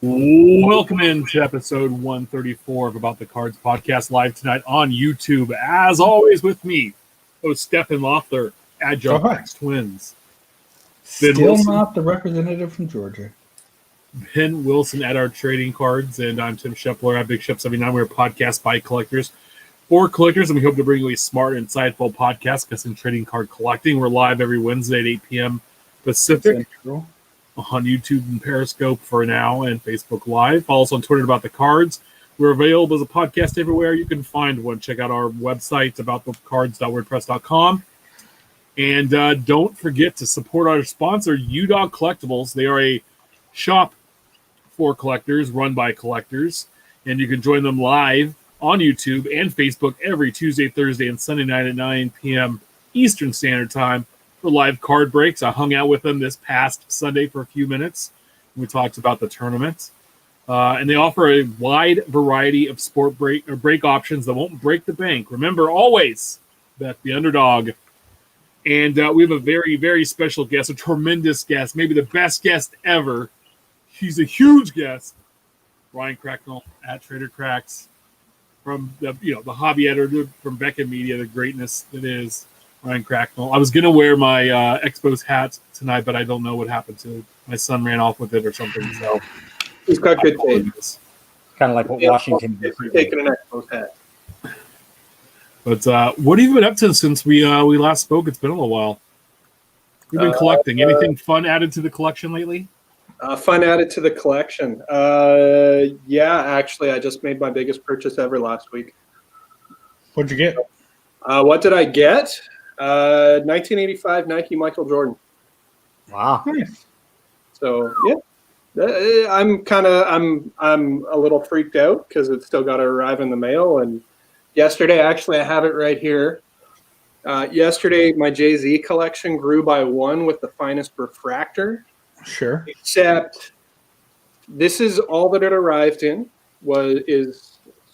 Welcome into episode 134 of About the Cards podcast, live tonight on YouTube. As always, with me, host Stephen Loeffler at JunkWax Twins. Still not the representative from Georgia. Ben Wilson at our trading cards, and I'm Tim Shepler at Big Shep 79. We're a podcast by collectors for collectors, and we hope to bring you a smart, insightful podcast because in trading card collecting, we're live every Wednesday at 8 p.m. Pacific. Central. On YouTube and Periscope for now, and Facebook Live. Follow us on Twitter about the cards. We're available as a podcast everywhere. You can find one. Check out our website, aboutthecards.wordpress.com. And don't forget to support our sponsor, UDog Collectibles. They are a shop for collectors, run by collectors, and you can join them live on YouTube and Facebook every Tuesday, Thursday, and Sunday night at 9 p.m. Eastern Standard Time for live card breaks. I hung out with them this past Sunday for a few minutes. We talked about the tournament. And they offer a wide variety of sport break options that won't break the bank. Remember, always bet the underdog. And we have a very, very special guest, a tremendous guest, maybe the best guest ever. He's a huge guest. Ryan Cracknell at Trader Cracks, from the hobby editor from Becca Media, the greatness that is Ryan Cracknell. I was going to wear my Expos hat tonight, but I don't know what happened to it. My son ran off with it or something. So he's got good taste. Kind of like what Washington did. Taking an Expos hat. But what have you been up to since we last spoke? It's been a little while. We've been collecting. Anything fun added to the collection lately? Fun added to the collection. Yeah, actually, I just made my biggest purchase ever last week. What'd you get? What did I get? 1985 Nike Michael Jordan. Wow. Nice. So yeah, I'm a little freaked out because it's still got to arrive in the mail. And yesterday, actually, I have it right here. Yesterday, my Jay-Z collection grew by one with the finest refractor. Sure. Except this is all that it arrived in. There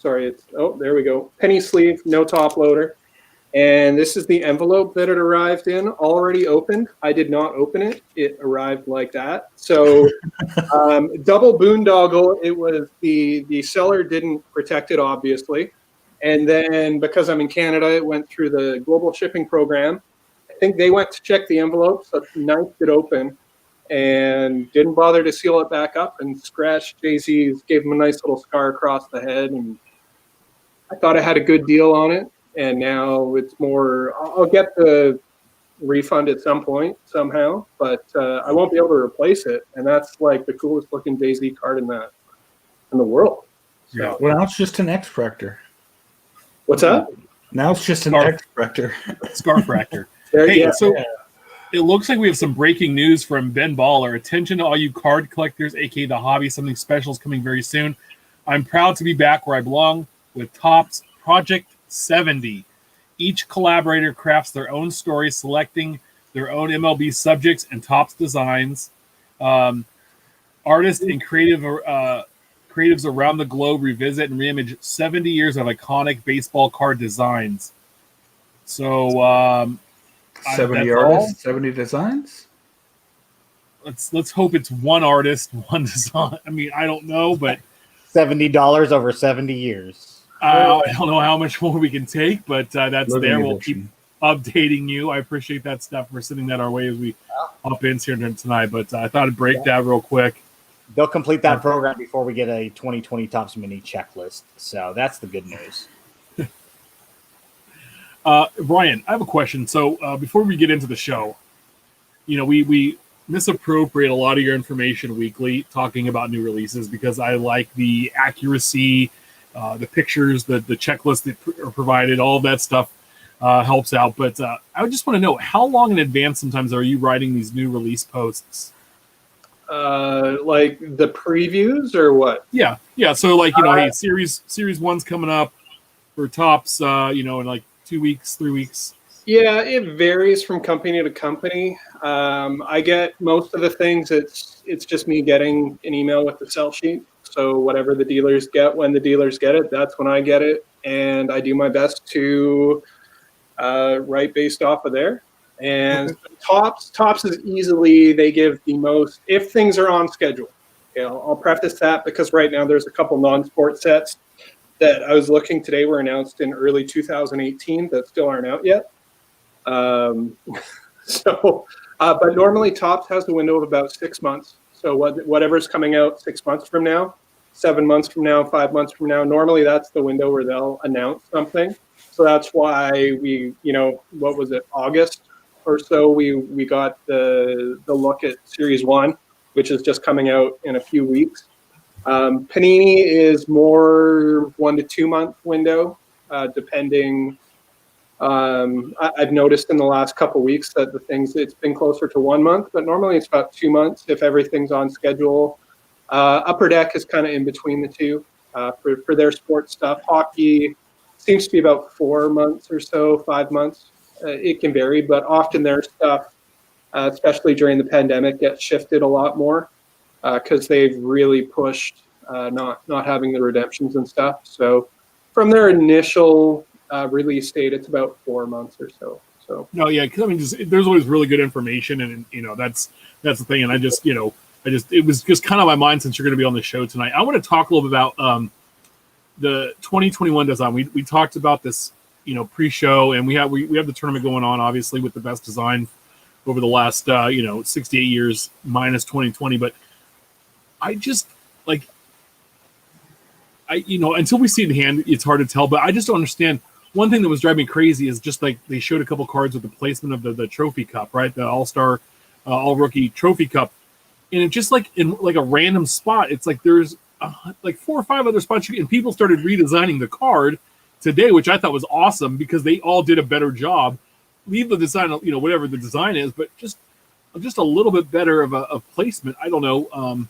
we go. Penny sleeve, no top loader. And this is the envelope that it arrived in, already opened. I did not open it. It arrived like that. So double boondoggle. It was the seller didn't protect it, obviously. And then because I'm in Canada, it went through the global shipping program. I think they went to check the envelope, so knifed it open and didn't bother to seal it back up and scratched Jay-Z's, gave him a nice little scar across the head. And I thought I had a good deal on it. And now it's more, I'll get the refund at some point somehow, but I won't be able to replace it. And that's like the coolest looking Jay-Z card in the world. So. Yeah. Well, now it's just an X-Fractor. What's that? Now it's just an X-Fractor. Scarfractor. It looks like we have some breaking news from Ben Baller. Attention to all you card collectors, aka the hobby. Something special is coming very soon. I'm proud to be back where I belong with Topps Project 70. Each collaborator crafts their own story, selecting their own MLB subjects and Topps designs. Artists and creatives around the globe revisit and reimage 70 years of iconic baseball card designs. So 70 artists, 70 designs? Let's hope it's one artist, one design. I mean, I don't know, but $70 over 70 years. I don't know how much more we can take, but that's Living there. We'll edition. keep updating you. I appreciate that stuff for sending that our way as we hop in here tonight. But I thought I'd break that real quick. They'll complete that program before we get a 2020 Topps Mini checklist. So that's the good news. Brian, I have a question. So before we get into the show, we misappropriate a lot of your information weekly talking about new releases because I like the accuracy, the pictures, the checklist that are provided, all of that stuff helps out. But I just want to know, how long in advance sometimes are you writing these new release posts? Like the previews or what? Yeah. So hey, series 1's coming up for Topps, in like 2 weeks, 3 weeks. Yeah, it varies from company to company. I get most of the things. It's just me getting an email with the sell sheet. So whatever the dealers get, when the dealers get it, that's when I get it, and I do my best to write based off of there. And Topps is easily, they give the most if things are on schedule. Okay, I'll preface that because right now there's a couple non-sport sets that I was looking today were announced in early 2018 that still aren't out yet. But normally Topps has a window of about 6 months. So whatever's coming out 6 months from now, 7 months from now, 5 months from now, normally that's the window where they'll announce something. So that's why we, what was it, August or so, we got the look at Series 1, which is just coming out in a few weeks. Panini is more 1 to 2 month window, depending. I've noticed in the last couple of weeks that it's been closer to 1 month, but normally it's about 2 months if everything's on schedule. Upper Deck is kind of in between the two for their sports stuff. Hockey seems to be about 4 months or so, 5 months. It can vary, but often their stuff, especially during the pandemic, gets shifted a lot more because they've really pushed not having the redemptions and stuff. So from their initial release date, it's about 4 months or so. So no, yeah, because I mean, there's always really good information, and that's the thing. And I just it was just kind of my mind since you're going to be on the show tonight. I want to talk a little bit about the 2021 design. We talked about this, pre-show, and we have the tournament going on, obviously, with the best design over the last 68 years minus 2020. But I just until we see it in hand, it's hard to tell. But I just don't understand. One thing that was driving me crazy is just like they showed a couple cards with the placement of the trophy cup, right? The All-Star, All-Rookie trophy cup. And it's just like in like a random spot. It's like there's like 4 or 5 other spots. And people started redesigning the card today, which I thought was awesome because they all did a better job. Leave the design, whatever the design is, but just a little bit better of placement. I don't know.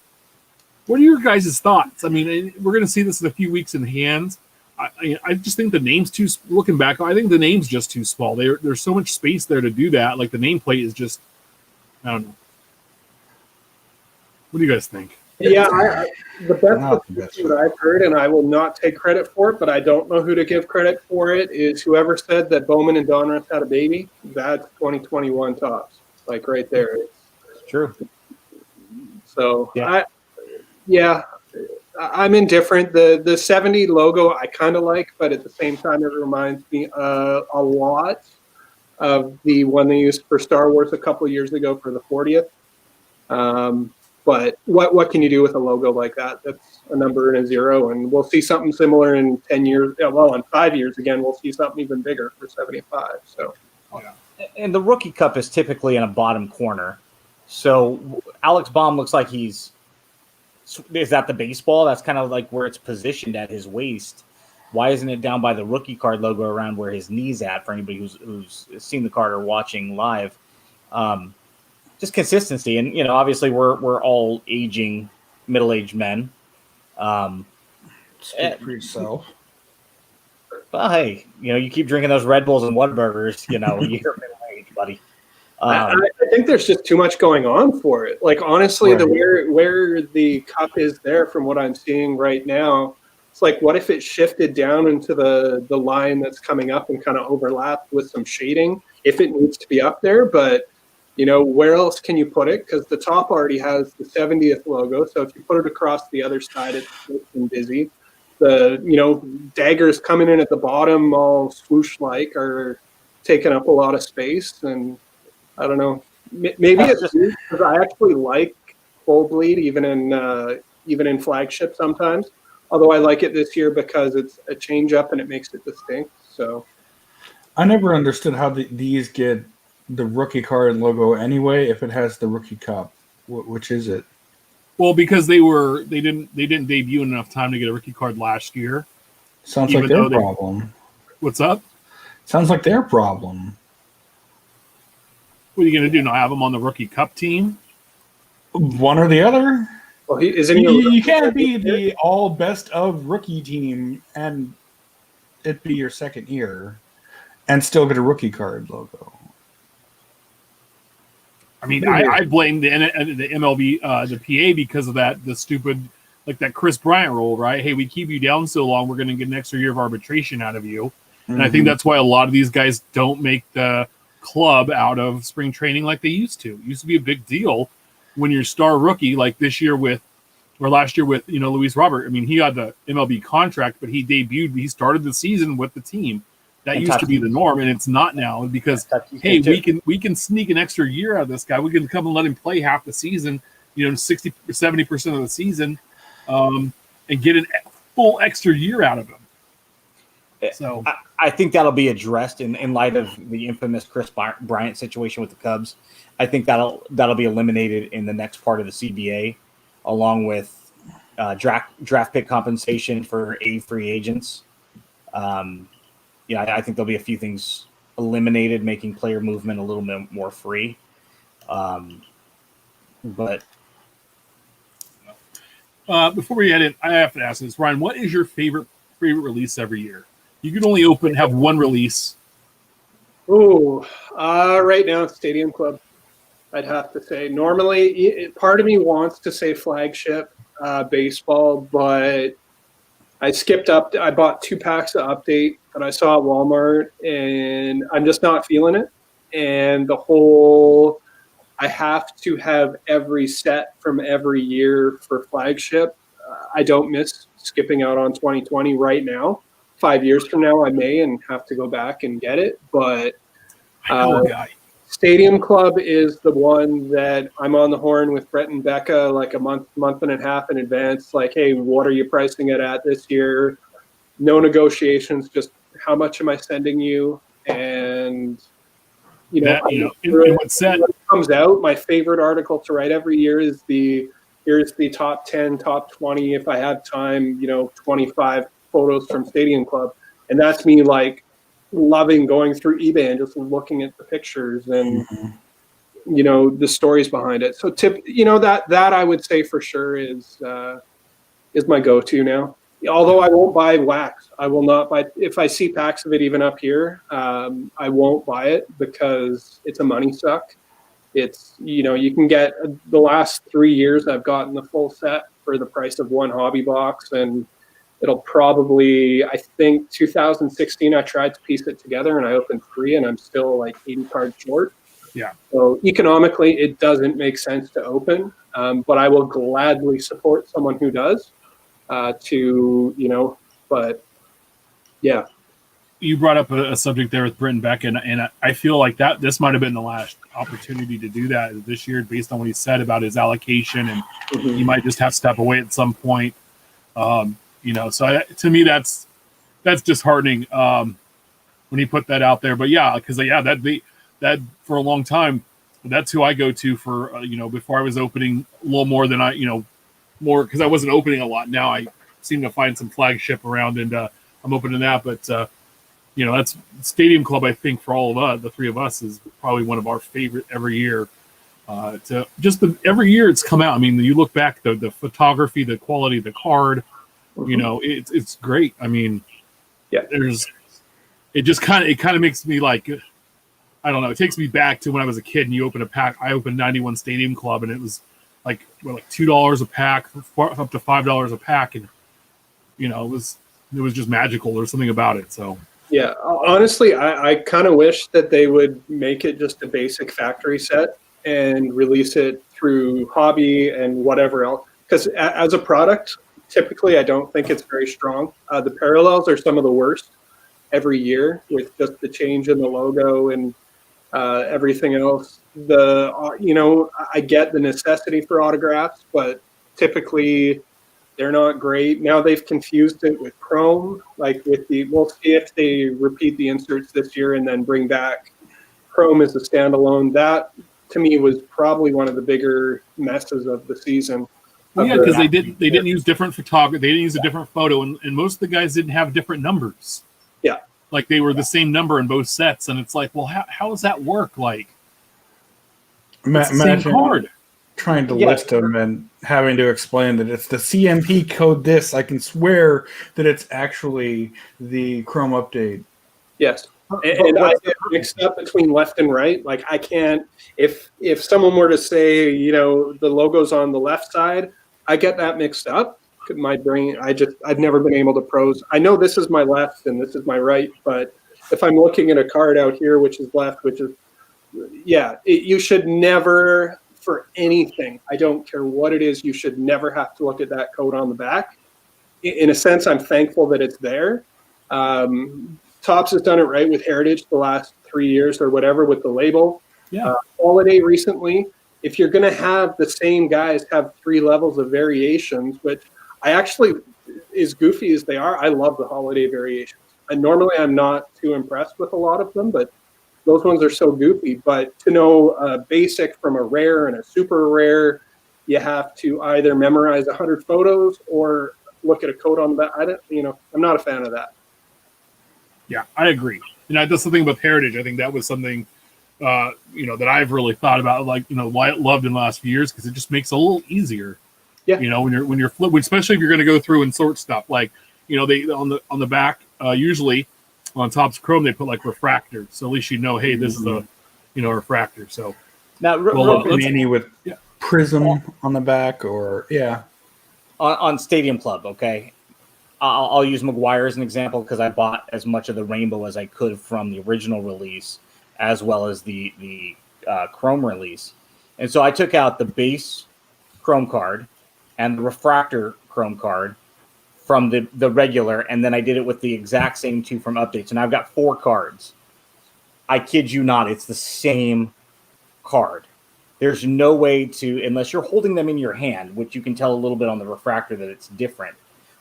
What are your guys' thoughts? I mean, we're going to see this in a few weeks in hand. I just think the name's too. Looking back, I think the name's just too small. There's so much space there to do that. Like the nameplate is just, I don't know. What do you guys think? Yeah, the best that I've heard, and I will not take credit for it, but I don't know who to give credit for it, is whoever said that Bowman and Donruss had a baby. That's 2021 Topps, like right there. It's true. So I'm indifferent. The 70 logo I kind of like, but at the same time, it reminds me a lot of the one they used for Star Wars a couple of years ago for the 40th. But what can you do with a logo like that? That's a number and a zero, and we'll see something similar in 10 years. Well, in 5 years, again, we'll see something even bigger for 75. So, and the rookie cup is typically in a bottom corner. So Alex Baum looks like is that the baseball? That's kind of like where it's positioned at his waist. Why isn't it down by the rookie card logo around where his knee's at? For anybody who's seen the card or watching live. Just consistency, and obviously we're all aging, middle-aged men. Speak for yourself. Well, hey, you keep drinking those Red Bulls and Whataburgers, you're middle-aged, buddy. I think there's just too much going on for it. Like honestly, right. where the cup is there, from what I'm seeing right now, it's like, what if it shifted down into the line that's coming up and kind of overlapped with some shading if it needs to be up there, but. Where else can you put it? Because the top already has the 70th logo. So if you put it across the other side, it's been busy. The, daggers coming in at the bottom, all swoosh-like, are taking up a lot of space. And I don't know. Maybe it's just because I actually like full bleed, even in flagship sometimes. Although I like it this year because it's a change-up and it makes it distinct. So I never understood how these get the rookie card logo anyway if it has the rookie cup. Which is it? Well, because they didn't debut in enough time to get a rookie card last year. Sounds like their problem. What's up? Sounds like their problem. What are you going to do? Not have them on the rookie cup team? One or the other. Well, you can't be the all best of rookie team and it be your second year and still get a rookie card logo. I mean, I blame the MLB, the PA, because of the stupid, like that Chris Bryant rule, right? Hey, we keep you down so long, we're going to get an extra year of arbitration out of you. And I think that's why a lot of these guys don't make the club out of spring training like they used to. It used to be a big deal when you're star rookie, like this year with or last year with Luis Robert. I mean, he got the MLB contract, but he started the season with the team. That used to be the norm, and it's not now because hey, we can sneak an extra year out of this guy. We can come and let him play half the season, 60-70% of the season, and get a full extra year out of him. So I think that'll be addressed in light of the infamous Chris Bryant situation with the Cubs. I think that'll be eliminated in the next part of the CBA, along with draft pick compensation for free agents. I think there'll be a few things eliminated, making player movement a little bit more free. But before we end it, I have to ask this, Ryan. What is your favorite release every year? You can only have one release. Right now it's Stadium Club. I'd have to say. Normally, part of me wants to say flagship baseball, but I skipped up. I bought 2 packs of Update that I saw at Walmart, and I'm just not feeling it. And I have to have every set from every year for flagship. I don't miss skipping out on 2020 right now. 5 years from now, I may and have to go back and get it. But Stadium Club is the one that I'm on the horn with Brett and Becca like a month and a half in advance. Like, hey, what are you pricing it at this year? No negotiations, just how much am I sending you? And when it comes out, my favorite article to write every year is here's the top 10, top 20, if I have time, 25 photos from Stadium Club. And that's me like loving going through eBay and just looking at the pictures and the stories behind it. So that I would say for sure is my go-to now. Although I won't buy wax. I will not buy, if I see packs of it even up here, I won't buy it because it's a money suck. It's, you can get the last 3 years I've gotten the full set for the price of one hobby box, and it'll probably, I think 2016, I tried to piece it together and I opened 3 and I'm still like 80 cards short. Yeah. So economically, it doesn't make sense to open, but I will gladly support someone who does but yeah. You brought up a subject there with Brett and Beck, and I feel like this might have been the last opportunity to do that this year based on what he said about his allocation, and he might just have to step away at some point. So to me, that's disheartening when he put that out there. But yeah, because that for a long time, that's who I go to for before I was opening a little more than more because I wasn't opening a lot. Now I seem to find some flagship around, and I'm opening that. But that's Stadium Club. I think for all of us, the 3 of us, is probably one of our favorite every year. Every year it's come out. I mean, you look back, the photography, the quality of the card. It's great. I mean, yeah. It kind of makes me like, I don't know. It takes me back to when I was a kid and you open a pack. I opened 91 Stadium Club and it was like $2 a pack, up to $5 a pack, and it was just magical. There's something about it. So yeah, honestly, I kind of wish that they would make it just a basic factory set and release it through hobby and whatever else. Because as a product, typically I don't think it's very strong. The parallels are some of the worst every year with just the change in the logo and everything else. I get the necessity for autographs, but typically they're not great. Now they've confused it with Chrome, we'll see if they repeat the inserts this year and then bring back Chrome as a standalone. That to me was probably one of the bigger messes of the season. Well, yeah, because they didn't use different photography. They didn't use a different photo, and most of the guys didn't have different numbers. Yeah. Like they were the same number in both sets, and it's like, well, how does that work? Like, it's the same card. Trying to list them and having to explain that it's the CMP code this. I can swear that it's actually the Chrome update. Yes. And I get mixed up between left and right. Like I can't, if someone were to say, the logo's on the left side, I get that mixed up. My brain, I've never been able to pros. I know this is my left and this is my right, but if I'm looking at a card out here, which is left, you should never for anything, I don't care what it is, you should never have to look at that code on the back. In a sense, I'm thankful that it's there. Topps has done it right with Heritage the last 3 years or whatever with the label. Yeah. Holiday recently, if you're going to have the same guys have 3 levels of variations, which I actually, as goofy as they are, I love the holiday variations. And normally I'm not too impressed with a lot of them, but those ones are so goofy. But to know a basic from a rare and a super rare, you have to either memorize 100 photos or look at a code on the back. I'm not a fan of that. Yeah, I agree. And that's the thing about Heritage. I think that was something, that I've really thought about, loved in the last few years, because it just makes it a little easier. Yeah. When you're especially if you're going to go through and sort stuff, they on the back, usually on Topps Chrome, they put refractor. So at least hey, this is a, refractor. So now, Panini with prism on the back, or on Stadium Club, okay. I'll use McGuire as an example because I bought as much of the rainbow as I could from the original release, as well as the Chrome release. And so I took out the base Chrome card and the refractor Chrome card from the regular, and then I did it with the exact same 2 from updates. And I've got 4 cards. I kid you not, it's the same card. There's no way to, unless you're holding them in your hand, which you can tell a little bit on the refractor that it's different.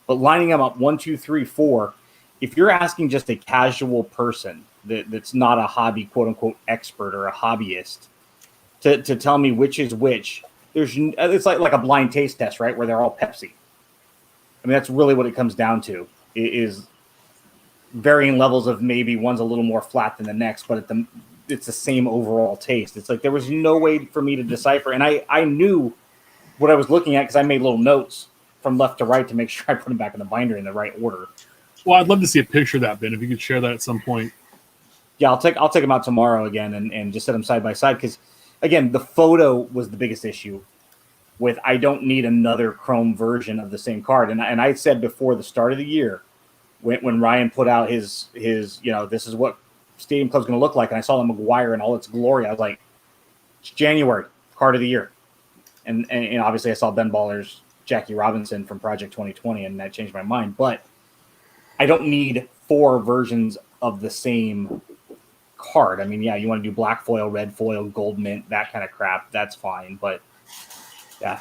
But lining them up 1, 2, 3, 4, if you're asking just a casual person that's not a hobby, quote unquote, expert or a hobbyist to tell me which is which, it's like a blind taste test, right? Where they're all Pepsi. I mean, that's really what it comes down to, is varying levels of maybe one's a little more flat than the next, but it's the same overall taste. It's like there was no way for me to decipher. And I knew what I was looking at because I made little notes from left to right to make sure I put them back in the binder in the right order. Well, I'd love to see a picture of that, Ben, if you could share that at some point. Yeah, I'll take them out tomorrow again and just set them side by side, because, again, the photo was the biggest issue with I don't need another Chrome version of the same card. And I said before the start of the year, when Ryan put out his this is what Stadium Club's going to look like, and I saw the McGuire in all its glory, I was like, it's January, card of the year. And obviously I saw Ben Baller's Jackie Robinson from Project 2020, and that changed my mind. But I don't need 4 versions of the same card. I mean, yeah, you want to do black foil, red foil, gold mint, that kind of crap, that's fine. But yeah,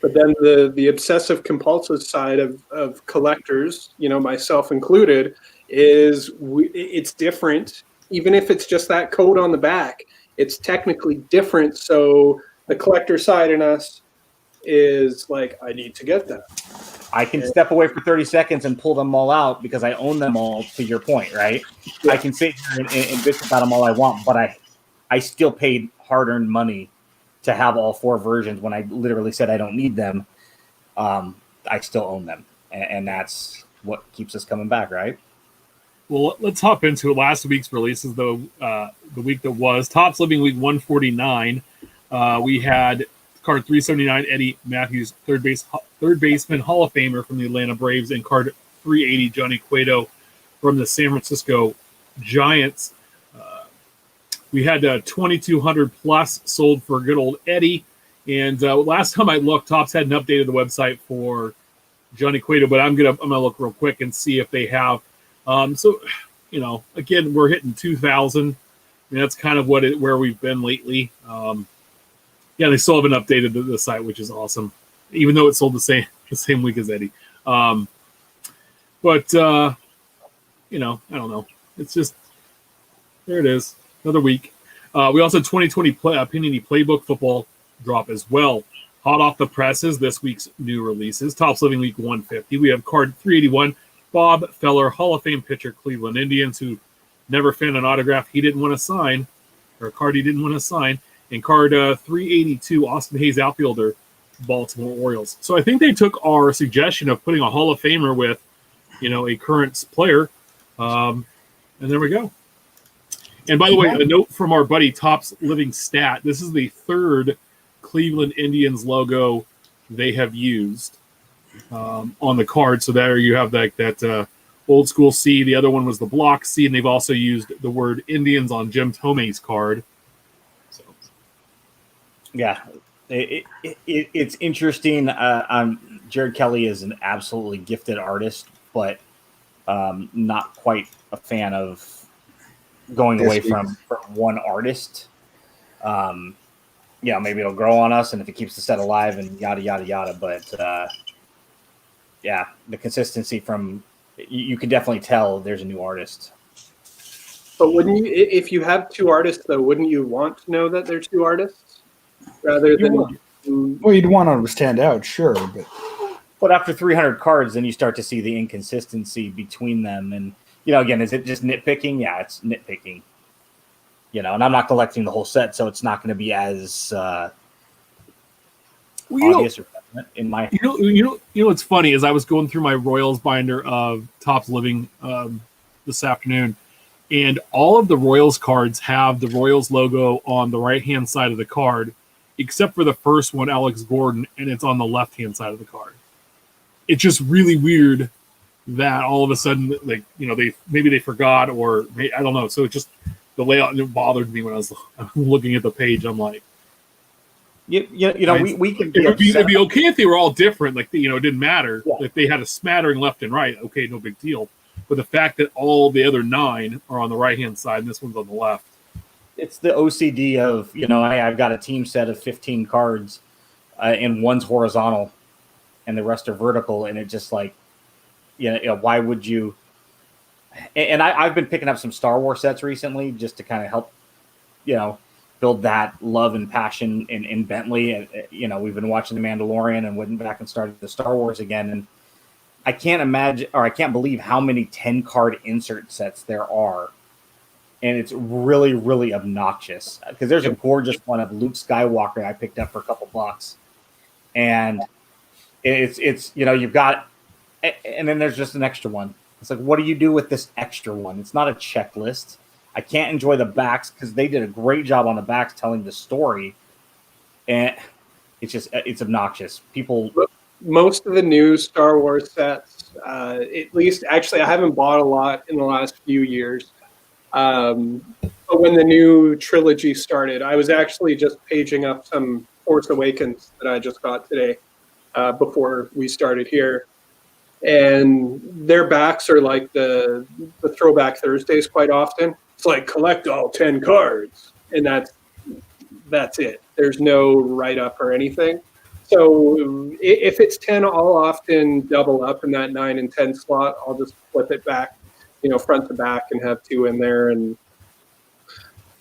But then the obsessive compulsive side of collectors, myself included, is it's different. Even if it's just that code on the back, it's technically different. So the collector side in us is like, I need to get that. I can step away for 30 seconds and pull them all out because I own them all, to your point, right? Yeah. I can sit here and bitch about them all I want, but I still paid hard-earned money to have all 4 versions when I literally said I don't need them. I still own them, and that's what keeps us coming back, right? Well, let's hop into it. Last week's releases, though, the week that was Topps Living Week 149. We had card 379, Eddie Matthews, third baseman, Hall of Famer from the Atlanta Braves, and card 380, Johnny Cueto from the San Francisco Giants. We had 2,200 plus sold for good old Eddie. And last time I looked, Topps hadn't updated the website for Johnny Cueto, but I'm gonna look real quick and see if they have. So, again, we're hitting 2,000. I mean, that's kind of where we've been lately. Yeah, they still haven't updated the site, which is awesome, even though it sold the same week as Eddie. But I don't know. It's just there it is, another week. We also had 2020 Panini Playbook football drop as well. Hot off the presses, this week's new releases. Topps Living Week 150. We have card 381, Bob Feller, Hall of Fame pitcher, Cleveland Indians, who never found an autograph he didn't want to sign, or a card he didn't want to sign. And card 382, Austin Hayes, outfielder, Baltimore Orioles. So I think they took our suggestion of putting a Hall of Famer with, a current player, and there we go. And by the way, a note from our buddy Topps Living Stat. This is the 3rd Cleveland Indians logo they have used on the card. So there you have that old school C. The other one was the block C, and they've also used the word Indians on Jim Tomei's card. So Yeah, it's interesting. Jared Kelly is an absolutely gifted artist, but not quite a fan of going away from one artist. Maybe it'll grow on us, and if it keeps the set alive, and yada yada yada. But the consistency from you can definitely tell there's a new artist. But wouldn't you, if you have two artists, though, wouldn't you want to know that they're two artists rather than? Well, you'd want to stand out, sure, but after 300 cards, then you start to see the inconsistency between them, and again, is it just nitpicking? Yeah, it's nitpicking. And I'm not collecting the whole set, so it's not going to be as obvious or in my. What's funny is I was going through my Royals binder of Topps Living this afternoon. And all of the Royals cards have the Royals logo on the right-hand side of the card, except for the first one, Alex Gordon, and it's on the left-hand side of the card. It's just really weird that all of a sudden, they forgot, or I don't know. So it just the layout bothered me when I was looking at the page. I'm like, we can. It'd be okay if they were all different, it didn't matter. Yeah. If they had a smattering left and right, okay, no big deal. But the fact that all the other 9 are on the right-hand side and this one's on the left. It's the OCD of, I've got a team set of 15 cards and one's horizontal and the rest are vertical. And it just why would you? And I've been picking up some Star Wars sets recently just to kind of help, build that love and passion in Bentley. And, we've been watching The Mandalorian and went back and started the Star Wars again. And I can't imagine, or I can't believe how many 10-card insert sets there are. And it's really, really obnoxious because there's a gorgeous one of Luke Skywalker I picked up for a couple bucks. And it's you've got, and then there's just an extra one. It's like, what do you do with this extra one? It's not a checklist. I can't enjoy the backs because they did a great job on the backs telling the story. And it's obnoxious. People... Most of the new Star Wars sets, at least, actually, I haven't bought a lot in the last few years. But when the new trilogy started, I was actually just paging up some Force Awakens that I just got today before we started here. And their backs are like the Throwback Thursdays quite often. It's like, collect all 10 cards. And that's it. There's no write-up or anything. So if it's 10, I'll often double up in that 9 and 10 slot. I'll just flip it back, front to back and have 2 in there and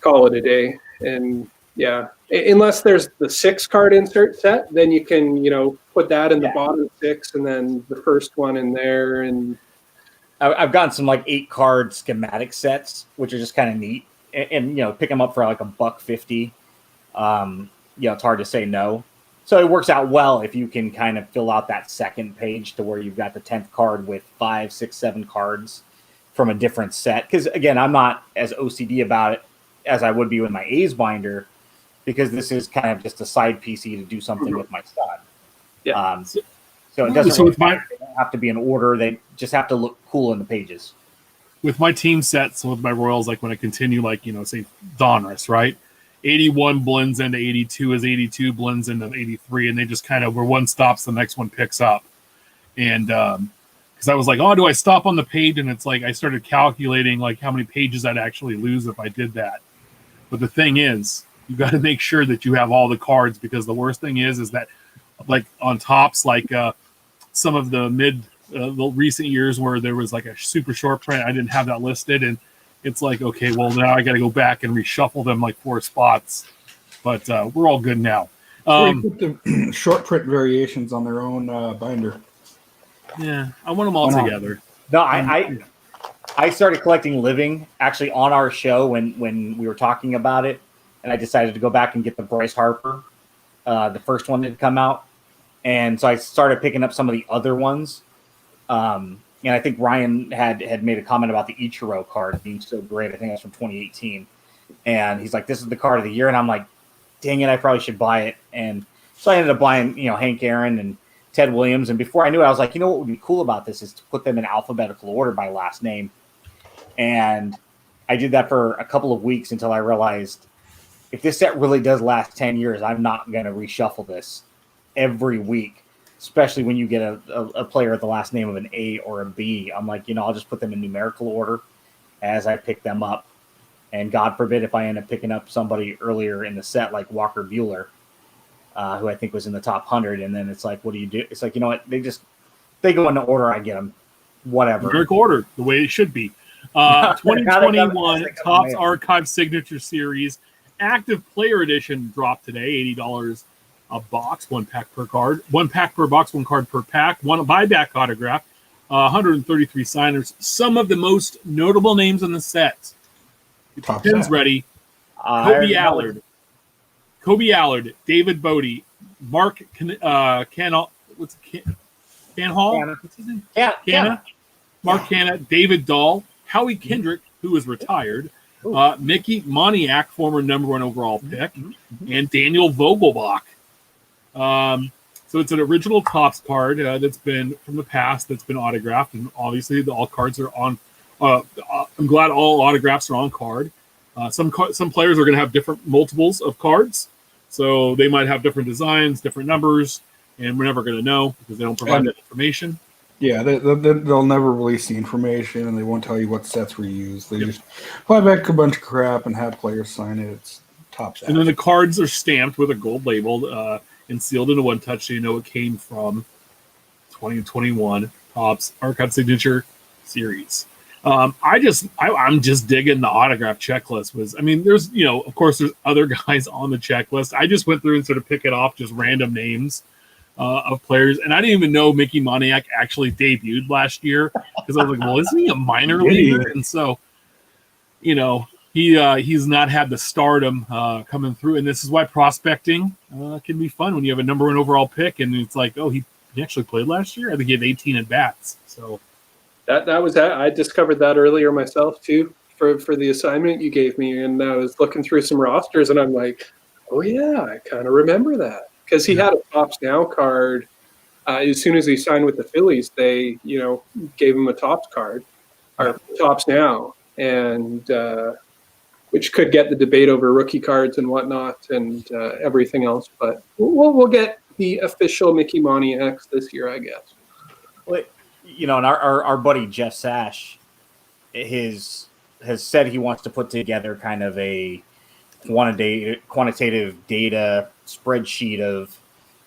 call it a day. And yeah, unless there's the 6-card insert set, then you can, put that in the bottom 6 and then the first one in there. And I've gotten some 8-card schematic sets, which are just kind of neat, and pick them up for $1.50. It's hard to say no. So it works out well if you can kind of fill out that second page to where you've got the 10th card with 5, 6, 7 cards from a different set. Because, again, I'm not as OCD about it as I would be with my A's binder because this is kind of just a side PC to do something with my son. Yeah. So it doesn't they don't have to be in order. They just have to look cool in the pages. With my team sets, with my Royals, when I continue, say, Donruss, right? 81 blends into 82 as 82 blends into 83, and they just kind of where one stops, the next one picks up. And because I was like, oh, do I stop on the page? And it's I started calculating how many pages I'd actually lose if I did that. But the thing is, you got to make sure that you have all the cards because the worst thing is that on Topps, some of the the recent years where there was a super short print, I didn't have that listed, and it's okay, well, now I got to go back and reshuffle them 4 spots. But we're all good now. You put the short print variations on their own binder. Yeah, I want them all together. No, I started collecting Living actually on our show when we were talking about it, and I decided to go back and get the Bryce Harper, the first one that had come out. And so I started picking up some of the other ones. And I think Ryan had made a comment about the Ichiro card being so great. I think that's from 2018. And he's like, this is the card of the year. And I'm like, dang it, I probably should buy it. And so I ended up buying, Hank Aaron and Ted Williams. And before I knew it, I was like, what would be cool about this is to put them in alphabetical order by last name. And I did that for a couple of weeks until I realized if this set really does last 10 years, I'm not going to reshuffle this every week, especially when you get a player with the last name of an A or a B. I'm like, I'll just put them in numerical order as I pick them up. And God forbid if I end up picking up somebody earlier in the set like Walker Buehler, who I think was in the top 100. And then it's like, what do you do? It's like, you know what? They go in the order I get them. Whatever. Numerical order, the way it should be. 2021 Topps Archive Signature Series Active Player Edition dropped today. $80 a box, 1 pack per card. 1 pack per box, 1 card per pack. 1 buyback autograph. 133 signers. Some of the most notable names in the set. Top Pins set. ready. Kobe Allard, David Bodie, Mark Canhall. What's his name? Canna. Mark Canna, David Dahl, Howie Kendrick, who is retired, Mickey Moniak, former #1 overall pick, and Daniel Vogelbach. So it's an original Topps card that's been from the past that's been autographed, and obviously all cards are on. I'm glad all autographs are on card. Some players are going to have different multiples of cards, so they might have different designs, different numbers, and we're never going to know because they don't provide that information. Yeah, they'll never release the information, and they won't tell you what sets were used. They just buy back a bunch of crap and have players sign it. It's Topps. And then the cards are stamped with a gold label and sealed into one touch, so you know it came from 2021 Topps Archive Signature Series. I'm just digging the autograph checklist. There's of course there's other guys on the checklist. I just went through and sort of pick it off just random names of players, and I didn't even know Mickey Moniak actually debuted last year because I was like, well, isn't he a minor leaguer? And so, he's not had the stardom coming through, and this is why prospecting can be fun when you have a #1 overall pick, and it's like, oh, he actually played last year. I think he had 18 at bats. So that was that. I discovered that earlier myself too for the assignment you gave me, and I was looking through some rosters, and I'm like, oh yeah, I kind of remember that. Because he had a Topps Now card. As soon as he signed with the Phillies, they, gave him a Topps card, or Topps Now, and which could get the debate over rookie cards and whatnot and everything else. But we'll get the official Mickey Moniaks this year, I guess. Well, and our buddy Jeff Sash, has said he wants to put together kind of a quantitative data spreadsheet of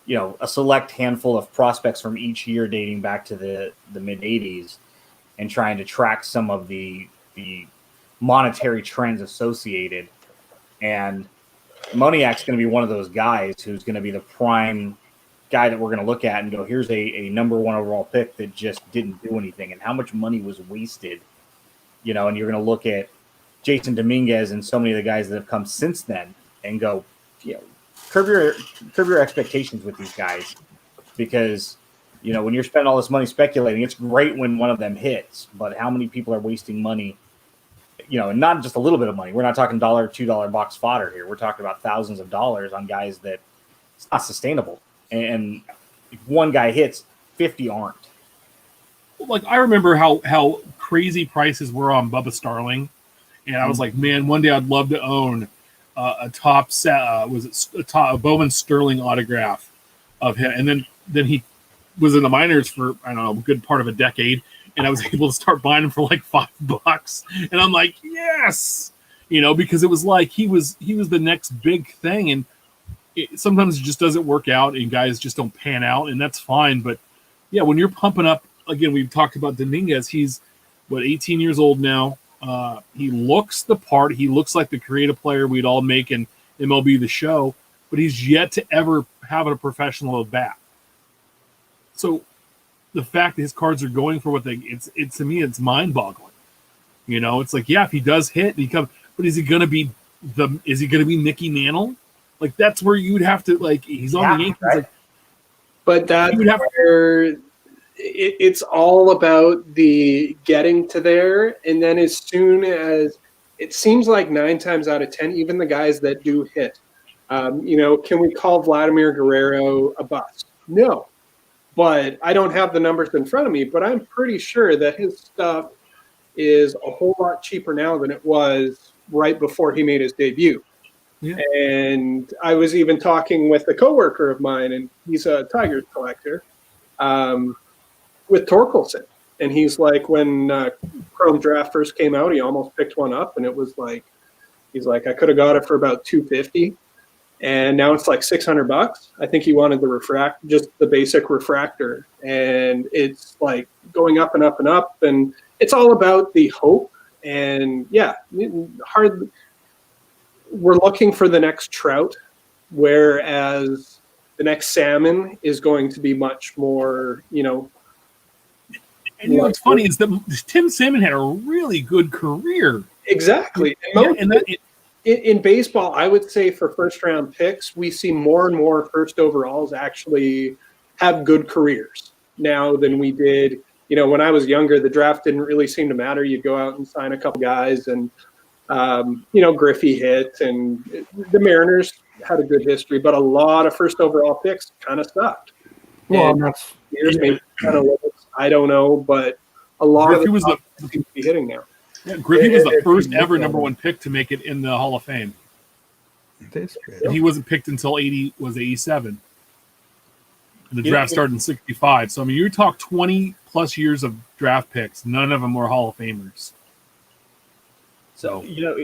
a select handful of prospects from each year dating back to the mid 80s and trying to track some of the monetary trends associated. And Moniak's going to be one of those guys who's going to be the prime guy that we're going to look at and go, here's a #1 overall pick that just didn't do anything, and how much money was wasted. And you're going to look at Jason Dominguez and so many of the guys that have come since then and go, curb your expectations with these guys, because when you're spending all this money speculating, it's great when one of them hits, but how many people are wasting money? And not just a little bit of money. We're not talking $1, $2 box fodder here. We're talking about thousands of dollars on guys that it's not sustainable. And if one guy hits, 50 aren't. Like, I remember how crazy prices were on Bubba Starling, and I was like, man, one day I'd love to own a top set. A Bowman Sterling autograph of him, and then he was in the minors for I don't know a good part of a decade, and I was able to start buying them for like $5, and I'm like, yes, because it was like he was the next big thing, and sometimes it just doesn't work out, and guys just don't pan out, and that's fine. But yeah, when you're pumping up again, we've talked about Dominguez. He's 18 years old now. He looks the part. He looks like the creative player we'd all make in MLB The Show, but he's yet to ever have a professional at bat. So the fact that his cards are going for what it's to me, it's mind-boggling. It's like, yeah, if he does hit, but is he going to be Mickey Mantle? Like, that's where you would have to, like, he's on the Yankees. Right. Like, but that's where it's all about the getting to there. And then as soon as it seems like 9 times out of 10, even the guys that do hit, can we call Vladimir Guerrero a bust? No. But I don't have the numbers in front of me, but I'm pretty sure that his stuff is a whole lot cheaper now than it was right before he made his debut. Yeah. And I was even talking with a coworker of mine, and he's a Tigers collector, with Torkelson. And he's like, when Chrome Draft first came out, he almost picked one up, and it was like, he's like, I could have got it for about $250, and now it's like $600. I think he wanted the just the basic refractor, and it's like going up and up and up, and it's all about the hope. And yeah, we're looking for the next trout, whereas the next salmon is going to be much more, And what's funny is that Tim Salmon had a really good career. Exactly. In baseball, I would say for first-round picks, we see more and more first overalls actually have good careers now than we did. When I was younger, the draft didn't really seem to matter. You'd go out and sign a couple guys, and Griffey hit, and the Mariners had a good history, but a lot of first overall picks kind of sucked. Well, and that's maybe kind of I don't know, but a lot Griffey of was seem to be hitting now. Yeah, Griffey was the first ever number one pick to make it in the Hall of Fame. And he wasn't picked until 87. And the draft started in 65. So, I mean, you talk 20 plus years of draft picks. None of them were Hall of Famers. So,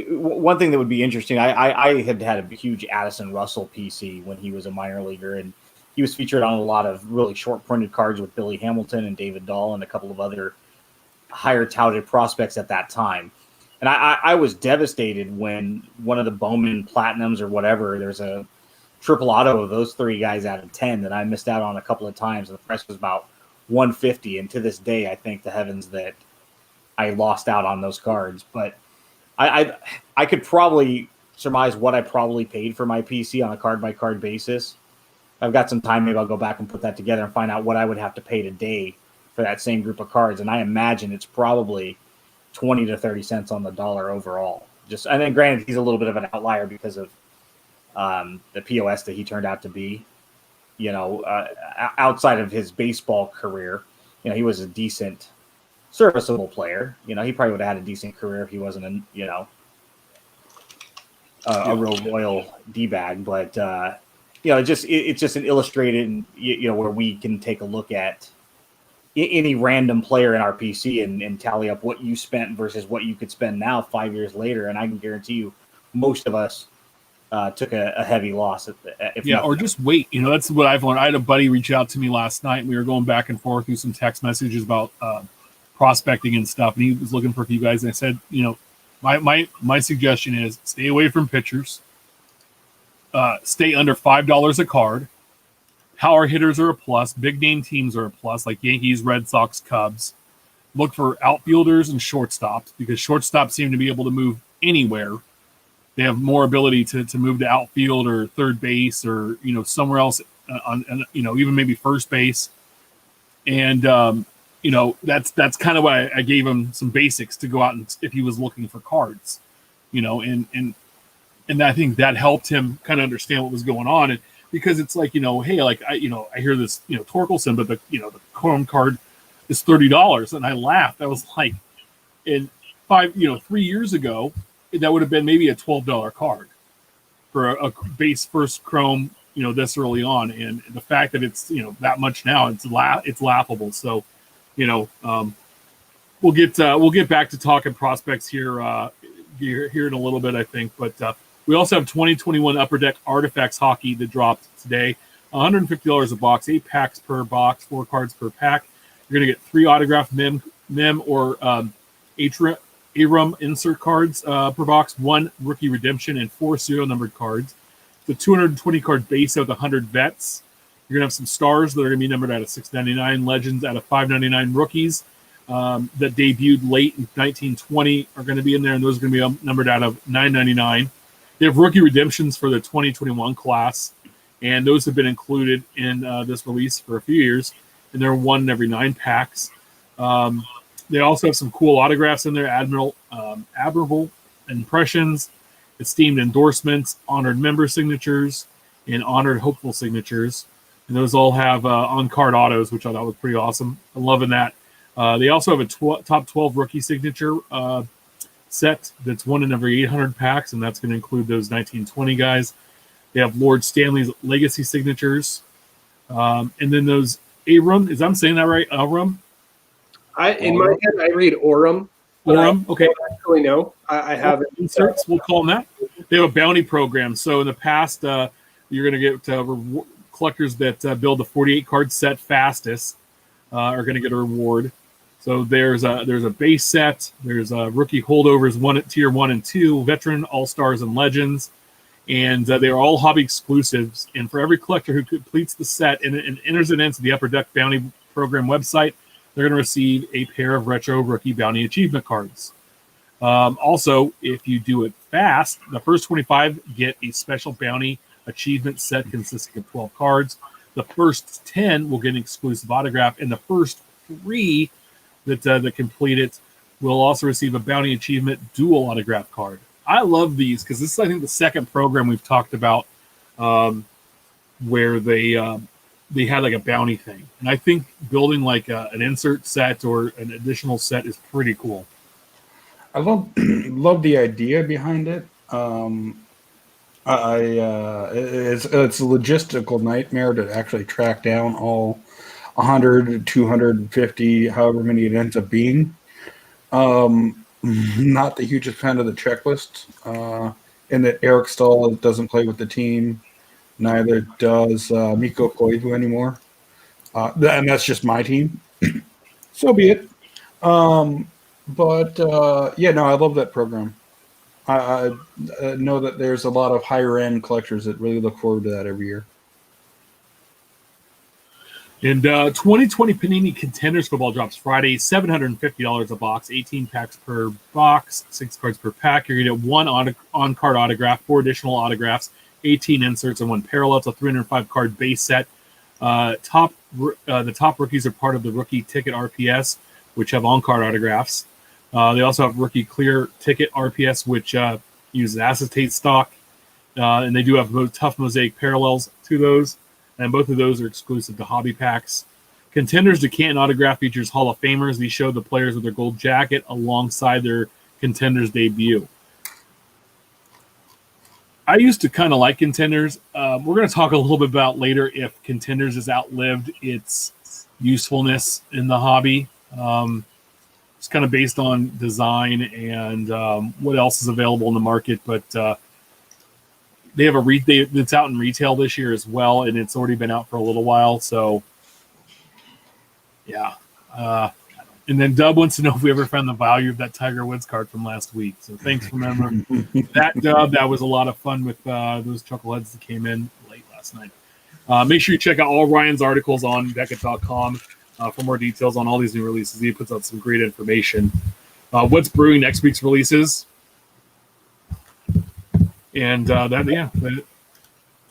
one thing that would be interesting, I had a huge Addison Russell PC when he was a minor leaguer, and he was featured on a lot of really short printed cards with Billy Hamilton and David Dahl and a couple of other higher touted prospects at that time. And I was devastated when one of the Bowman Platinums or whatever, there's a triple auto of those three guys out of 10 that I missed out on a couple of times. And the price was about $150. And to this day, I thank the heavens that I lost out on those cards. But I could probably surmise what I probably paid for my PC on a card-by-card basis. I've got some time. Maybe I'll go back and put that together and find out what I would have to pay today for that same group of cards. And I imagine it's probably 20 to 30 cents on the dollar overall. And then granted, he's a little bit of an outlier because of the POS that he turned out to be. Outside of his baseball career, he was a decent, serviceable player. He probably would have had a decent career if he wasn't a real royal D-bag. But it's just an illustrated, where we can take a look at any random player in our PC and tally up what you spent versus what you could spend now 5 years later. And I can guarantee you most of us took a heavy loss. Or just wait. That's what I've learned. I had a buddy reach out to me last night, and we were going back and forth through some text messages about prospecting and stuff. And he was looking for a few guys. And I said, my suggestion is stay away from pitchers. Stay under $5 a card. Power hitters are a plus. Big name teams are a plus, like Yankees, Red Sox, Cubs. Look for outfielders and shortstops, because shortstops seem to be able to move anywhere. They have more ability to move to outfield or third base or somewhere else even maybe first base. And that's kind of why I gave him some basics to go out and if he was looking for cards, and I think that helped him kind of understand what was going on. And because it's like, hey, like I hear this, Torkelson, but the Chrome card is $30. And I laughed. I was like, in 3 years ago, that would have been maybe a $12 card for a base first Chrome, this early on. And the fact that it's, that much now, it's laughable. So, we'll get back to talking prospects here in a little bit, I think. But we also have 2021 Upper Deck Artifacts Hockey that dropped today. $150 a box, 8 packs per box, 4 cards per pack. You're going to get 3 autographed mem or Aram insert cards per box, 1 rookie redemption, and 4 serial numbered cards. The 220 card base out of 100 vets. You're going to have some stars that are going to be numbered out of $6.99, legends out of $5.99, rookies that debuted late in 1920 are going to be in there, and those are going to be numbered out of $9.99. They have rookie redemptions for the 2021 class, and those have been included in this release for a few years, and they're 1 in every 9 packs. They also have some cool autographs in there, admirable impressions, esteemed endorsements, honored member signatures, and honored hopeful signatures. And those all have on-card autos, which I thought was pretty awesome. I'm loving that. They also have a top 12 rookie signature set that's one in every 800 packs, and that's going to include those 1920 guys. They have Lord Stanley's Legacy signatures. And then those Arum, I'm saying that right? Arum? In my head, I read Aurum. Aurum, okay. Actually, no. I have it. Inserts, we'll call them that. They have a bounty program. So in the past, you're going to get collectors that build the 48 card set fastest are going to get a reward. So there's a base set. There's rookie holdovers, tier 1 and 2, veteran, all-stars, and legends. And they are all hobby exclusives. And for every collector who completes the set and enters it into the Upper Deck Bounty Program website, they're going to receive a pair of retro rookie bounty achievement cards. Also, if you do it fast, the first 25 get a special bounty achievement set consisting of 12 cards. The first 10 will get an exclusive autograph, and the first 3 that complete it will also receive a bounty achievement dual autograph card. I love these because this is, I think, the second program we've talked about where they had like a bounty thing, and I think building like an insert set or an additional set is pretty cool. I love the idea behind it. It's a logistical nightmare to actually track down all 100, 250, however many it ends up being. Not the hugest fan of the checklist, and that Eric Stahl doesn't play with the team. Neither does Mikko Koivu anymore. And that's just my team. So be it. But I love that program. I know that there's a lot of higher end collectors that really look forward to that every year. And 2020 Panini Contenders Football drops Friday, $750 a box, 18 packs per box, 6 cards per pack. You're going to get 1 on-card autograph, 4 additional autographs, 18 inserts, and 1 parallel. It's a 305-card base set. The top rookies are part of the Rookie Ticket RPS, which have on-card autographs. They also have Rookie Clear Ticket RPS, which uses acetate stock. And they do have tough mosaic parallels to those. And both of those are exclusive to hobby packs. Contenders Decant Autograph features Hall of Famers. These show the players with their gold jacket alongside their Contenders debut. I used to kind of like Contenders. We're going to talk a little bit about later if Contenders has outlived its usefulness in the hobby. It's kind of based on design and what else is available in the market, but they have it's out in retail this year as well, and it's already been out for a little while. So, yeah. And then Dub wants to know if we ever found the value of that Tiger Woods card from last week. So thanks for remembering that, Dub. That was a lot of fun with those chuckleheads that came in late last night. Make sure you check out all Ryan's articles on Beckett.com for more details on all these new releases. He puts out some great information. What's brewing next week's releases? And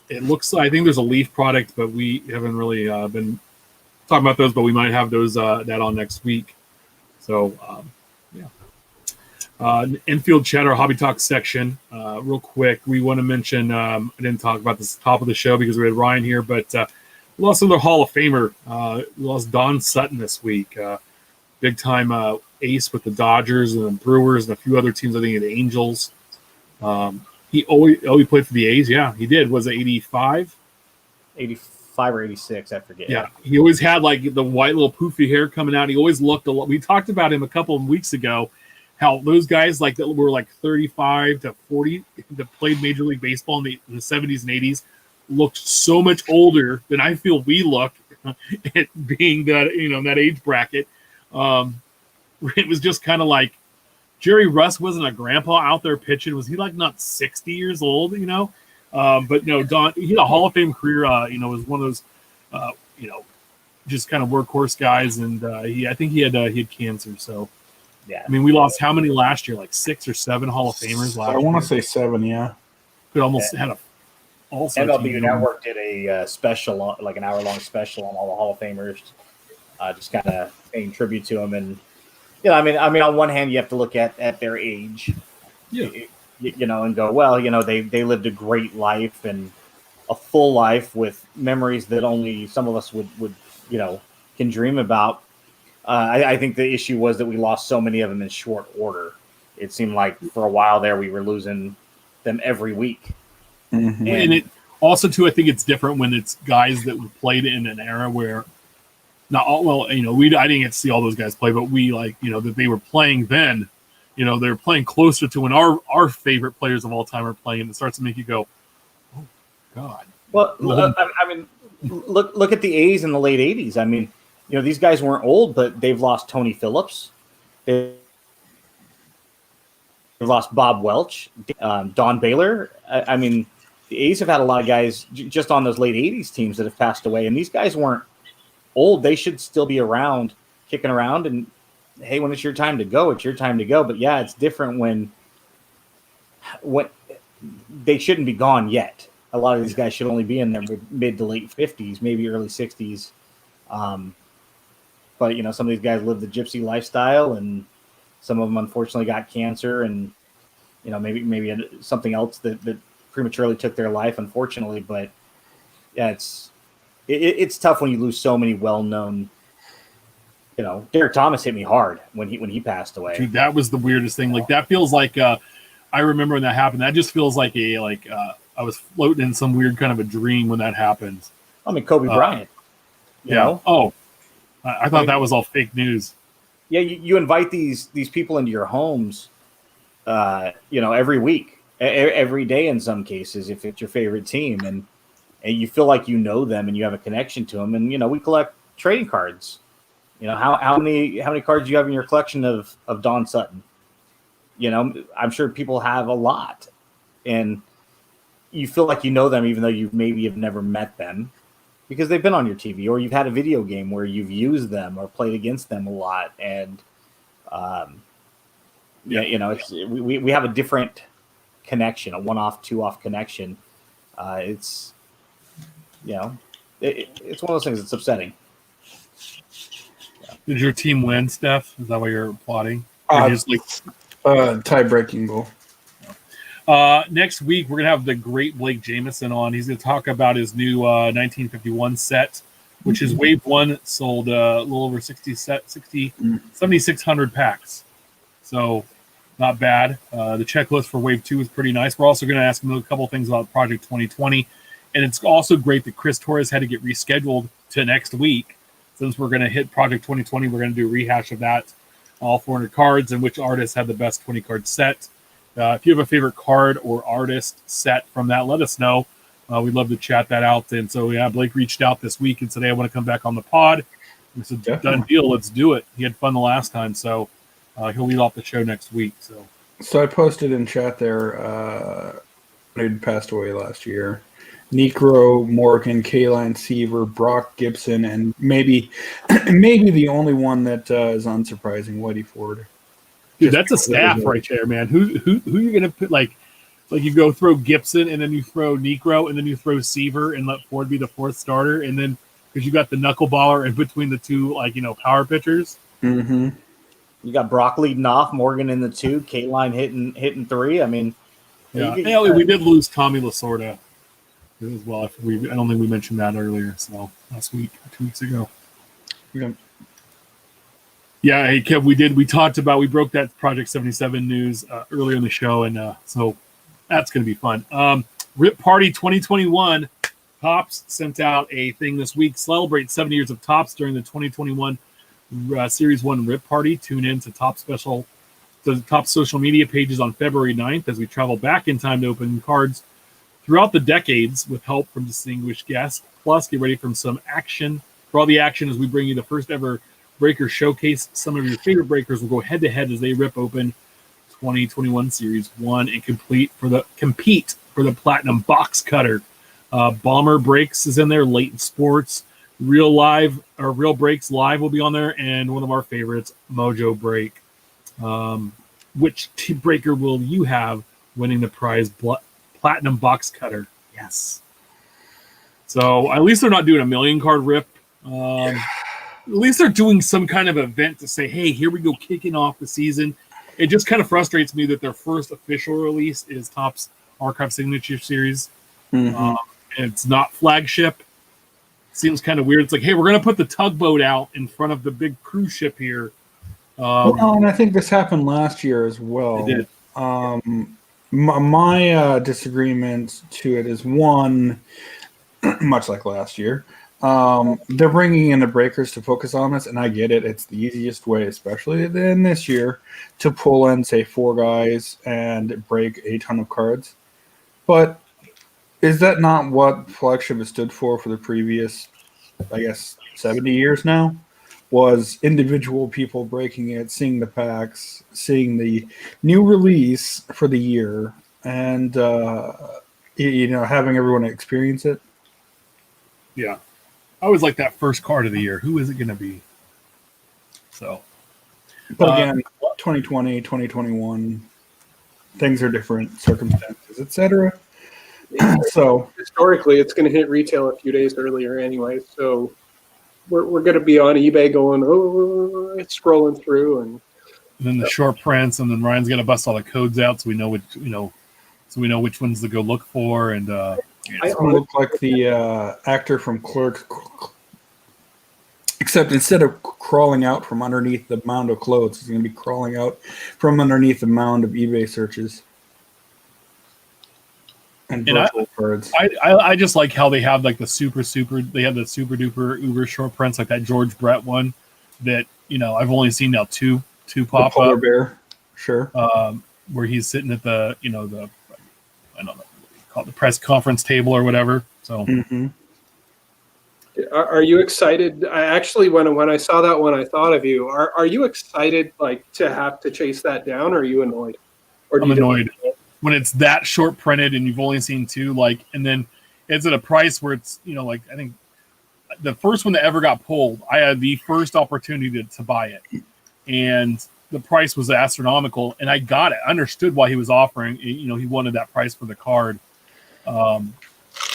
it looks. I think there's a Leaf product, but we haven't really been talking about those. But we might have those that on next week. So Infield Chatter Hobby Talk section. Real quick, we want to mention. I didn't talk about this at the top of the show because we had Ryan here, but we lost another Hall of Famer. We lost Don Sutton this week. Big time ace with the Dodgers and the Brewers and a few other teams. I think the Angels. He played for the A's. Yeah, he did. Was it 85? 85 or 86, I forget. Yeah, he always had like the white little poofy hair coming out. He always looked a lot. We talked about him a couple of weeks ago, how those guys like that were like 35 to 40 that played Major League Baseball in the 70s and 80s looked so much older than I feel we look at being that, in that age bracket. It was just kind of like, Jerry Russ wasn't a grandpa out there pitching. Was he like not 60 years old, But no, Don, he had a Hall of Fame career, was one of those, just kind of workhorse guys. And I think he had cancer. So, yeah. I mean, we lost how many last year? Like 6 or 7 Hall of Famers last year. I want to say 7, yeah. We almost had a also MLB Network did a special, like an hour-long special on all the Hall of Famers, just kind of paying tribute to them. And I mean, on one hand, you have to look at their age, and go, well, they lived a great life and a full life with memories that only some of us would can dream about. I think the issue was that we lost so many of them in short order. It seemed like for a while there we were losing them every week. Mm-hmm. And it also, too, I think it's different when it's guys that played in an era where not all, well, I didn't get to see all those guys play, but we that they were playing then. They were playing closer to when our favorite players of all time are playing, and it starts to make you go, "Oh God!" Well, I mean, look at the A's in the late '80s. I mean, these guys weren't old, but they've lost Tony Phillips, they've lost Bob Welch, Don Baylor. I mean, the A's have had a lot of guys just on those late '80s teams that have passed away, and these guys weren't old. They should still be around, kicking around, and hey, when it's your time to go, it's your time to go. But yeah, it's different when they shouldn't be gone yet. A lot of these guys should only be in their mid to late 50s, maybe early 60s. But some of these guys live the gypsy lifestyle, and some of them unfortunately got cancer, and maybe something else that prematurely took their life, unfortunately. But yeah, it's tough when you lose so many well-known. Derek Thomas hit me hard when he passed away. Dude, that was the weirdest thing. Like, that feels like I remember when that happened. That just feels like I was floating in some weird kind of a dream when that happened. I mean, Kobe Bryant. You know? Oh, I thought that was all fake news. Yeah, you invite these people into your homes, every week, every day in some cases, if it's your favorite team, and you feel like you know them and you have a connection to them. And we collect trading cards. How many cards do you have in your collection of Don Sutton? I'm sure people have a lot, and you feel like you know them even though you maybe have never met them because they've been on your TV, or you've had a video game where you've used them or played against them a lot. And we have a different connection, a one-off, two-off connection. It's one of those things that's upsetting. Did your team win, Steph? Is that why you're plotting? Tie-breaking goal. Next week, we're going to have the great Blake Jameison on. He's going to talk about his new 1951 set, which is Wave 1, sold a little over 7,600 packs. So, not bad. The checklist for Wave 2 is pretty nice. We're also going to ask him a couple things about Project 2020. And it's also great that Chris Torres had to get rescheduled to next week. Since we're going to hit Project 2020, we're going to do a rehash of that, all 400 cards, and which artists had the best 20-card set. If you have a favorite card or artist set from that, let us know. We'd love to chat that out. And so, yeah, Blake reached out this week and said, hey, I want to come back on the pod. We said, done deal. Let's do it. He had fun the last time, so he'll lead off the show next week. So I posted in chat there, he'd passed away last year. Necro, Morgan, Kaline Seaver, Brock Gibson, and maybe the only one that is unsurprising, Whitey Ford. Dude, that's a staff right there, man. Who you gonna put? Like you go throw Gibson, and then you throw Necro, and then you throw Seaver, and let Ford be the fourth starter, and then because you got the knuckleballer in between the two, power pitchers. Mm-hmm. You got Brock leading off, Morgan in the 2, Kaline hitting 3. I mean, yeah, we did lose Tommy Lasorda as well. I don't think we mentioned that earlier. So last week, 2 weeks ago. Yeah, hey Kev, we broke that Project 77 news earlier in the show, and so that's going to be fun. Rip Party 2021, Topps sent out a thing this week. Celebrate 7 years of Topps during the 2021 Series 1 Rip Party. Tune in to Topps social media pages on February 9th as we travel back in time to open cards throughout the decades with help from distinguished guests. Plus, get ready for some action. For all the action as we bring you the first ever Breaker Showcase. Some of your favorite breakers will go head-to-head as they rip open 2021 Series 1 and compete for the Platinum Box Cutter. Bomber Breaks is in there, Leighton Sports, Real Breaks Live will be on there, and one of our favorites, Mojo Break. Which breaker will you have winning the prize Platinum Box Cutter? Yes. So at least they're not doing a 1,000,000 card rip. At least they're doing some kind of event to say, hey, here we go, kicking off the season. It just kind of frustrates me that their first official release is Topps Archive Signature Series. Mm-hmm. And it's not flagship. Seems kind of weird. It's like, hey, we're going to put the tugboat out in front of the big cruise ship here. Well, and I think this happened last year as well. It did. My disagreement to it is one, much like last year, they're bringing in the breakers to focus on this, and I get it. It's the easiest way, especially then this year, to pull in, say, 4 guys and break a ton of cards. But is that not what Flagship has stood for the previous, I guess, 70 years now? Was individual people breaking it, seeing the packs, seeing the new release for the year, and having everyone experience it. Yeah. I always like that first card of the year. Who is it going to be? So, but again, 2020, 2021, things are different, circumstances, etc. So historically, it's going to hit retail a few days earlier anyway. So we're going to be on eBay going, oh, it's scrolling through, and then the short prints, and then Ryan's going to bust all the codes out so we know which ones to go look for. And it's going to look like the actor from Clerks, except instead of crawling out from underneath the mound of clothes, he's going to be crawling out from underneath the mound of eBay searches. And virtual cards. I just like how they have like the super they have the super duper uber short prints, like that George Brett one that I've only seen now two pop the polar up. Bear, sure. Where he's sitting at the I don't know what you call it, the press conference table or whatever. So Are you excited? I actually, when I saw that one, I thought of you. Are you excited, like, to have to chase that down, or are you annoyed? Or I'm annoyed when it's that short printed and you've only seen 2, like, and then it's at a price where it's, like, I think the first one that ever got pulled, I had the first opportunity to buy it, and the price was astronomical, and I got it. I understood why he was offering, he wanted that price for the card.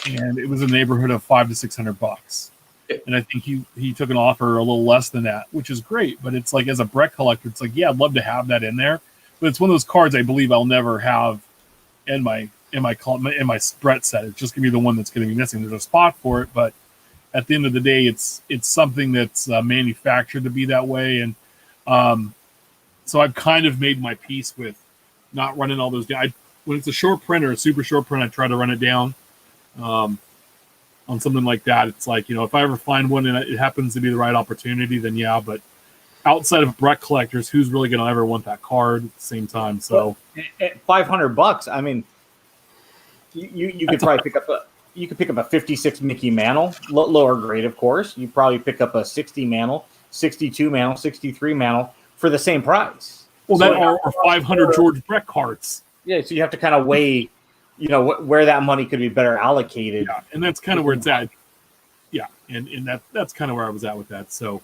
And it was in the neighborhood of $500 to $600. And I think he took an offer a little less than that, which is great. But it's like, as a Brett collector, it's like, yeah, I'd love to have that in there. But it's one of those cards I believe I'll never have in my Brett set. It's just gonna be the one that's gonna be missing. There's a spot for it, but at the end of the day, it's something that's manufactured to be that way. And so I've kind of made my peace with not running all those down. When it's a short print or a super short print, I try to run it down. On something like that, it's like, if I ever find one and it happens to be the right opportunity, then yeah. But outside of Brett collectors, who's really going to ever want that card at the same time? So at $500, I mean, you could probably pick up a 56 Mickey Mantle, lower grade, of course. You probably pick up a 60 Mantle, 62 Mantle, 63 Mantle for the same price. Well, that are 500 George Brett cards. Yeah, so you have to kind of weigh, where that money could be better allocated. Yeah, and that's kind of where it's at. Yeah, and that's kind of where I was at with that. So,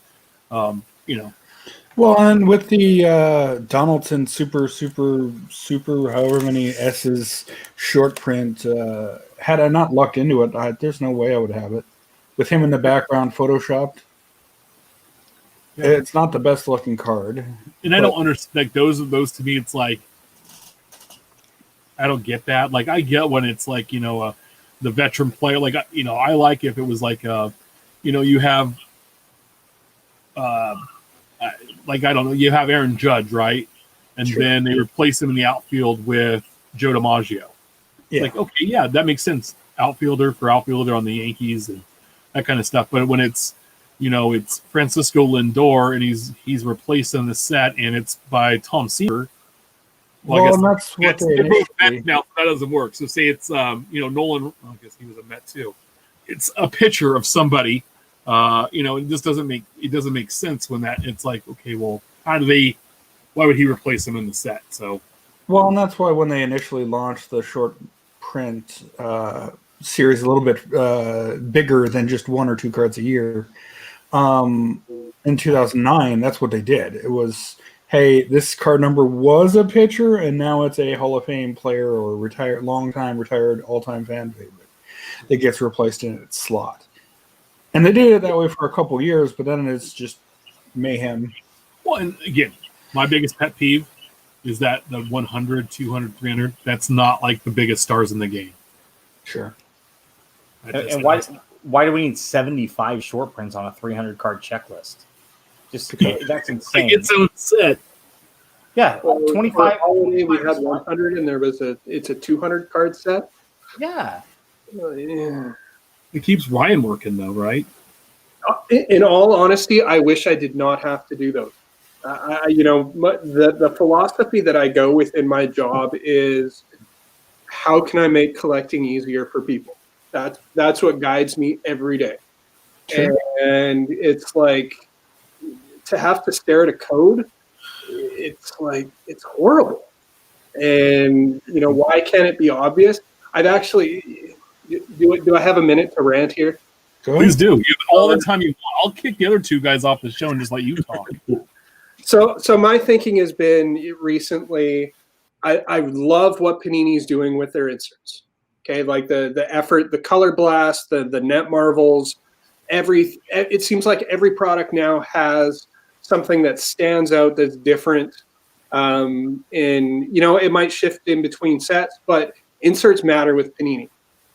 Well, and with the Donaldson super, however many S's short print, had I not lucked into it, there's no way I would have it. With him in the background photoshopped, it's not the best looking card. And I don't understand, like, those to me, it's like, I don't get that. Like, I get when it's like, the veteran player, like, I like if it was like, you have, like, I don't know, you have Aaron Judge, right? And then they replace him in the outfield with Joe DiMaggio. Yeah. Like, okay, yeah, that makes sense. Outfielder on the Yankees and that kind of stuff. But when it's, it's Francisco Lindor and he's replaced in the set and it's by Tom Seaver. Well, I guess that's what they're both Met now. That doesn't work. So say it's Nolan. I guess he was a Met too. It's a pitcher of somebody. It just doesn't make sense when that it's like, okay, well, why would he replace him in the set? So, well, and that's why when they initially launched the short print series, a little bit bigger than just 1 or 2 cards a year, in 2009, that's what they did. It was, hey, this card number was a pitcher, and now it's a Hall of Fame player or long-time retired, all-time fan favorite that gets replaced in its slot. And they did it that way for a couple years, but then it's just mayhem. Well, and again, my biggest pet peeve is that the 100, 200, 300, that's not like the biggest stars in the game. Sure. And why do we need 75 short prints on a 300 card checklist? Just that's insane. Like its own set. Yeah, 25. We had 100, and it's a 200 card set. Yeah. Yeah. It keeps Ryan working though, right? In all honesty, I wish I did not have to do those. The philosophy that I go with in my job is, how can I make collecting easier for people? That's what guides me every day. Sure. And it's like, to have to stare at a code, it's like, it's horrible. And why can't it be obvious? I've actually do I have a minute to rant here? Please do. You have all the time you want. I'll kick the other two guys off the show and just let you talk. So my thinking has been recently, I love what Panini's doing with their inserts. Okay, like the effort, the color blast, the net marvels, it seems like every product now has something that stands out that's different. It might shift in between sets, but inserts matter with Panini,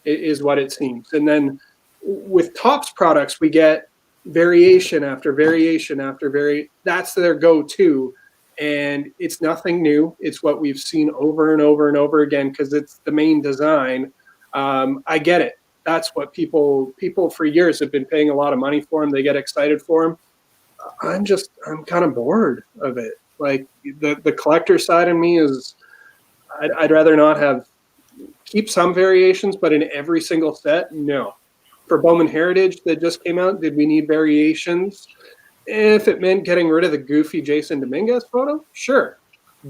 is what it seems. And then with Topps products, we get variation after variation after that's their go-to. And it's nothing new. It's what we've seen over and over and over again because it's the main design. I get it. That's what people for years have been paying a lot of money for them. They get excited for them. I'm kind of bored of it. Like the collector side of me is, I'd rather not keep some variations, but in every single set, no. For Bowman Heritage that just came out, did we need variations? If it meant getting rid of the goofy Jason Dominguez photo, sure.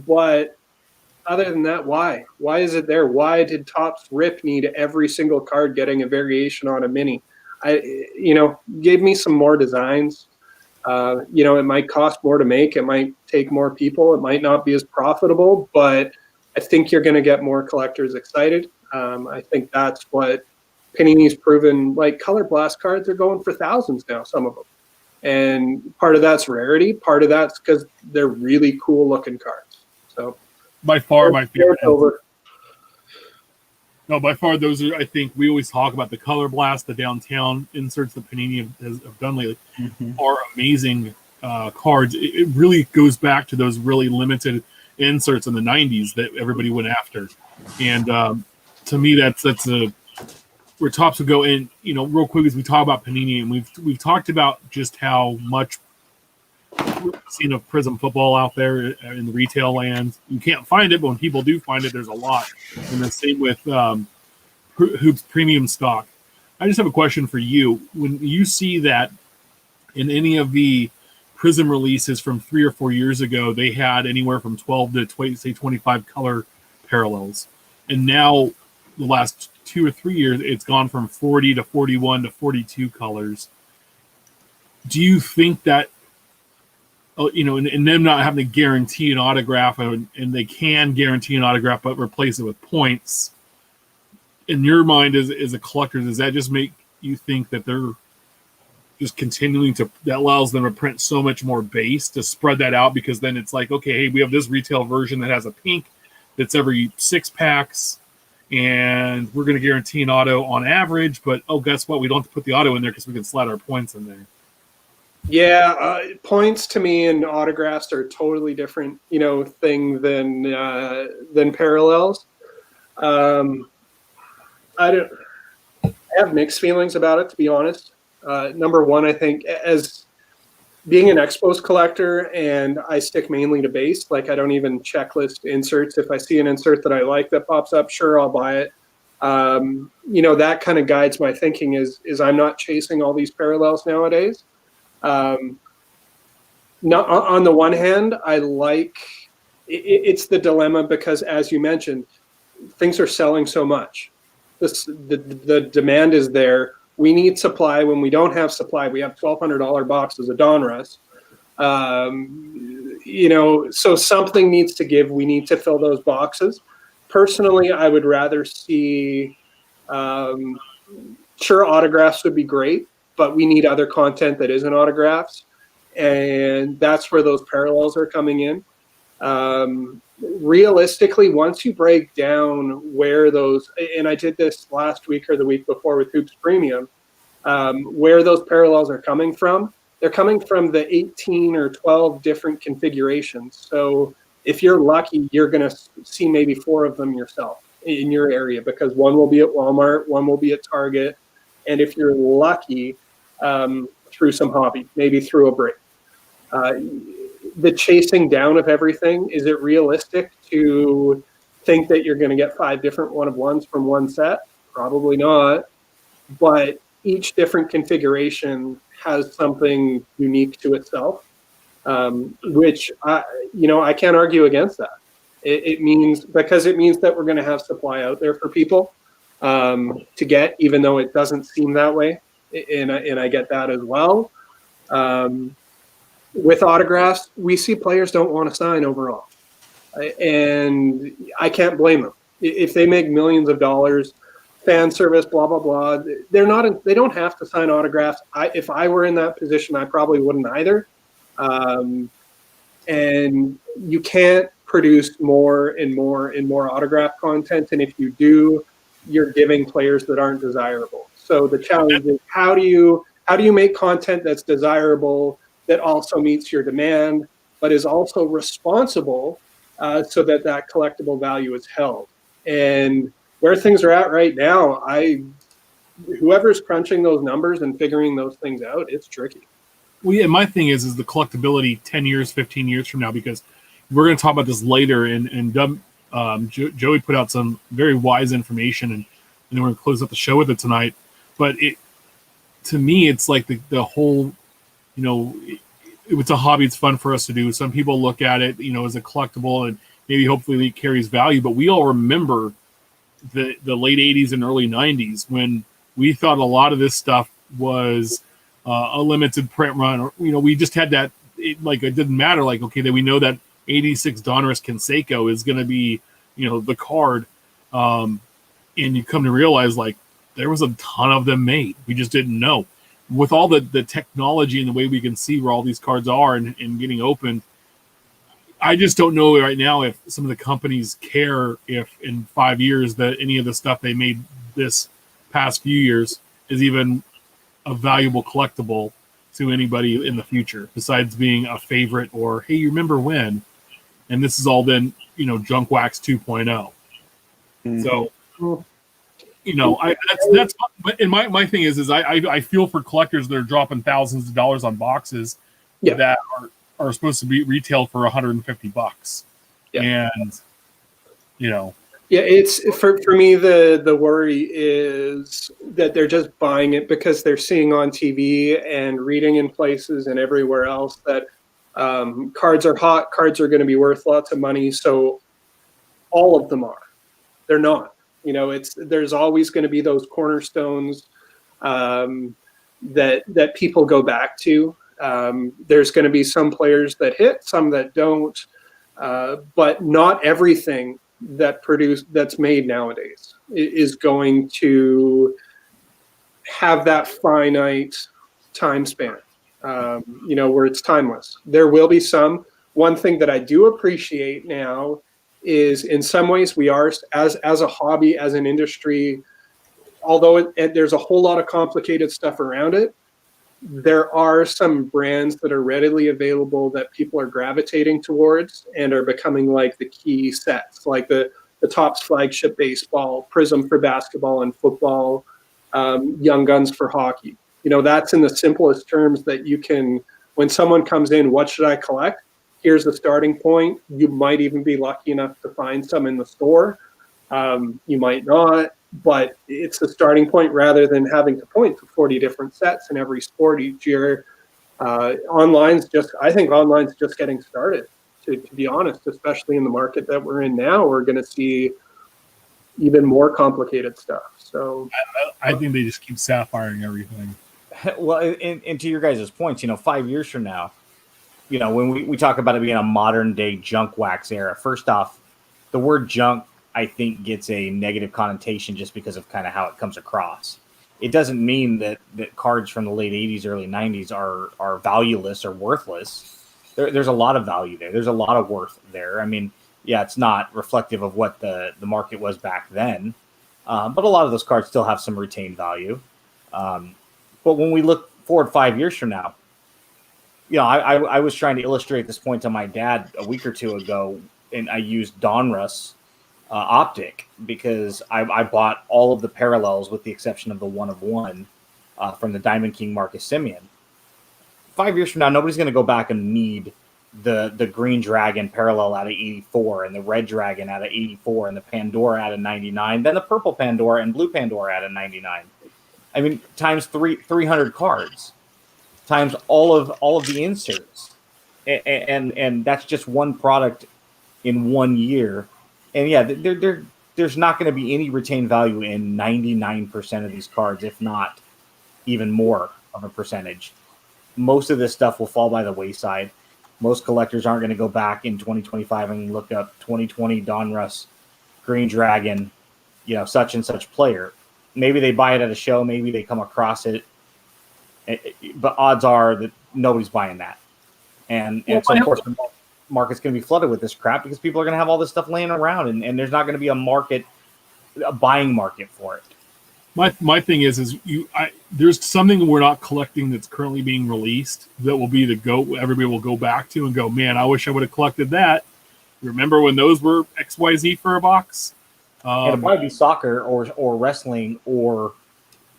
But other than that, why? Why is it there? Why did Topps Rip need every single card getting a variation on a mini? Gave me some more designs. It might cost more to make. It might take more people. It might not be as profitable, but I think you're going to get more collectors excited. I think that's what Panini's proven. Like color blast cards are going for thousands now, some of them. And part of that's rarity. Part of that's because they're really cool looking cards. So by far my favorite. Over. No, by far those are. I think we always talk about the color blast, the downtown inserts that Panini have done lately are amazing cards. It really goes back to those really limited inserts in the '90s that everybody went after, and to me that's where Topps would go in. Real quick as we talk about Panini, and we've talked about just how much we've seen of Prism football out there in the retail land. You can't find it, but when people do find it, there's a lot. And the same with Hoops premium stock. I just have a question for you. When you see that in any of the Prism releases from 3 or 4 years ago, they had anywhere from 12 to 25 color parallels. And now the last 2 or 3 years, it's gone from 40 to 41 to 42 colors. Do you think that, and them not having to guarantee an autograph, and they can guarantee an autograph but replace it with points, in your mind as a collector, does that just make you think that they're just continuing that allows them to print so much more base to spread that out? Because then it's like, okay, hey, we have this retail version that has a pink that's every 6 packs, and we're going to guarantee an auto on average, but guess what? We don't have to put the auto in there because we can slide our points in there. Yeah, points to me and autographs are a totally different, thing than parallels. I have mixed feelings about it, to be honest. Number one, I think as being an expos collector, and I stick mainly to base, like I don't even checklist inserts. If I see an insert that I like that pops up, sure, I'll buy it. That kind of guides my thinking is I'm not chasing all these parallels nowadays. Not on the one hand, I like it's the dilemma because, as you mentioned, things are selling so much. The demand is there. We need supply. When we don't have supply, we have $1,200 boxes of Donruss. So something needs to give. We need to fill those boxes. Personally, I would rather see. Sure, autographs would be great, but we need other content that isn't autographs, and that's where those parallels are coming in. Realistically, once you break down where those, and I did this last week or the week before with Hoops Premium, where those parallels are coming from, they're coming from the 18 or 12 different configurations. So if you're lucky, you're going to see maybe 4 of them yourself in your area, because one will be at Walmart, one will be at Target, and if you're lucky, through some hobby, maybe through a break. The chasing down of everything, is it realistic to think that you're going to get 5 different one-of-ones from one set? Probably not, but each different configuration has something unique to itself, which I can't argue against that. It means that we're going to have supply out there for people to get, even though it doesn't seem that way, and I get that as well. With autographs, we see players don't want to sign overall, and I can't blame them. If they make millions of dollars, fan service, blah blah blah, they don't have to sign autographs. If I were in that position, I probably wouldn't either. And you can't produce more and more and more autograph content, and if you do, you're giving players that aren't desirable. So the challenge is, how do you make content that's desirable, that also meets your demand, but is also responsible, so that collectible value is held. And where things are at right now, whoever's crunching those numbers and figuring those things out, it's tricky. Well, yeah, my thing is the collectability 10 years, 15 years from now, because we're going to talk about this later, and Joey put out some very wise information, and we're going to close up the show with it tonight. But to me, it's like the whole, it's a hobby. It's fun for us to do. Some people look at it, as a collectible, and maybe hopefully it carries value. But we all remember the late 80s and early 90s when we thought a lot of this stuff was a limited print run, or we just had that. It didn't matter. Like, okay, that we know that 86 Donruss Canseco is going to be the card, and you come to realize there was a ton of them made. We just didn't know. With all the technology and the way we can see where all these cards are and getting opened, I just don't know right now if some of the companies care if in 5 years that any of the stuff they made this past few years is even a valuable collectible to anybody in the future, besides being a favorite or, hey, you remember when? And this has all been, JunkWax 2.0. Mm-hmm. So, that's and my thing is I feel for collectors that are dropping thousands of dollars on boxes that are supposed to be retailed for $150. Yeah. And it's for me, the worry is that they're just buying it because they're seeing on TV and reading in places and everywhere else that cards are hot, cards are going to be worth lots of money. So all of them are. They're not. There's always going to be those cornerstones that people go back to. There's going to be some players that hit, some that don't, but not everything that's made nowadays is going to have that finite time span, where it's timeless. There will be some. One thing that I do appreciate now is, in some ways, we are, as a hobby, as an industry, although there's a whole lot of complicated stuff around it, there are some brands that are readily available that people are gravitating towards and are becoming like the key sets, like the Topps flagship baseball, Prism for basketball and football, Young Guns for hockey. That's in the simplest terms that you can, when someone comes in, what should I collect? Here's the starting point. You might even be lucky enough to find some in the store. You might not, but it's the starting point rather than having to point to 40 different sets in every sport each year. I think online's just getting started, to be honest, especially in the market that we're in now. We're going to see even more complicated stuff. So I think they just keep sapphiring everything. Well, and to your guys' points, 5 years from now, when we talk about it being a modern day junk wax era, first off, the word junk, I think, gets a negative connotation just because of kind of how it comes across. It doesn't mean that cards from the late 80s, early 90s are valueless or worthless. There's a lot of value there. There's a lot of worth there. I mean, yeah, it's not reflective of what the market was back then, but a lot of those cards still have some retained value. But when we look forward 5 years from now, I was trying to illustrate this point to my dad a week or two ago, and I used Donruss Optic because I bought all of the parallels with the exception of the 1 of 1 from the Diamond King Marcus Simeon. 5 years from now, nobody's going to go back and need the Green Dragon parallel out of 84 and the Red Dragon out of 84 and the Pandora out of 99, then the Purple Pandora and Blue Pandora out of 99. I mean, times 300 cards, times all of the inserts, and that's just one product in 1 year. And yeah, there's not going to be any retained value in 99% of these cards, if not even more of a percentage. Most of this stuff will fall by the wayside. Most collectors aren't going to go back in 2025 and look up 2020 Donruss Green Dragon, such and such player. Maybe they buy it at a show. Maybe they come across it. But odds are that nobody's buying that. And so, of course, the market's going to be flooded with this crap because people are going to have all this stuff laying around, and there's not going to be a buying market for it. My thing is there's something we're not collecting that's currently being released that will be the go. Everybody will go back to and go, man, I wish I would have collected that. Remember when those were XYZ for a box? It'll probably be soccer or wrestling or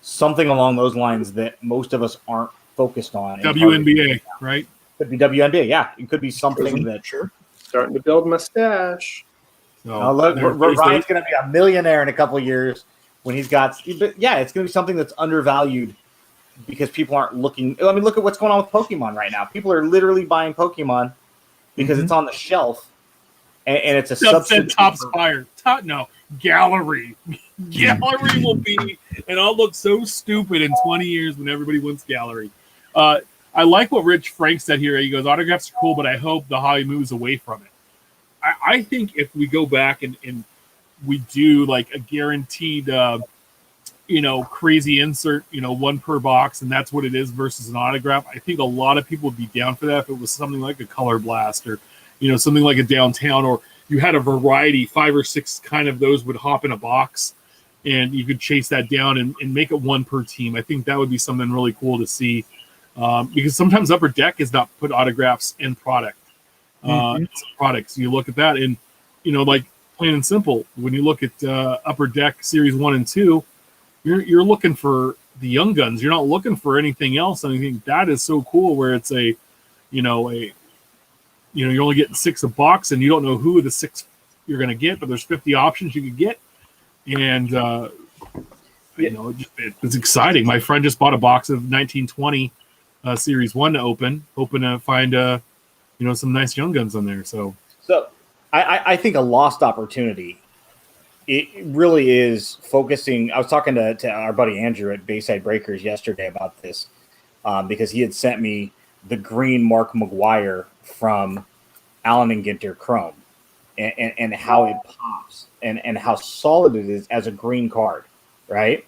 something along those lines that most of us aren't focused on. WNBA, right? Could be WNBA, yeah. It could be something that. Sure. Starting to build mustache. So, Ryan's going to be a millionaire in a couple of years. When he's got, but yeah, it's going to be something that's undervalued because people aren't looking. I mean, look at what's going on with Pokemon right now. People are literally buying Pokemon because it's on the shelf, and it's a substitute. Topps Fire. Gallery. Gallery will be, and I'll look so stupid in 20 years when everybody wants Gallery. I like what Rich Frank said here. He goes, autographs are cool, but I hope the hobby moves away from it. I think if we go back and we do like a guaranteed, crazy insert, one per box, and that's what it is versus an autograph. I think a lot of people would be down for that if it was something like a Color Blast or, something like a Downtown, or you had a variety, 5 or 6 kind of those would hop in a box and you could chase that down and make it one per team. I think that would be something really cool to see because sometimes Upper Deck is not put autographs in product. It's products. You look at that and, like, plain and simple, when you look at Upper Deck Series 1 and 2, you're looking for the young guns. You're not looking for anything else. And I think that is so cool where it's you're only getting 6 a box and you don't know who of the 6 you're going to get, but there's 50 options you could get. And, it's exciting. My friend just bought a box of 1920 Series 1 to open, hoping to find, some nice young guns on there. So I think a lost opportunity. It really is focusing. I was talking to our buddy Andrew at Bayside Breakers yesterday about this because he had sent me the green Mark McGuire from Allen and Ginter Chrome and how it pops and how solid it is as a green card, right?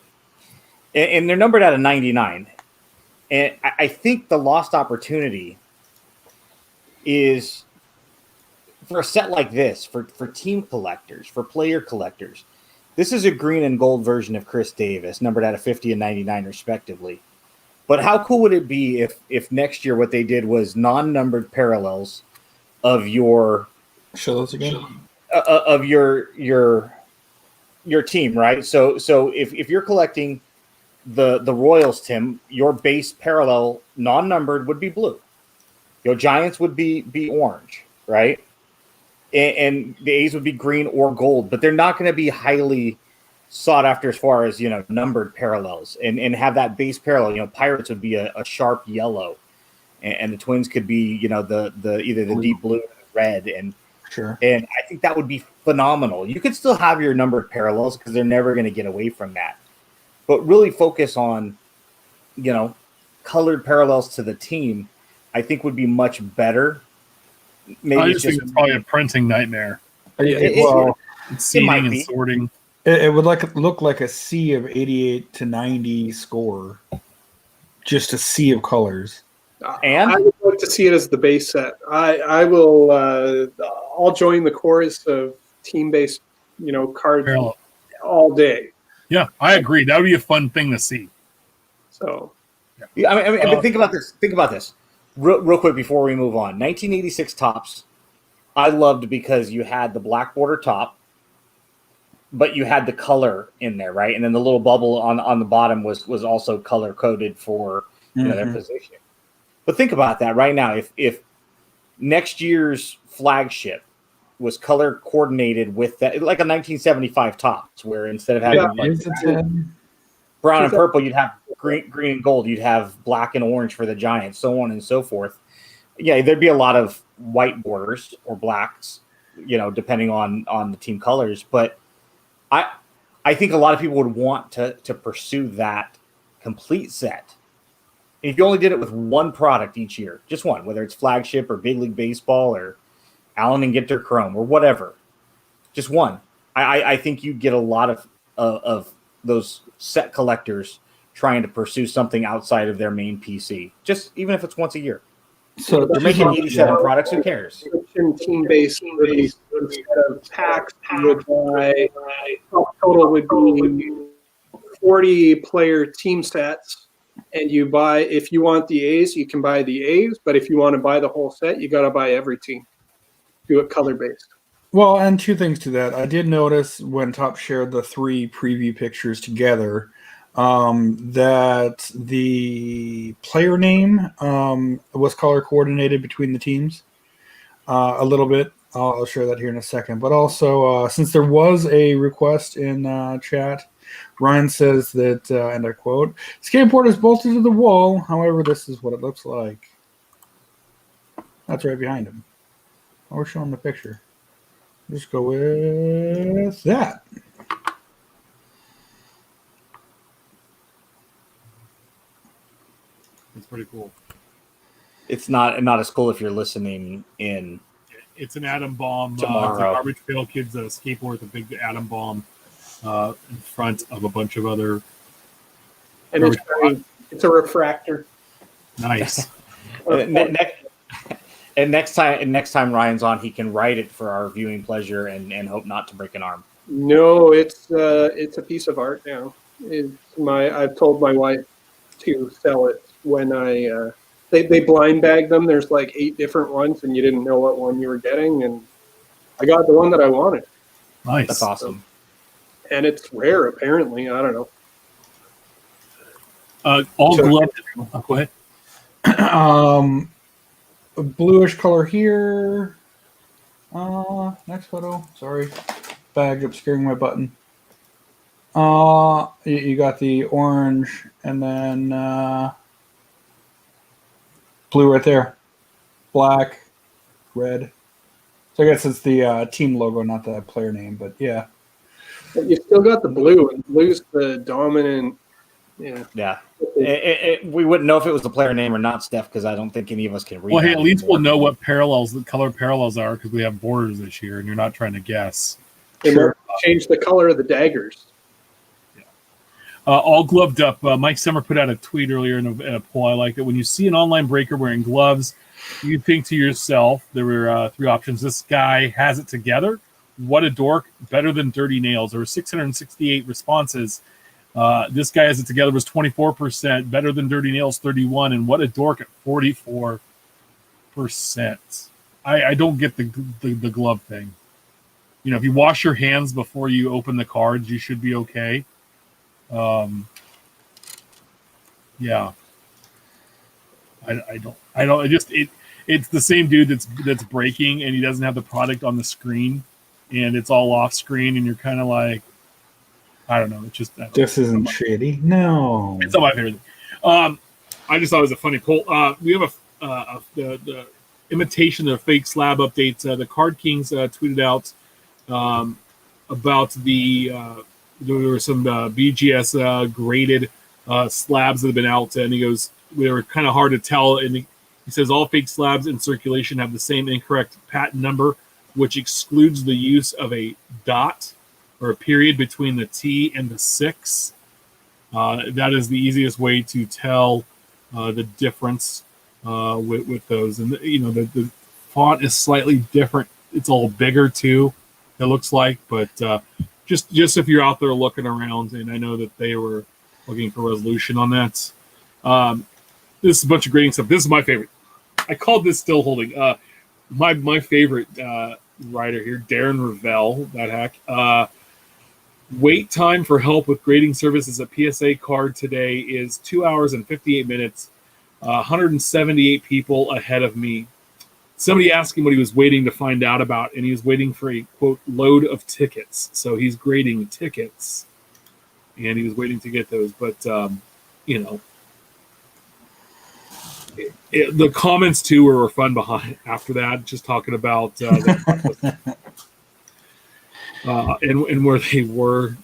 And they're numbered out of 99. And I think the lost opportunity is for a set like this, for team collectors, for player collectors. This is a green and gold version of Chris Davis, numbered out of 50 and 99 respectively. But how cool would it be if next year what they did was non-numbered parallels of your show those again of your team, right? So if you're collecting the Royals, Tim, your base parallel non-numbered would be blue. Your Giants would be orange, right? And the A's would be green or gold, but they're not going to be highly sought after as far as, numbered parallels and have that base parallel. Pirates would be a sharp yellow, and the Twins could be, the either the deep blue or the red. And sure. And I think that would be phenomenal. You could still have your numbered parallels because they're never going to get away from that, but really focus on, colored parallels to the team. I think would be much better. Maybe I just think it's probably a printing nightmare. Seating and sorting. It would look like a sea of 88 to 90 score, just a sea of colors. And I would like to see it as the base set. I will. I'll join the chorus of team-based, cards all day. Yeah, I agree. That would be a fun thing to see. So, yeah, I mean, think about this. Real quick before we move on, 1986 Topps, I loved because you had the black border top, but you had the color in there, right? And then the little bubble on the bottom was also color coded for their position. But think about that right now. If next year's flagship was color coordinated with that, like a 1975 Topps, where instead of having brown and purple, you'd have green and gold, you'd have black and orange for the Giants, so on and so forth. Yeah, there'd be a lot of white borders or blacks, depending on the team colors. But I think a lot of people would want to pursue that complete set. If you only did it with one product each year, just one, whether it's flagship or Big League Baseball or Allen and Ginter Chrome or whatever, just one. I think you'd get a lot of those set collectors trying to pursue something outside of their main PC, just even if it's once a year. So they're making 87 products. Who cares? Team-based release instead of packs, would buy total would be 40-player team sets, and you buy, if you want the A's, you can buy the A's, but if you want to buy the whole set, you got to buy every team. Do it color-based. Well, and two things to that. I did notice when Top shared the 3 preview pictures together, that the player name was color coordinated between the teams a little bit. I'll share that here in a second. But also, since there was a request in chat, Ryan says that, and I quote, "Skateboard is bolted to the wall. However, this is what it looks like." That's right behind him. We're showing the picture. Just go with that. It's pretty cool. It's not as cool if you're listening in. It's an atom bomb. Tomorrow. It's a Garbage Pail Kids skateboard with a big atom bomb in front of a bunch of other. And it's a refractor. Nice. And next time Ryan's on, he can write it for our viewing pleasure and hope not to break an arm. No, it's a piece of art now. I've told my wife to sell it when they blind bag them. There's like 8 different ones, and you didn't know what one you were getting, and I got the one that I wanted. Nice. That's awesome. And it's rare, apparently. I don't know. Gloved. Go ahead. Bluish color here. Next photo. Sorry. Bag obscuring my button. You got the orange and then blue right there. Black, red. So I guess it's the team logo, not the player name, but yeah. But you still got the blue, and blue's the dominant. Yeah. We wouldn't know if it was the player name or not, Steph, because I don't think any of us can read. Well, hey, at least we'll know what the color parallels are because we have borders this year, and you're not trying to guess. And sure. Change the color of the daggers. Yeah. All gloved up. Mike Summer put out a tweet earlier in a poll. I like it. When you see an online breaker wearing gloves, you think to yourself, there were 3 options. This guy has it together. What a dork. Better than Dirty Nails. There were 668 responses. This guy has it together was 24%, better than Dirty Nails 31%, and what a dork at 44%. I don't get the glove thing. If you wash your hands before you open the cards, you should be okay. Yeah. I don't. It's the same dude that's breaking, and he doesn't have the product on the screen, and it's all off screen, and you're kind of like, I don't know. It's just this isn't shitty. No, it's not my favorite. I just thought it was a funny poll. We have the imitation of fake slab updates. The Card Kings tweeted out about there were some BGS graded slabs that have been out, and he goes, they were kind of hard to tell. And he says all fake slabs in circulation have the same incorrect patent number, which excludes the use of a dot or a period between the T and the 6. That is the easiest way to tell the difference with those. And the font is slightly different. It's all bigger too, it looks like. But just if you're out there looking around, and I know that they were looking for resolution on that. This is a bunch of grading stuff. This is my favorite. I called this still holding. My favorite writer here, Darren Ravel, that hack. Wait time for help with grading services at PSA card today is 2 hours and 58 minutes. 178 people ahead of me. Somebody asked him what he was waiting to find out about, and he was waiting for a, quote, load of tickets. So he's grading tickets, and he was waiting to get those. But, the comments, too, were fun behind after that, just talking about and where they were.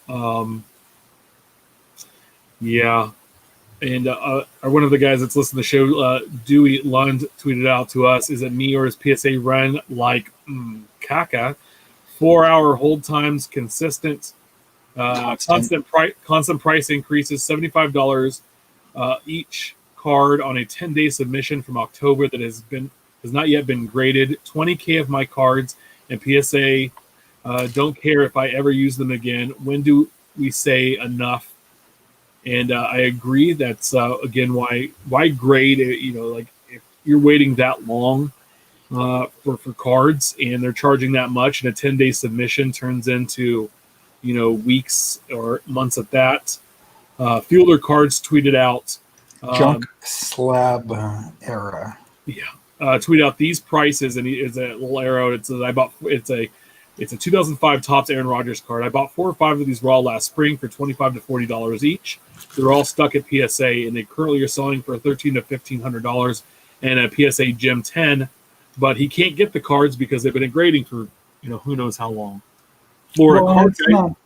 Yeah. And one of the guys that's listening to the show, Dewey Lund, tweeted out to us, is it me or is PSA run like caca? 4-hour hold times, consistent, constant price increases, $75 each card on a 10-day submission from October that has not yet been graded. 20K of my cards, and PSA don't care if I ever use them again. When do we say enough? And I agree. That's again why grade. Like if you're waiting that long for cards and they're charging that much, and a 10-day submission turns into weeks or months at that. Fielder Cards tweeted out Junk Slab era. Yeah, tweet out these prices, and it's a little arrow. It says it's a 2005 Topps Aaron Rodgers card. I bought 4 or 5 of these raw last spring for $25 to $40 each. They're all stuck at PSA, and they currently are selling for $1,300 to $1,500 and a PSA Gem 10. But he can't get the cards because they've been grading for who knows how long. Florida card it's not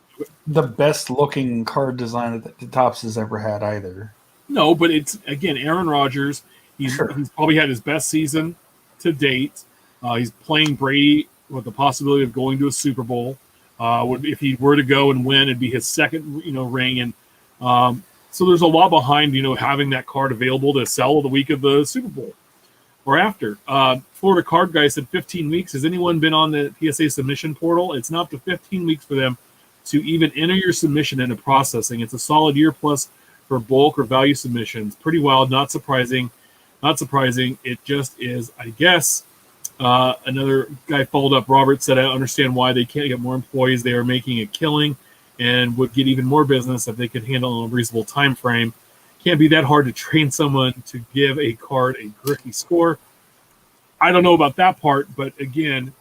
the best looking card design that the Topps has ever had either. No, but it's again Aaron Rodgers. He's probably had his best season to date. He's playing Brady with the possibility of going to a Super Bowl. If he were to go and win, it'd be his second, ring. And so there's a lot behind, having that card available to sell the week of the Super Bowl or after. Florida Card Guy said 15 weeks. Has anyone been on the PSA submission portal? It's not up to 15 weeks for them to even enter your submission into processing. It's a solid year plus for bulk or value submissions. Pretty wild, not surprising. It just is, I guess. Another guy followed up. Robert said, I understand why they can't get more employees. They are making a killing and would get even more business if they could handle a reasonable time frame. Can't be that hard to train someone to give a card a gritty score. I don't know about that part, but again,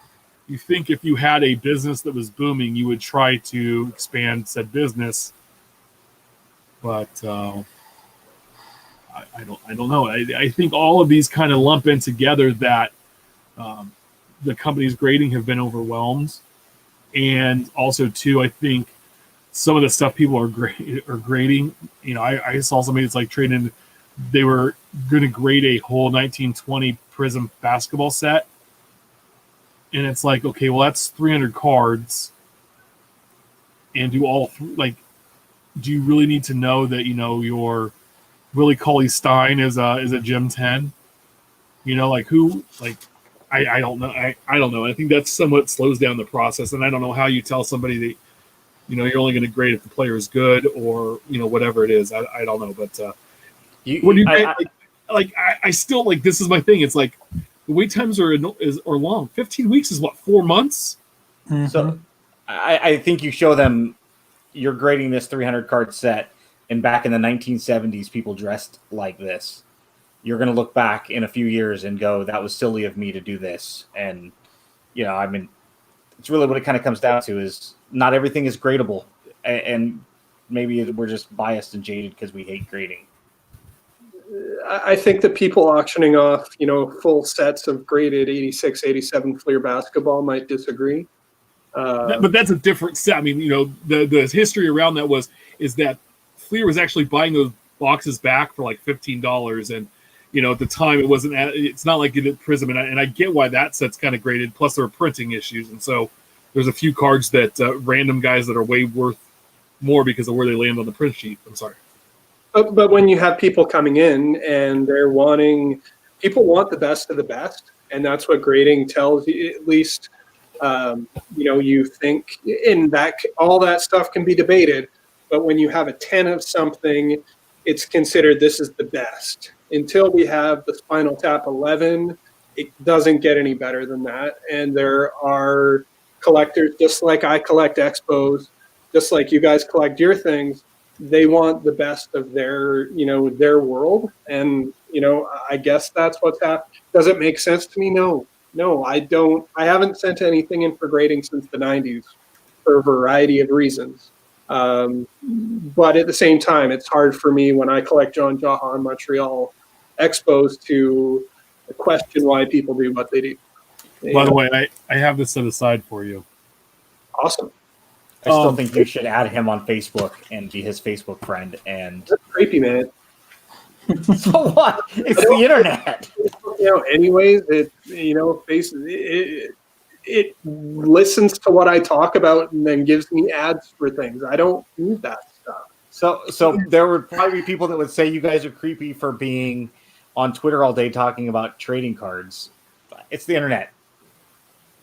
you think if you had a business that was booming, you would try to expand said business. But I don't know. I think all of these kind of lump in together that the company's grading have been overwhelmed, and also too, I think some of the stuff people are grading. I saw somebody that's like trading. They were going to grade a whole 1920 Prism basketball set, and it's like, okay, well that's 300 cards, and do you really need to know that your Willie Cauley-Stein is a Gem 10? I don't know. I don't know. I think that somewhat slows down the process, and I don't know how you tell somebody that you're only going to grade if the player is good or whatever it is. I don't know, but what do you I still like. This is my thing. It's like the wait times are long. 15 weeks is what, 4 months. Mm-hmm. So I think you show them you're grading this 300 card set, and back in the 1970s, people dressed like this. You're going to look back in a few years and go, that was silly of me to do this. And, it's really what it kind of comes down to is not everything is gradable. And maybe we're just biased and jaded because we hate grading. I think that people auctioning off, full sets of graded 86, 87 Fleer basketball might disagree. But that's a different set. I mean, the history around that is that Fleer was actually buying those boxes back for like $15, and at the time it's not like it did Prism, and I get why that set's kind of graded. Plus there are printing issues, and so there's a few cards that random guys that are way worth more because of where they land on the print sheet. I'm sorry. But when you have people coming in and people want the best of the best, and that's what grading tells you, at least. You think in that all that stuff can be debated, but when you have a 10 of something, it's considered this is the best. until we have the Spinal Tap 11, it doesn't get any better than that. And there are collectors, just like I collect Expos, just like you guys collect your things. They want the best of their, their world. And, I guess that's what's happened. Does it make sense to me? No, I don't. I haven't sent anything in for grading since the 90s for a variety of reasons. But at the same time, it's hard for me when I collect John Jahan Montreal Expos to question why people do what they do. By the way, I have this set aside for you. Awesome. I still think you should add him on Facebook and be his Facebook friend. And that's creepy, man. So what? It's the internet. Anyways, it listens to what I talk about and then gives me ads for things. I don't need that stuff. So there would probably be people that would say you guys are creepy for being on Twitter all day talking about trading cards. It's the internet.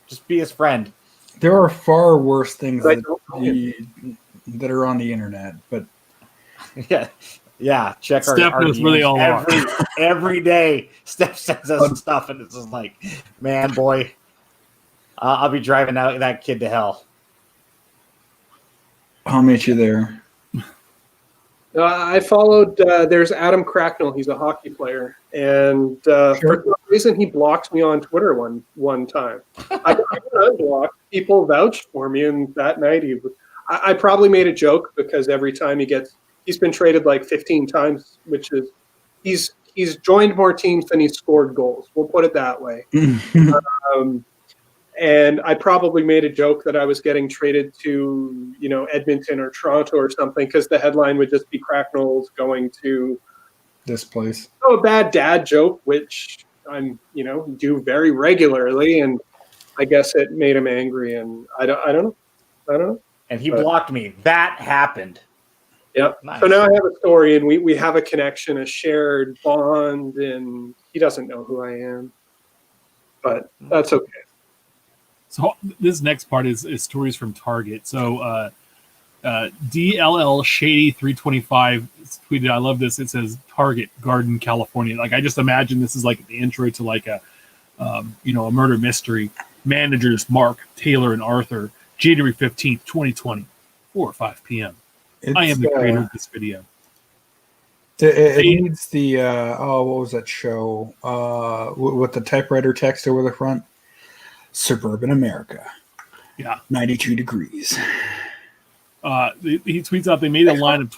Just be his friend. There are far worse things that are on the internet, but yeah. Check Steph our knows where they all are. Every day. Steph sends us stuff, and it's just like, man, boy, I'll be driving that kid to hell. I'll meet you there. I followed. There's Adam Cracknell. He's a hockey player, and for some reason he blocked me on Twitter one time. I got unblocked. People vouched for me, and that night I probably made a joke because every time he's been traded like 15 times, which is he's joined more teams than he's scored goals. We'll put it that way. And I probably made a joke that I was getting traded to, Edmonton or Toronto or something, because the headline would just be Cracknell's going to this place. A bad dad joke, which I'm, do very regularly, and I guess it made him angry, and I don't know. And he blocked me. That happened. Yep. Nice. So now I have a story, and we have a connection, a shared bond, and he doesn't know who I am, but that's okay. So this next part is stories from Target. So DLL Shady 325 tweeted, I love this. It says Target Garden, California. Like, I just imagine this is like the intro to like a murder mystery. Managers Mark, Taylor, and Arthur, January 15th, 2020, 4 or 5 p.m. I am the creator of this video. It needs the what was that show with the typewriter text over the front? Suburban America. Yeah. 92 degrees. He tweets out, they made a line of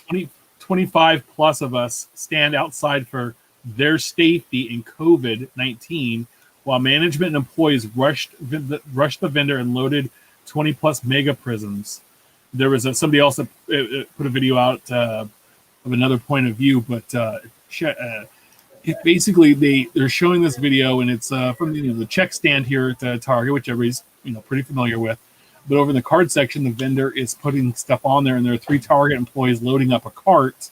25 plus of us stand outside for their safety in COVID-19 while management and employees rushed the vendor and loaded 20 plus mega prisms. There was somebody else that put a video out of another point of view, but basically they're showing this video, and it's from the check stand here at Target, which everybody's pretty familiar with. But over in the card section, the vendor is putting stuff on there, and there are 3 Target employees loading up a cart.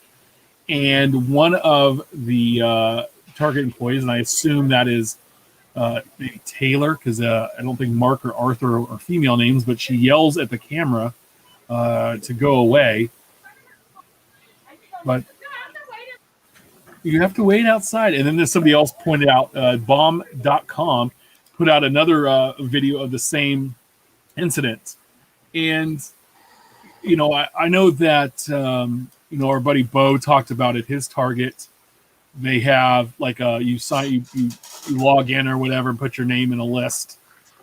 And one of the Target employees, and I assume that is maybe Taylor, because I don't think Mark or Arthur are female names, but she yells at the camera to go away. But you have to wait outside. And then there's somebody else pointed out, bomb.com put out another video of the same incident. And, I know that, our buddy Bo talked about at his Target. They have like you log in or whatever and put your name in a list.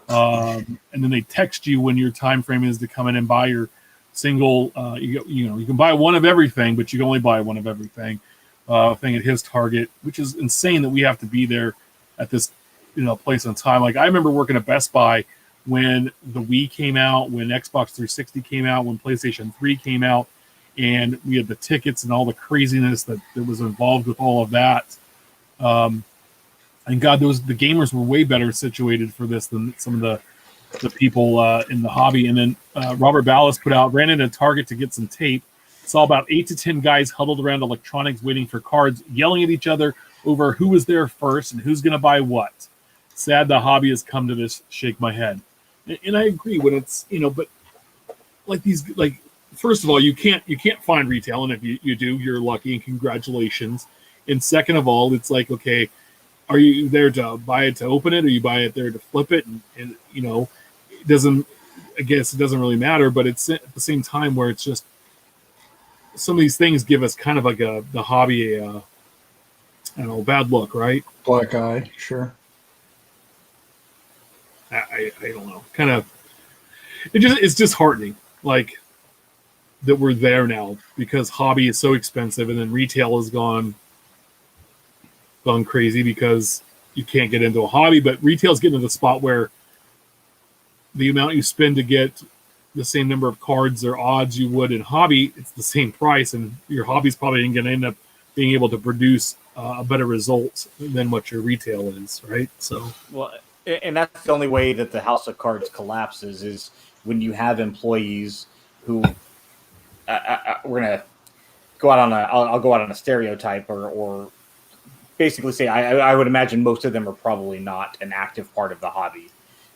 And then they text you when your time frame is to come in and buy your single, you can buy one of everything, but you can only buy one of everything. Thing at his Target, which is insane that we have to be there at this place on time. Like, I remember working at Best Buy when the Wii came out, when Xbox 360 came out, when PlayStation 3 came out, and we had the tickets and all the craziness that was involved with all of that. And God, the gamers were way better situated for this than some of the people in the hobby. And then Robert Ballas ran into Target to get some tape. Saw about 8 to 10 guys huddled around electronics waiting for cards, yelling at each other over who was there first and who's going to buy what. Sad the hobby has come to this. Shake my head. And I agree when it's, but like these, like, first of all, you can't find retail. And if you do, you're lucky and congratulations. And second of all, it's like, okay, are you there to buy it to open it, or you buy it there to flip it? And you know, it doesn't. I guess it doesn't really matter, but it's at the same time where it's just some of these things give us kind of like the hobby I don't know, bad look, right? Black eye, sure. I don't know. Kind of, it's disheartening, like that we're there now because hobby is so expensive, and then retail has gone crazy because you can't get into a hobby. But retail's getting to the spot where the amount you spend to get the same number of cards or odds you would in hobby, it's the same price, and your hobby's probably going to end up being able to produce a better result than what your retail is, right? So, well, and that's the only way that the house of cards collapses is when you have employees who we're gonna go out on I'll go out on a stereotype or basically say I would imagine most of them are probably not an active part of the hobby.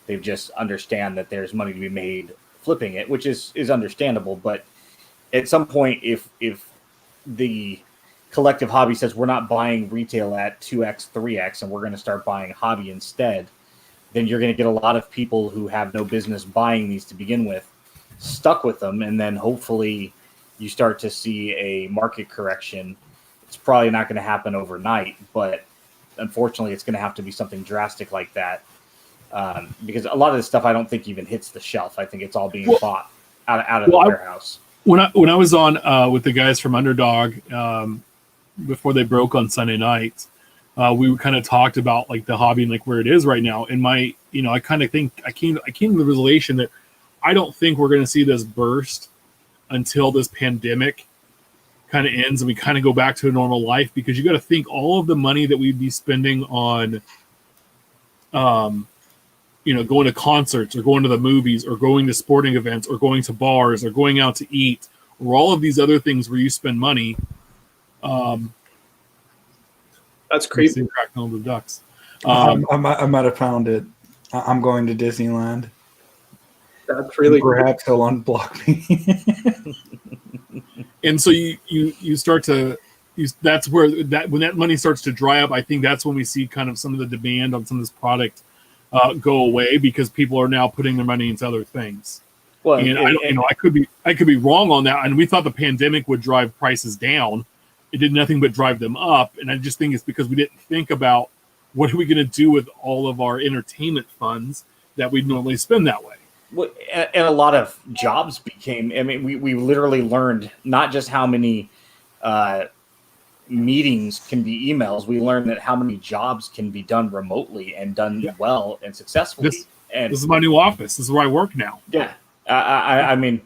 They just understand that there's money to be made flipping it, which is understandable. But at some point, if the collective hobby says we're not buying retail at 2x, 3x, and we're going to start buying hobby instead, then you're going to get a lot of people who have no business buying these to begin with stuck with them. And then hopefully you start to see a market correction. It's probably not going to happen overnight, but unfortunately it's going to have to be something drastic like that. Because a lot of this stuff I don't think even hits the shelf. I think it's all being bought out of the warehouse. When I was on with the guys from Underdog before they broke on Sunday night, we kind of talked about like the hobby and like where it is right now. And I kind of think I came to the realization that I don't think we're going to see this burst until this pandemic kind of ends and we kind of go back to a normal life, because you got to think all of the money that we'd be spending on, going to concerts or going to the movies or going to sporting events or going to bars or going out to eat or all of these other things where you spend money. That's crazy. Cracknell the Ducks. I might have found it. I'm going to Disneyland. That's really perhaps he'll unblock me. And so you start to that's where when that money starts to dry up, I think that's when we see kind of some of the demand on some of this product go away, because people are now putting their money into other things. Well, and I could be wrong on that. And we thought the pandemic would drive prices down. It did nothing but drive them up. And I just think it's because we didn't think about what are we going to do with all of our entertainment funds that we'd normally spend that way. Well, and a lot of jobs became, I mean, we literally learned not just how many meetings can be emails. We learned that how many jobs can be done remotely and done well and successfully. This is my new office. This is where I work now. Yeah. I mean,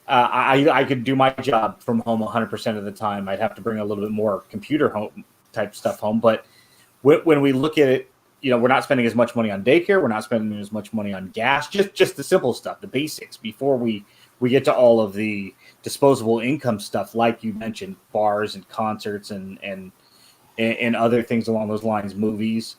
I could do my job from home 100% of the time. I'd have to bring a little bit more computer home type stuff home. But when we look at it, we're not spending as much money on daycare. We're not spending as much money on gas, just the simple stuff, the basics, before we get to all of the disposable income stuff, like you mentioned, bars and concerts and other things along those lines, movies.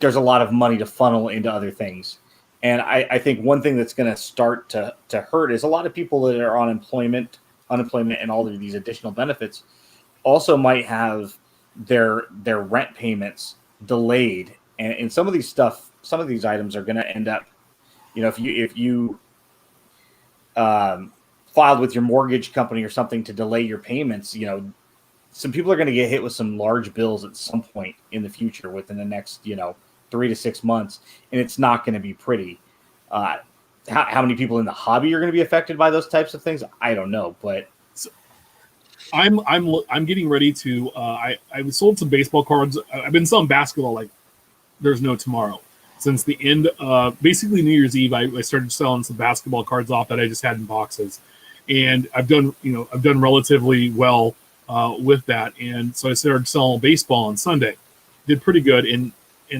There's a lot of money to funnel into other things. And I think one thing that's going to start to hurt is a lot of people that are on unemployment and all of these additional benefits also might have their rent payments delayed. And some of these items are going to end up, if you filed with your mortgage company or something to delay your payments, some people are going to get hit with some large bills at some point in the future within the next, 3 to 6 months, and it's not going to be pretty. How many people in the hobby are going to be affected by those types of things? I don't know, but I'm getting ready to. I sold some baseball cards. I've been selling basketball like there's no tomorrow since the end. Basically New Year's Eve, I started selling some basketball cards off that I just had in boxes, and I've done relatively well with that. And so I started selling baseball on Sunday. Did pretty good, and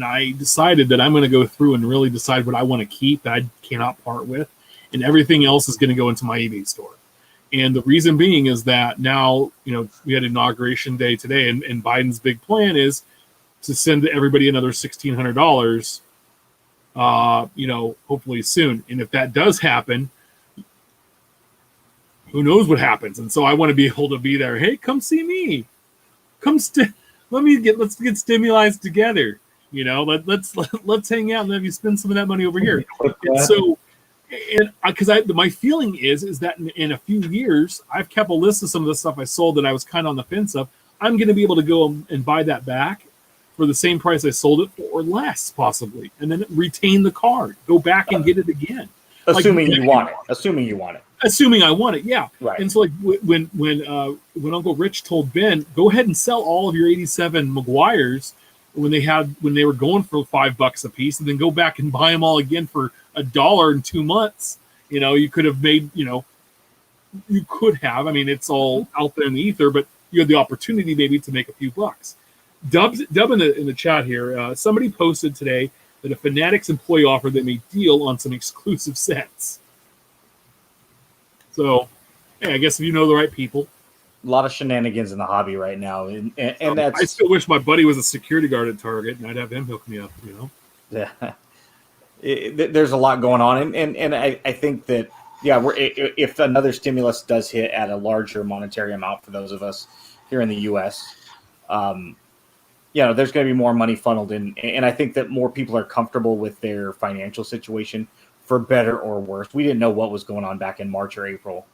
I decided that I'm going to go through and really decide what I want to keep that I cannot part with, and everything else is going to go into my eBay store. And the reason being is that now, we had inauguration day today, and Biden's big plan is to send everybody another $1,600, hopefully soon. And if that does happen, who knows what happens? And so I want to be able to be there. Hey, come see me. let's get stimulized together. You know, let's hang out and have you spend some of that money over here. And so, and because my feeling is that in a few years, I've kept a list of some of the stuff I sold that I was kind of on the fence of. I'm going to be able to go and buy that back for the same price I sold it for, or less, possibly, and then retain the card, go back and get it again. Assuming you want it. Assuming you want it. Assuming I want it, yeah. Right. And so, like when Uncle Rich told Ben, go ahead and sell all of your '87 Maguires when they were going for $5 a piece, and then go back and buy them all again for $1 in 2 months. You know, you could have made. You could have. I mean, it's all out there in the ether, but you had the opportunity maybe to make a few bucks. Dub in the chat here. Somebody posted today that a Fanatics employee offered them a deal on some exclusive sets. So, hey, I guess if you know the right people. A lot of shenanigans in the hobby right now, and that's. I still wish my buddy was a security guard at Target, and I'd have him hook me up. You know. Yeah, there's a lot going on, and I think that if another stimulus does hit at a larger monetary amount for those of us here in the U.S. There's going to be more money funneled in, and I think that more people are comfortable with their financial situation, for better or worse. We didn't know what was going on back in March or April.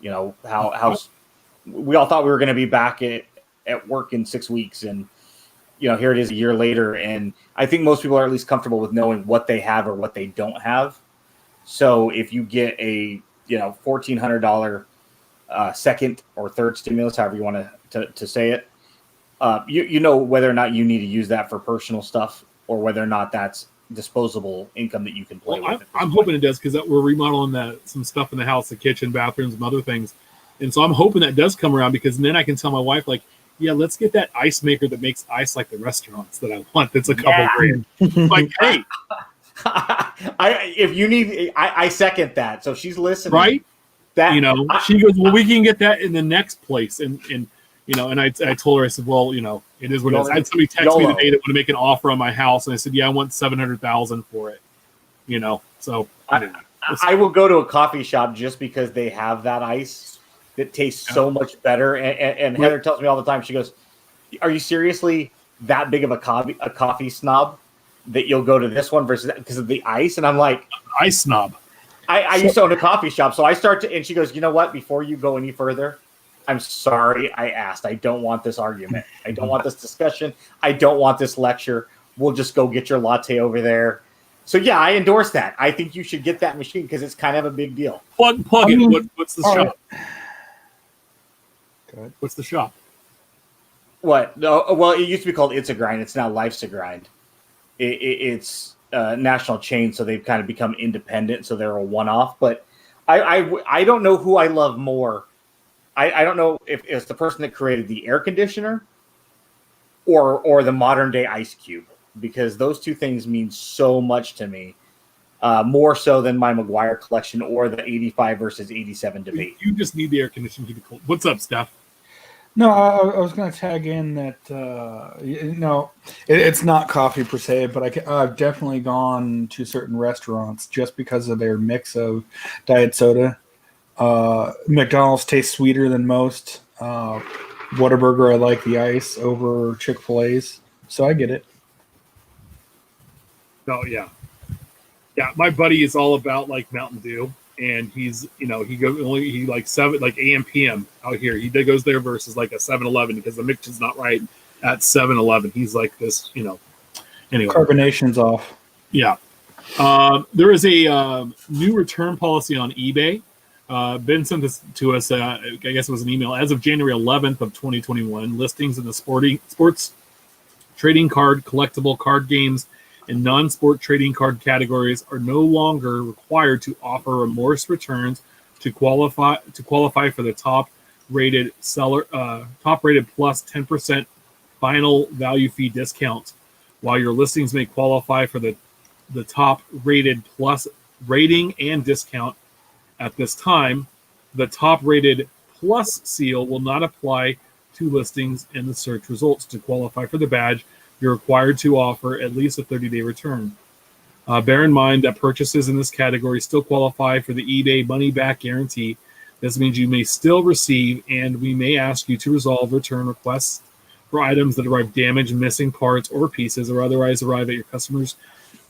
You know, how we all thought we were going to be back at work in 6 weeks, and here it is a year later. And I think most people are at least comfortable with knowing what they have or what they don't have. So if you get a $1,400 second or third stimulus, however you want to say it, you know whether or not you need to use that for personal stuff or whether or not that's disposable income that you can play with. I'm hoping it does, because we're remodeling some stuff in the house, the kitchen, bathrooms, and other things. And so I'm hoping that does come around, because then I can tell my wife, like, yeah, let's get that ice maker that makes ice like the restaurants that I want. That's a couple grand. Like, hey. If you need, I second that. So she's listening. Right? She goes, well, we can get that in the next place. And I told her, I said, well, it is what it is. I had somebody text me today that want to make an offer on my house, and I said, yeah, I want $700,000 for it. So I don't know. I will go to a coffee shop just because they have that ice that tastes so much better. And Heather tells me all the time, she goes, are you seriously that big of a coffee snob that you'll go to this one versus that because of the ice? And I'm like, ice snob. I used to own a coffee shop. So I start to, and she goes, you know what, before you go any further, I'm sorry I asked. I don't want this argument. I don't want this discussion. I don't want this lecture. We'll just go get your latte over there. So, yeah, I endorse that. I think you should get that machine because it's kind of a big deal. Plug it. What's the shop? Good. What's the shop? What? No, well, it used to be called It's a Grind. It's now Life's a Grind. It's a national chain, so they've kind of become independent, so they're a one-off. But I don't know who I love more. I don't know if it's the person that created the air conditioner or the modern-day ice cube, because those two things mean so much to me, more so than my Maguire collection or the 85 versus 87 debate. You just need the air conditioning to keep it cold. What's up, Steph? No, I was going to tag in that, it's not coffee per se, but I've definitely gone to certain restaurants just because of their mix of diet soda. McDonald's tastes sweeter than most. Whataburger, I like the ice over Chick-fil-A's, so I get it. Oh, yeah. Yeah, my buddy is all about, like, Mountain Dew. And he's, he like 7, like AM PM out here. He goes there versus like a 7-Eleven because the mix is not right at 7-Eleven. He's like this, anyway. Carbonation's off. Yeah. There is a new return policy on eBay. Ben sent this to us. I guess it was an email. As of January 11th of 2021, listings in the sports trading card, collectible card games, and non-sport trading card categories are no longer required to offer remorse returns to qualify for the top-rated seller, top-rated plus 10% final value fee discount. While your listings may qualify for the top-rated plus rating and discount at this time, the top-rated plus seal will not apply to listings in the search results. To qualify for the badge, you're required to offer at least a 30-day return. Bear in mind that purchases in this category still qualify for the eBay money-back guarantee. This means you may still receive, and we may ask you to resolve return requests for items that arrive damaged, missing parts, or pieces, or otherwise arrive at your customers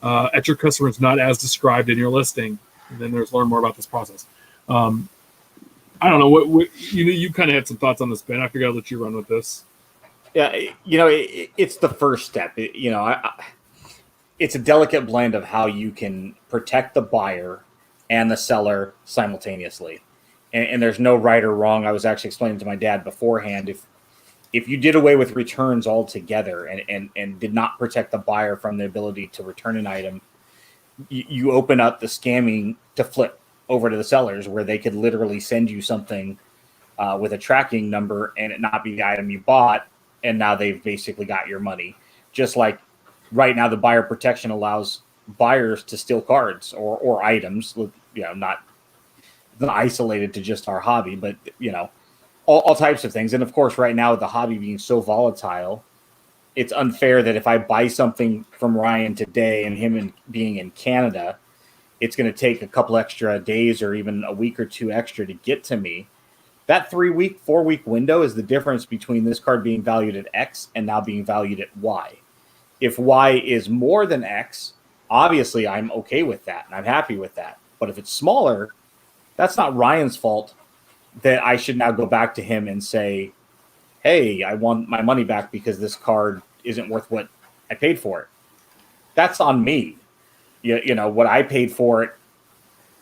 not as described in your listing. And then there's learn more about this process. I don't know what you kind of had some thoughts on this, Ben. I figured I'd let you run with this. Yeah, it's the first step. It's a delicate blend of how you can protect the buyer and the seller simultaneously. And there's no right or wrong. I was actually explaining to my dad beforehand, if you did away with returns altogether and did not protect the buyer from the ability to return an item, you open up the scamming to flip over to the sellers, where they could literally send you something with a tracking number and it not be the item you bought, and now they've basically got your money. Just like right now, the buyer protection allows buyers to steal cards or items, not isolated to just our hobby, but all types of things. And of course, right now, with the hobby being so volatile, it's unfair that if I buy something from Ryan today and him being in Canada, it's going to take a couple extra days or even a week or two extra to get to me. That 3-week, 4-week window is the difference between this card being valued at X and now being valued at Y. If Y is more than X, obviously I'm okay with that and I'm happy with that. But if it's smaller, that's not Ryan's fault that I should now go back to him and say, hey, I want my money back because this card isn't worth what I paid for it. That's on me. What I paid for it.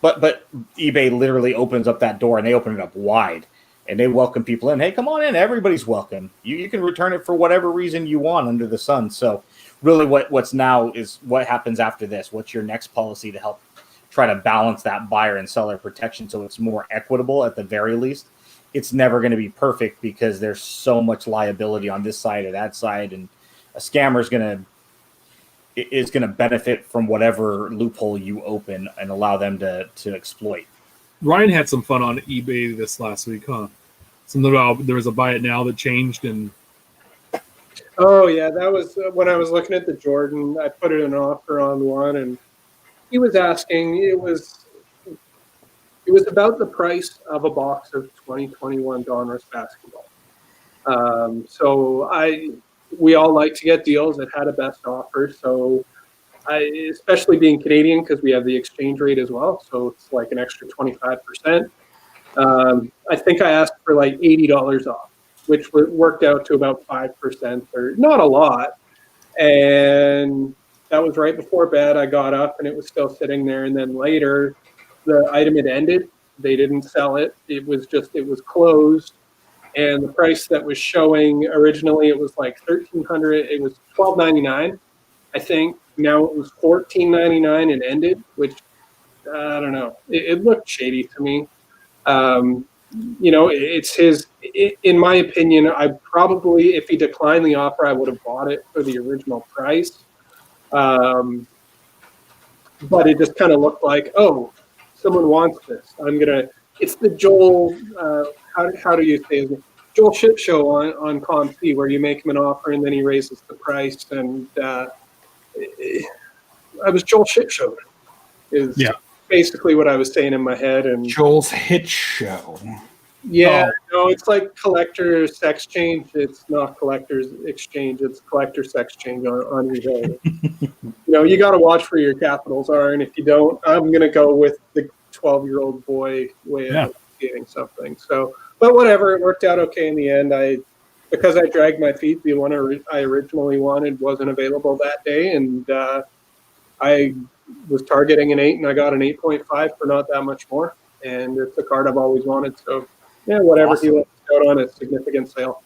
But eBay literally opens up that door, and they open it up wide, and they welcome people in. Hey, come on in. Everybody's welcome. You can return it for whatever reason you want under the sun. So really what's now is what happens after this. What's your next policy to help try to balance that buyer and seller protection so it's more equitable at the very least? It's never going to be perfect because there's so much liability on this side or that side, and a scammer is going to benefit from whatever loophole you open and allow them to exploit. Ryan had some fun on eBay this last week, huh? Something about there was a buy it now that changed, and oh yeah, that was when I was looking at the Jordan. I put an offer on one, and he was asking. It was about the price of a box of 2021 Donruss basketball. We all like to get deals that had a best offer. So especially being Canadian, because we have the exchange rate as well. So it's like an extra 25%. I think I asked for like $80 off, which worked out to about 5%, or not a lot. And that was right before bed. I got up and it was still sitting there. And then later the item had ended. They didn't sell it. It was closed. And the price that was showing originally, it was like $1,300. It was $12.99, I think. Now it was $14.99 and ended, which I don't know. It looked shady to me. It's his. In my opinion, I probably, if he declined the offer, I would have bought it for the original price. But it just kind of looked like, oh, someone wants this. It's the Joel. How do you say his name? Joel Ship Show on ComC, where you make him an offer and then he raises the price. And I was Joel Ship Show. Is basically what I was saying in my head. And Joel's Hit Show. Yeah, no, it's like collector sex change. It's not collector's exchange. It's collector sex change on eBay. You got to watch where your capitals are, and if you don't, I'm gonna go with the 12-year-old boy way of getting something. So, but whatever, it worked out okay in the end. Because I dragged my feet, the one I originally wanted wasn't available that day, and I was targeting an 8, and I got an 8.5 for not that much more. And it's a card I've always wanted. So, yeah, whatever awesome. He left out on a significant sale.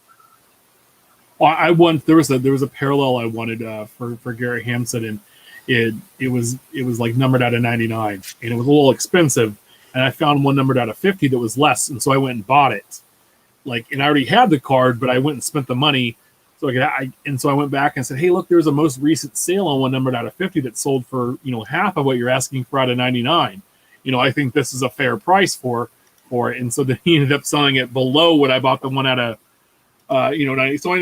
Well, there was a parallel I wanted for Garrett Hampson, and it was like numbered out of 99, and it was a little expensive. And I found one numbered out of 50 that was less, and so I went and bought it. And I already had the card, but I went and spent the money. So I went back and said, "Hey, look, there's a most recent sale on one numbered out of 50 that sold for half of what you're asking for out of 99. I think this is a fair price for it." And so then he ended up selling it below what I bought the one out of 90. So I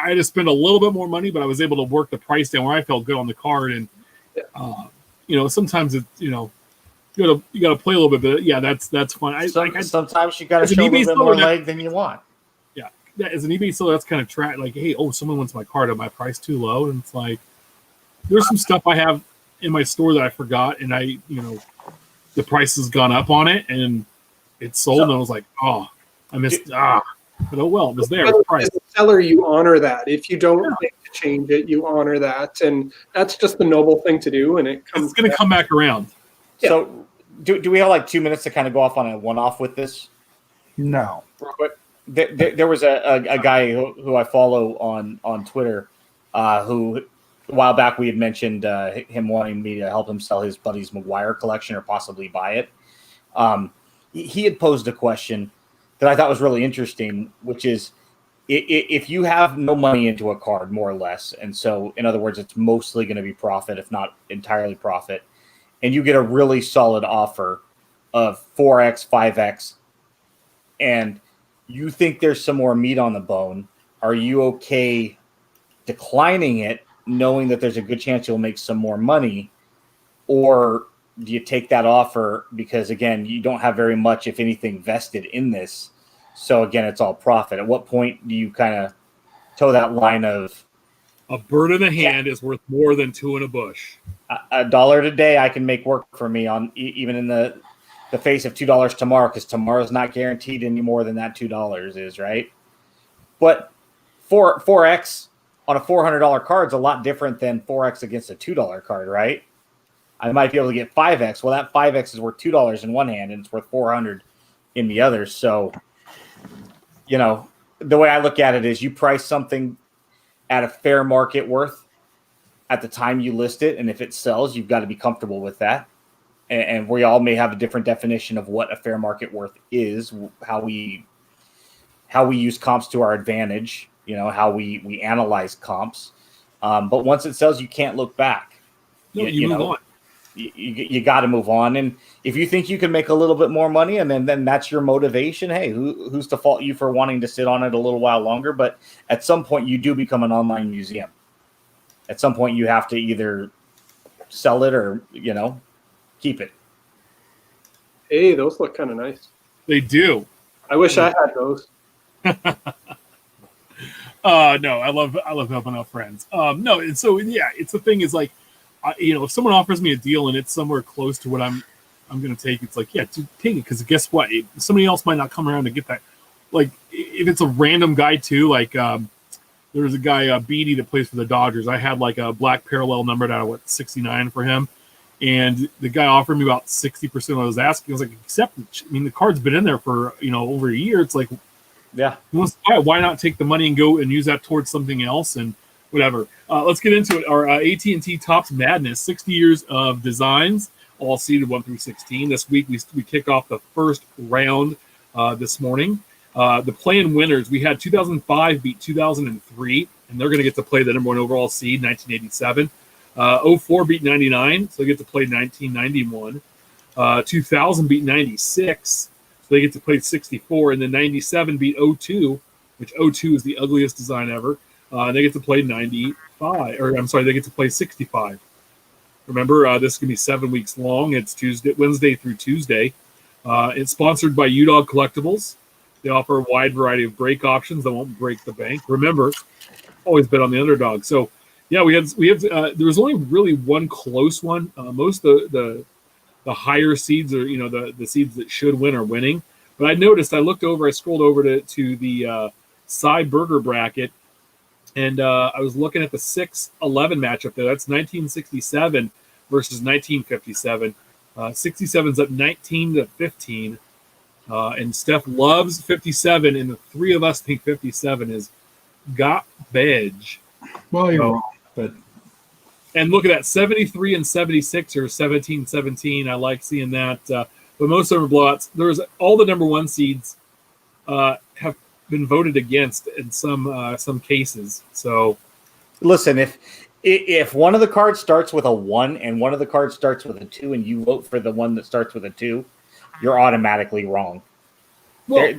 had to spend a little bit more money, but I was able to work the price down where I felt good on the card. And sometimes it's you got to play a little bit, but yeah, that's fun. Sometimes you got to show a little bit more leg than you want. Yeah, that as an eBay seller, that's kind of track. Like, hey, someone wants my card. Am my price too low? And it's like, there's some stuff I have in my store that I forgot, and the price has gone up on it, and it's sold, and I was like, I missed. But it was there. As a seller, you honor that. If you don't think to change it, you honor that, and that's just the noble thing to do. And it's going to come back around. Yeah. So, do we have like 2 minutes to kind of go off on a one-off with this? No. Real quick. There was a guy who I follow on Twitter who a while back we had mentioned him wanting me to help him sell his buddy's McGuire collection or possibly buy it. He had posed a question that I thought was really interesting, which is if you have no money into a card, more or less, and so in other words, it's mostly going to be profit, if not entirely profit, and you get a really solid offer of 4x, 5x, and you think there's some more meat on the bone, are you okay declining it, knowing that there's a good chance you'll make some more money, or do you take that offer because, again, you don't have very much, if anything, vested in this? So, again, it's all profit. At what point do you kind of toe that line of a bird in the hand is worth more than two in a bush? $1 today I can make work for me on even in the face of $2 tomorrow, because tomorrow's not guaranteed any more than that $2 is, right? But 4x on a $400 card is a lot different than 4x against a $2 card, right? I might be able to get 5x. Well, that 5x is worth $2 in one hand and it's worth $400 in the other. So, the way I look at it is you price something at a fair market worth at the time you list it. And if it sells, you've got to be comfortable with that. And we all may have a different definition of what a fair market worth is, how we use comps to our advantage, how we analyze comps. But once it sells, you can't look back. No, you move on. You got to move on. And if you think you can make a little bit more money and then that's your motivation, hey, who's to fault you for wanting to sit on it a little while longer? But at some point you do become an online museum. At some point you have to either sell it or, keep it. Hey, those look kind of nice. They do. I wish I had those. No, I love helping out friends. No, and so it's the thing is like, if someone offers me a deal and it's somewhere close to what I'm going to take, it's like, yeah, dude, take it, because guess what? Somebody else might not come around to get that. Like, if it's a random guy too, like there's a guy Beatty that plays for the Dodgers. I had like a black parallel numbered out of 69 for him, and the guy offered me about 60% of what I was asking. I was like, accept it. I mean, the card's been in there for over a year. It's like, yeah, why not take the money and go and use that towards something else and whatever. Let's get into it. Our AT&T Topps Madness, 60 years of designs, all seeded 1 through 16. This week we kick off the first round this morning. The play-in winners, we had 2005 beat 2003, and they're going to get to play the number one overall seed, 1987. 04 beat 99, so they get to play 1991. 2000 beat 96, so they get to play 64. And then 97 beat 02, which 02 is the ugliest design ever. They get to play 95, or I'm sorry, they get to play 65. Remember, this is going to be 7 weeks long. It's Wednesday through Tuesday. It's sponsored by UDog Collectibles. They offer a wide variety of break options that won't break the bank. Remember, always bet on the underdog. So, yeah, we have. There was only really one close one. Most of the higher seeds are, the seeds that should win are winning. But I noticed, I scrolled over to the Cy Burger bracket. And I was looking at the 6-11 matchup there. That's 1967 versus 1957. 67's up 19-15. And Steph loves 57, and the three of us think 57 is garbage. Well, you're wrong, but and look at that, 73 and 76 or 17-17. I like seeing that. But most of them are blowouts. There's all the number one seeds have been voted against in some cases. So listen, if one of the cards starts with a 1 and one of the cards starts with a 2 and you vote for the one that starts with a 2, you're automatically wrong. Well,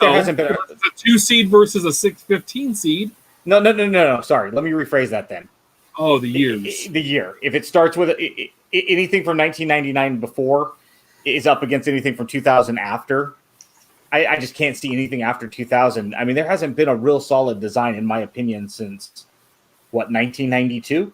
there hasn't been a 2 seed versus a 6-15 seed. No. Sorry, let me rephrase that then. Oh, the years. The year. If it starts with anything from 1999 before is up against anything from 2000 after, I just can't see anything after 2000. I mean, there hasn't been a real solid design, in my opinion, since, 1992?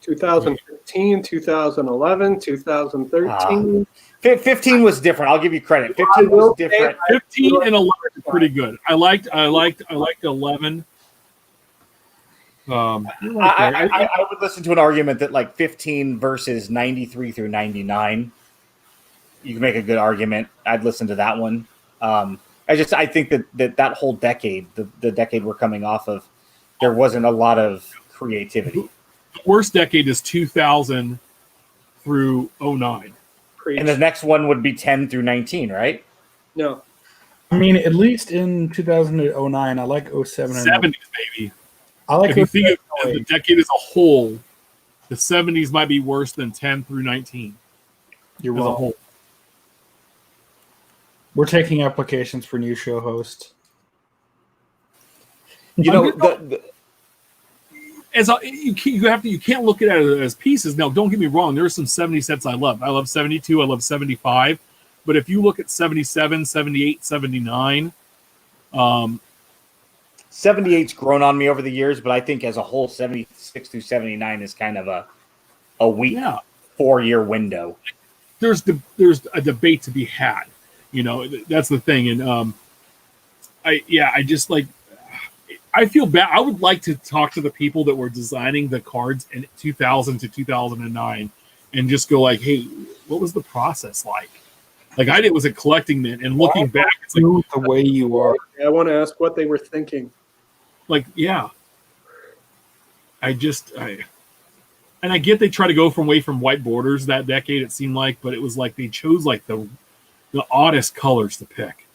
2015, 2011, 2013. 15 was different. I'll give you credit. 15 was different. 15 and 11 is pretty good. I liked 11. I would listen to an argument that like 15 versus 93 through 99. You can make a good argument. I'd listen to that one. I think that whole decade, the decade we're coming off of, there wasn't a lot of creativity. The worst decade is 2000 through 09. And the next one would be 10 through 19, right? No. I mean, at least in 2009, I like 07 and 70s, baby. I like if you think of the decade as a whole, the 70s might be worse than 10 through 19. You're as wrong. a whole. We're taking applications for new show hosts. You know, you can't look at it as pieces. Now, don't get me wrong. There are some 70 sets I love. I love 72. I love 75. But if you look at 77, 78, 79, 78's grown on me over the years, but I think as a whole, 76 through 79 is kind of a weak 4-year window. There's a debate to be had. You know, that's the thing. And I just like, I feel bad. I would like to talk to the people that were designing the cards in 2000 to 2009 and just go like, hey, what was the process like? Like I did was a collecting man, and looking back, it's like the way you are. I want to ask what they were thinking. Like, yeah. I get they try to go away from white borders that decade, it seemed like, but it was like they chose like the oddest colors to pick.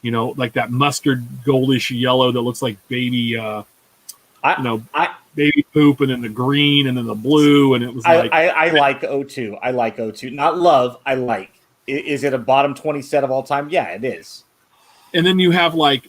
You know, like that mustard goldish yellow that looks like baby baby poop, and then the green, and then the blue, and it was like I like 02. I like 02. Not love, I like. Is it a bottom 20 set of all time? Yeah, it is. And then you have like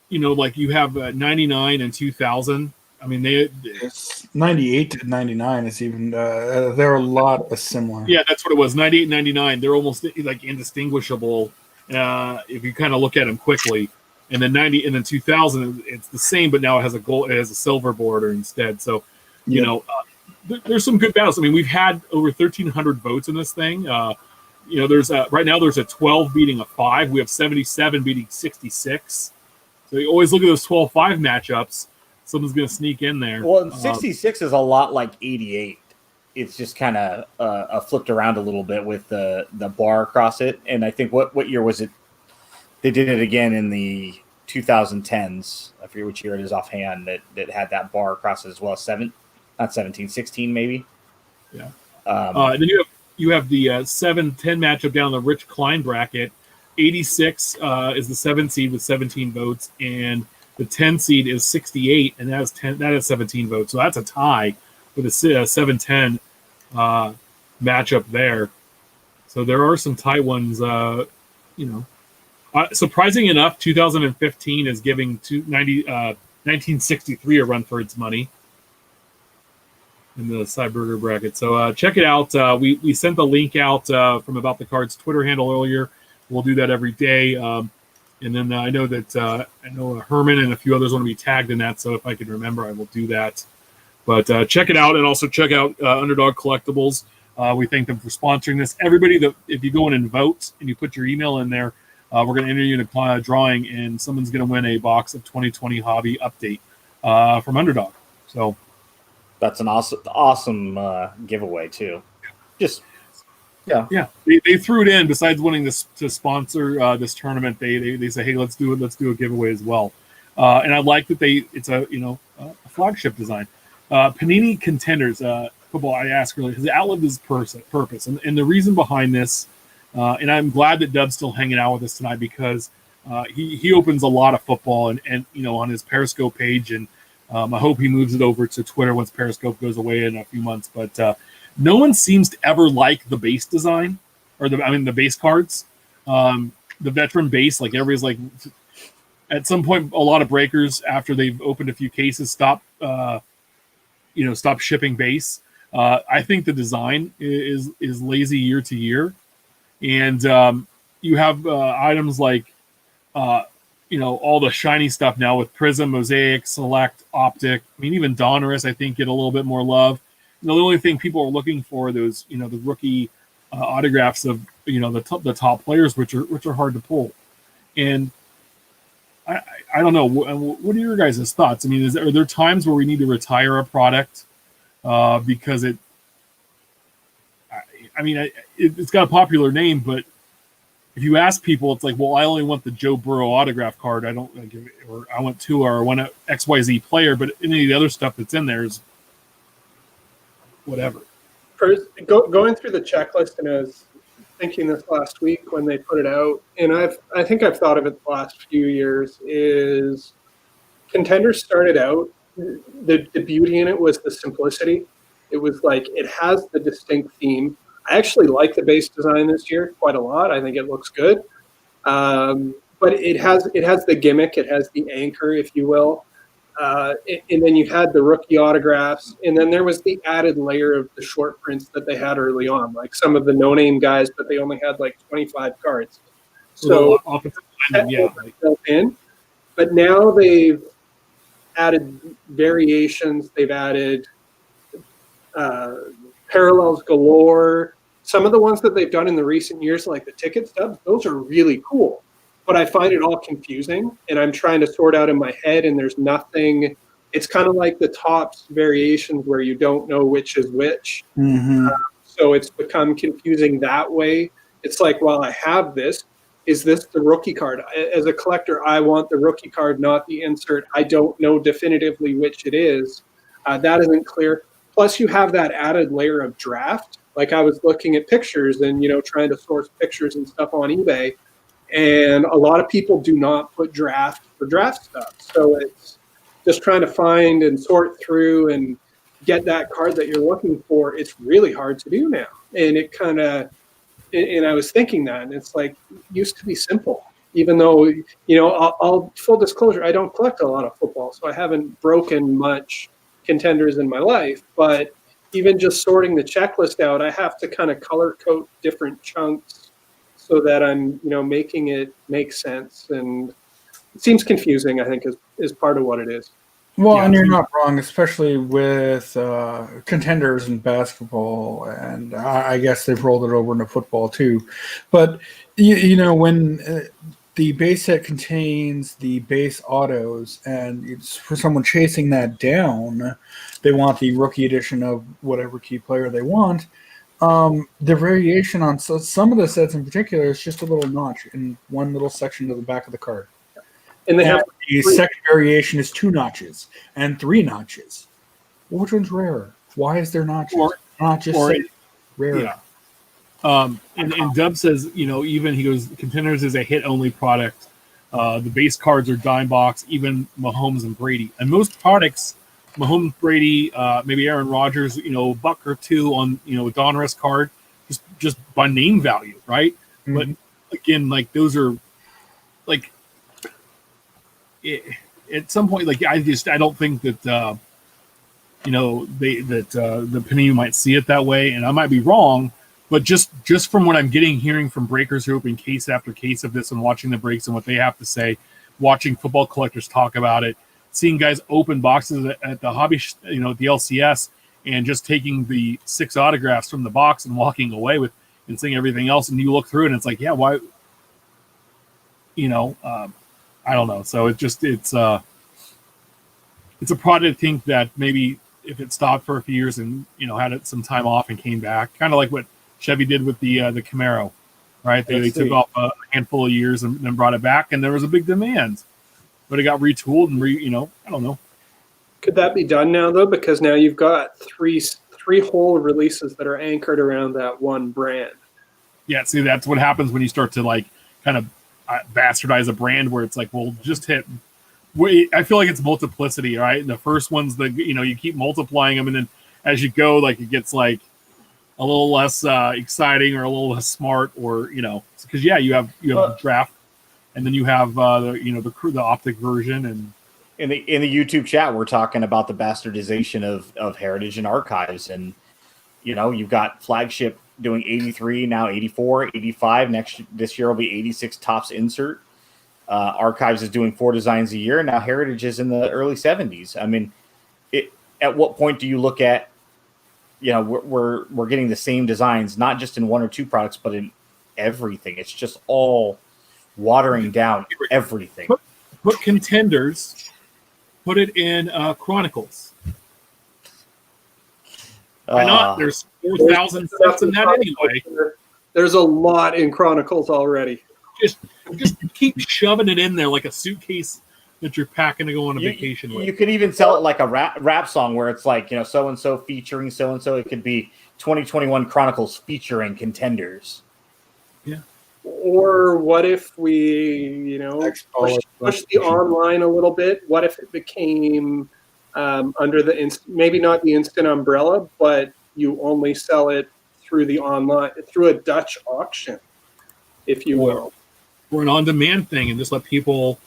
you have 99 and 2000. I mean, it's 98 to 99. It's even there are a lot of similar. Yeah, that's what it was. 98 and 99. They're almost like indistinguishable if you kind of look at them quickly. And then 90 and then 2000, it's the same, but now it has a silver border instead. So, you know, there's some good battles. I mean, we've had over 1,300 votes in this thing. There's right now there's a 12 beating a 5. We have 77 beating 66. So you always look at those 12-5 matchups. Someone's going to sneak in there. Well, 66 is a lot like 88. It's just kind of flipped around a little bit with the bar across it. And I think what year was it? They did it again in the 2010s. I forget which year it is offhand that had that bar across it as well. 16 maybe. Yeah. Then you have the 7-10 matchup down the Rich Klein bracket. 86 is the 7 seed with 17 votes, and the 10 seed is 68, and that has 17 votes. So that's a tie with a 7-10 matchup there. So there are some tie ones. Surprising enough, 2015 is giving 1963 a run for its money in the Cyberger bracket. So check it out. We sent the link out from About the Cards Twitter handle earlier. We'll do that every day. And then I know Herman and a few others want to be tagged in that. So if I can remember, I will do that. But check it out, and also check out Underdog Collectibles. We thank them for sponsoring this. Everybody, if you go in and vote and you put your email in there, we're going to enter you in a drawing, and someone's going to win a box of 2020 Hobby Update from Underdog. So that's an awesome giveaway too. Yeah. They threw it in. Besides winning this to sponsor this tournament, they say, hey, let's do a giveaway as well. And I like that it's a flagship design. Panini Contenders Football. I asked earlier, has it outlived its purpose? And the reason behind this, and I'm glad that Dub's still hanging out with us tonight, because he opens a lot of football and on his Periscope page, and I hope he moves it over to Twitter once Periscope goes away in a few months. But no one seems to ever like the base design, or the base cards, the veteran base. Like everybody's like, at some point, a lot of breakers, after they've opened a few cases, stop shipping base. I think the design is lazy year to year, and you have items like all the shiny stuff now with Prism, Mosaic, Select, Optic. I mean, even Donruss, I think, get a little bit more love. The only thing people are looking for are those, the rookie autographs of, the top players, which are hard to pull. And I don't know. What are your guys' thoughts? I mean, are there times where we need to retire a product because it's got a popular name, but if you ask people, it's like, well, I only want the Joe Burrow autograph card. I don't like, or I want two, or I want an XYZ player, but any of the other stuff that's in there is whatever. Going through the checklist, and I was thinking this last week when they put it out, and I think I've thought of it the last few years, is Contenders started out, the beauty in it was the simplicity. It was like, it has the distinct theme. I actually like the base design this year quite a lot. I think it looks good. But it has the gimmick. It has the anchor, if you will. And then you had the rookie autographs. And then there was the added layer of the short prints that they had early on, like some of the no-name guys, but they only had like 25 cards. So built in. But now they've added variations. They've added parallels galore. Some of the ones that they've done in the recent years, like the ticket stubs, those are really cool. But I find it all confusing, and I'm trying to sort out in my head, and there's nothing. It's kind of like the Topps variations where you don't know which is which. Mm-hmm. So it's become confusing that way. It's like, well, I have this. Is this the rookie card? As a collector, I want the rookie card, not the insert. I don't know definitively which it is. That isn't clear. Plus, you have that added layer of draft. Like, I was looking at pictures and, trying to source pictures and stuff on eBay. And a lot of people do not put draft for draft stuff. So it's just trying to find and sort through and get that card that you're looking for. It's really hard to do now. And it kind of, and I was thinking that, and it's like, it used to be simple. Even though, I'll full disclosure, I don't collect a lot of football. So I haven't broken much Contenders in my life, but even just sorting the checklist out, I have to kind of color code different chunks so that I'm, making it make sense. And it seems confusing, I think, is part of what it is. Well, and you're not wrong, especially with Contenders in basketball, and I guess they've rolled it over into football too. But when the base set contains the base autos, and it's for someone chasing that down, they want the rookie edition of whatever key player they want. The variation on some of the sets in particular is just a little notch in one little section of the back of the card. And they have the second variation is 2 notches and 3 notches. Which one's rarer? Why is there notches? Not just rare. Yeah. And Dub says, even he goes, Contenders is a hit-only product. The base cards are dime box, even Mahomes and Brady. And most products, Mahomes, Brady, maybe Aaron Rodgers, a buck or two on, a Donruss card, just by name value, right? Mm-hmm. But again, like, those are, like, at some point, like, I don't think that, the Panini might see it that way, and I might be wrong. But just from what I'm hearing from breakers who open case after case of this and watching the breaks and what they have to say, watching football collectors talk about it, seeing guys open boxes at the hobby, at the LCS, and just taking the 6 autographs from the box and walking away with and seeing everything else, and you look through it and it's like, yeah, why? I don't know. So it's a product, I think, that maybe if it stopped for a few years and had it some time off and came back, kind of like what Chevy did with the Camaro, right? They took off a handful of years and then brought it back, and there was a big demand, but it got retooled and I don't know. Could that be done now though? Because now you've got three whole releases that are anchored around that one brand. Yeah, see, that's what happens when you start to like kind of bastardize a brand, where it's like, well, just hit. I feel like it's multiplicity, right? The first one's you keep multiplying them, and then as you go, like, it gets like a little less exciting or a little less smart, or because you have the draft, and then you have the optic version. And in the YouTube chat, we're talking about the bastardization of heritage and archives, and you've got flagship doing 83, now 84, 85. This year will be 86 Topps insert. Archives is doing 4 designs a year. Now Heritage is in the early 70s. I mean, at what point do you look at, we're getting the same designs, not just in 1 or 2 products, but in everything. It's just all watering down everything. Put Contenders, put it in Chronicles. Why not? There's 4,000 sets in that anyway. There's a lot in Chronicles already. Just keep shoving it in there like a suitcase that you're packing to go on a vacation with. You could even sell it like a rap song where it's like, so and so featuring so and so. It could be 2021 Chronicles featuring Contenders. Yeah. Or what if we, push the online a little bit? What if it became under the maybe not the instant umbrella, but you only sell it through the online, through a Dutch auction, if you will, or an on-demand thing, and just let people,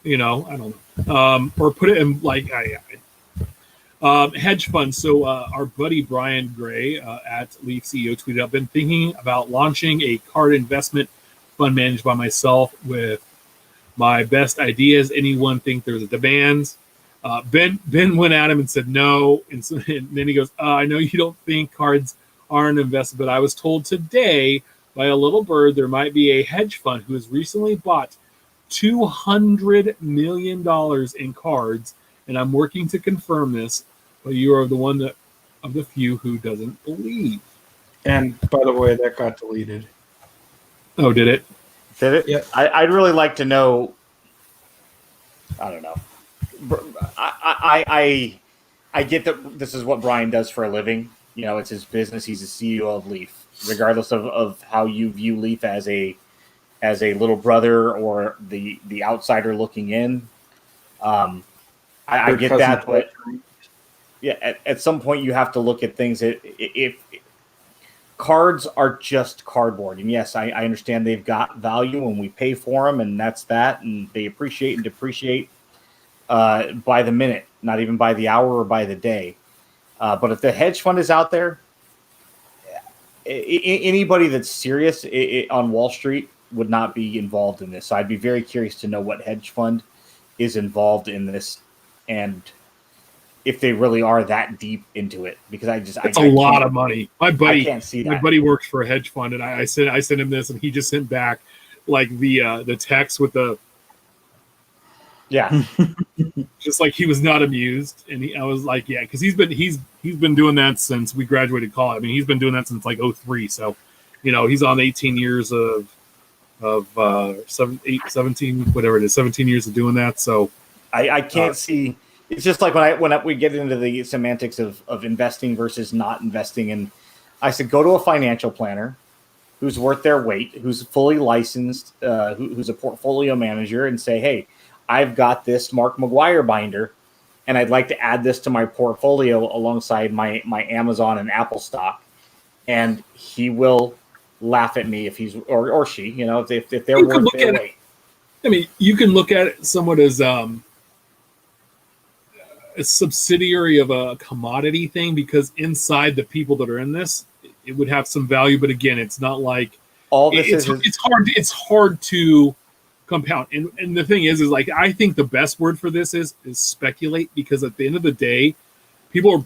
I don't know, or put it in like hedge fund. So our buddy Brian Gray at Leaf CEO tweeted, "I've been thinking about launching a card investment fund managed by myself with my best ideas. Anyone think there's a demand?" Ben went at him and said no, and then he goes, "I know you don't think cards are an investment, but I was told today by a little bird there might be a hedge fund who has recently bought $200 million in cards, and I'm working to confirm this, but you are the one of the few who doesn't believe." And by the way, that got deleted. Oh, did it? Did it? Yeah. I'd really like to know. I don't know. I get that this is what Brian does for a living. It's his business. He's the CEO of Leaf, regardless of how you view Leaf as a little brother or the outsider looking in. I get that, but yeah, at some point you have to look at things. If cards are just cardboard, and yes, I understand they've got value and we pay for them, and that's that, and they appreciate and depreciate by the minute, not even by the hour or by the day. But if the hedge fund is out there, anybody that's serious on Wall Street would not be involved in this. So I'd be very curious to know what hedge fund is involved in this, and if they really are that deep into it, because it's a lot of money. My buddy, I can't see that. My buddy works for a hedge fund, and I sent him this, and he just sent back like the text with the just like he was not amused, and I was like, yeah, because he's been doing that since we graduated college. I mean, he's been doing that since like 03. So, he's on 18 years of 17, whatever it is, 17 years of doing that. So I can't see. It's just like when we get into the semantics of investing versus not investing. And I said, go to a financial planner who's worth their weight, who's fully licensed, who's a portfolio manager, and say, hey, I've got this Mark McGuire binder, and I'd like to add this to my portfolio alongside my Amazon and Apple stock. And he will laugh at me if he's or she, if they're worth their weight. I mean, you can look at it somewhat as a subsidiary of a commodity thing, because inside the people that are in this, it would have some value. But again, it's not like all this it's hard to compound. And the thing is like, I think the best word for this is speculate, because at the end of the day, people are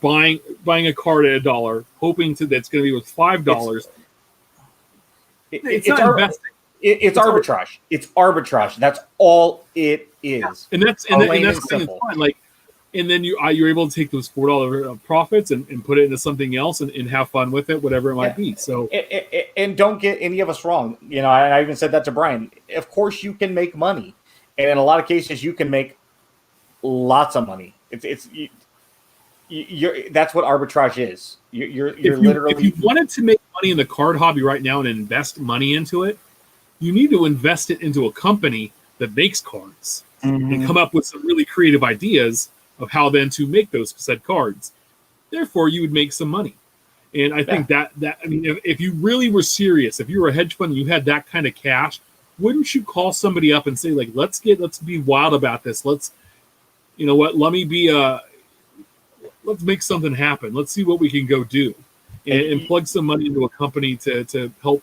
buying a card at $1, hoping that's going to be worth $5. It's not investing. It's arbitrage. It's arbitrage. That's all it is. Yeah. And that's fine. Like, and then you're able to take those $4 profits and put it into something else and have fun with it, whatever it might be. So, and don't get any of us wrong. I even said that to Brian. Of course, you can make money, and in a lot of cases, you can make lots of money. That's what arbitrage is. You're literally. If you wanted to make money in the card hobby right now and invest money into it, you need to invest it into a company that makes cards and come up with some really creative ideas of how then to make those said cards. Therefore, you would make some money. And I think that I mean, if you really were serious, if you were a hedge fund and you had that kind of cash, wouldn't you call somebody up and say, like, let's be wild about this. Let's make something happen. Let's see what we can go do. and plug some money into a company to help.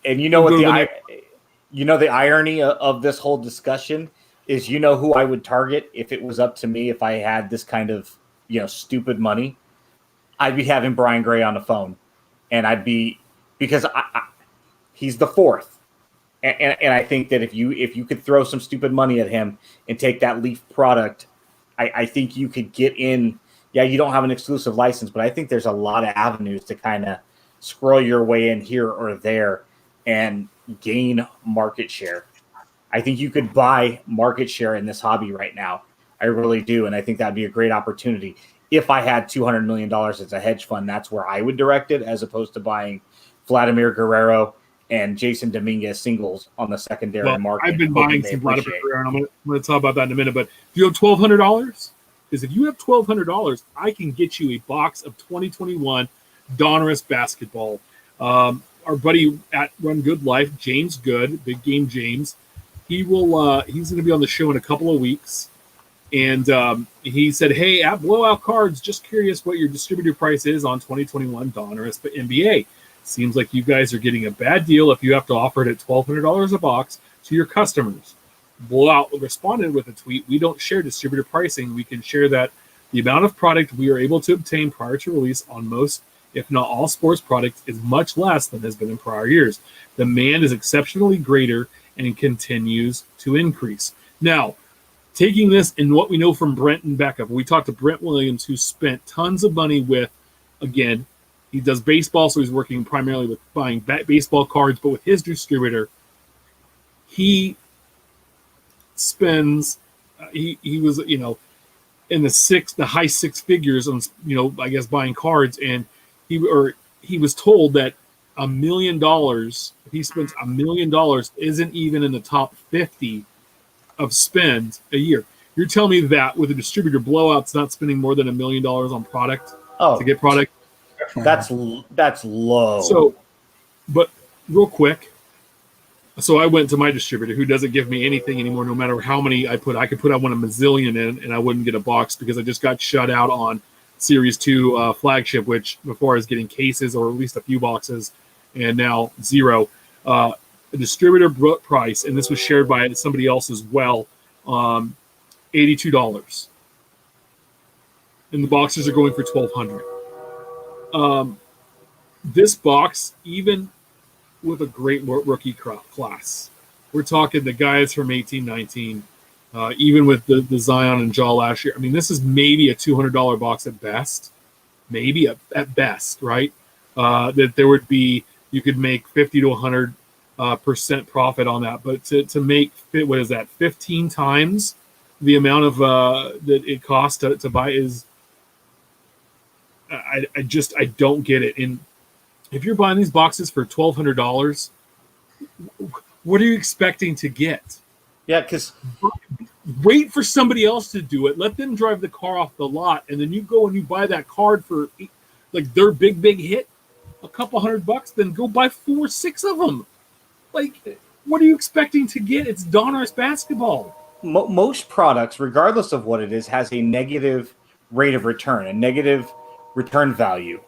And you know what the irony of this whole discussion is, who I would target if it was up to me, if I had this kind of, stupid money. I'd be having Brian Gray on the phone, and because he's the fourth. And I think that if you could throw some stupid money at him and take that Leaf product, I think you could get in. Yeah, you don't have an exclusive license, but I think there's a lot of avenues to kind of scroll your way in here or there and gain market share. I think you could buy market share in this hobby right now. I really do, and I think that'd be a great opportunity. If I had $200 million as a hedge fund, that's where I would direct it, as opposed to buying Vladimir Guerrero and Jason Dominguez singles on the secondary market. I've been buying some Vladimir Guerrero, and I'm going to talk about that in a minute. But do you have $1,200? Because if you have $1,200, I can get you a box of 2021 Donruss basketball. Our buddy at Run Good Life, James Good, Big Game James, he's going to be on the show in a couple of weeks. And he said, hey, at Blowout Cards, just curious what your distributor price is on 2021 Donruss NBA. Seems like you guys are getting a bad deal if you have to offer it at $1,200 a box to your customers. Blowout responded with a tweet, we don't share distributor pricing. We can share that the amount of product we are able to obtain prior to release on most, if not all, sports products is much less than has been in prior years. Demand is exceptionally greater and continues to increase. Now, taking this and what we know from Brent and Becca, we talked to Brent Williams, who spent tons of money with, again, he does baseball, so he's working primarily with buying baseball cards, but with his distributor, he spends, he was, in the high six figures on, I guess buying cards, and he was told that $1 million, if he spends $1 million, isn't even in the top 50 of spend a year. You're telling me that with a distributor, Blowout's not spending more than $1 million on product to get product? That's low. So, but real quick, so I went to my distributor, who doesn't give me anything anymore, no matter how many I put. I could put a mazillion in, and I wouldn't get a box because I just got shut out on Series 2 flagship, which before I was getting cases or at least a few boxes, and now zero. The distributor price, and this was shared by somebody else as well, $82. And the boxes are going for $1,200. This box, even with a great rookie class, we're talking the guys from 18-19, even with the Zion and Jaw last year. I mean, this is maybe a $200 box at best, at best, right? That there would be, you could make 50 to 100% profit on that, but to make what is that, 15 times the amount of that it costs to buy is. I don't get it. And if you're buying these boxes for $1,200, what are you expecting to get? Yeah, because wait for somebody else to do it. Let them drive the car off the lot, and then you go and you buy that card for like their big hit, a couple $100. Then go buy 4, 6 of them. Like, what are you expecting to get? It's Donruss basketball. Most products, regardless of what it is, has a negative rate of return, a negative return value.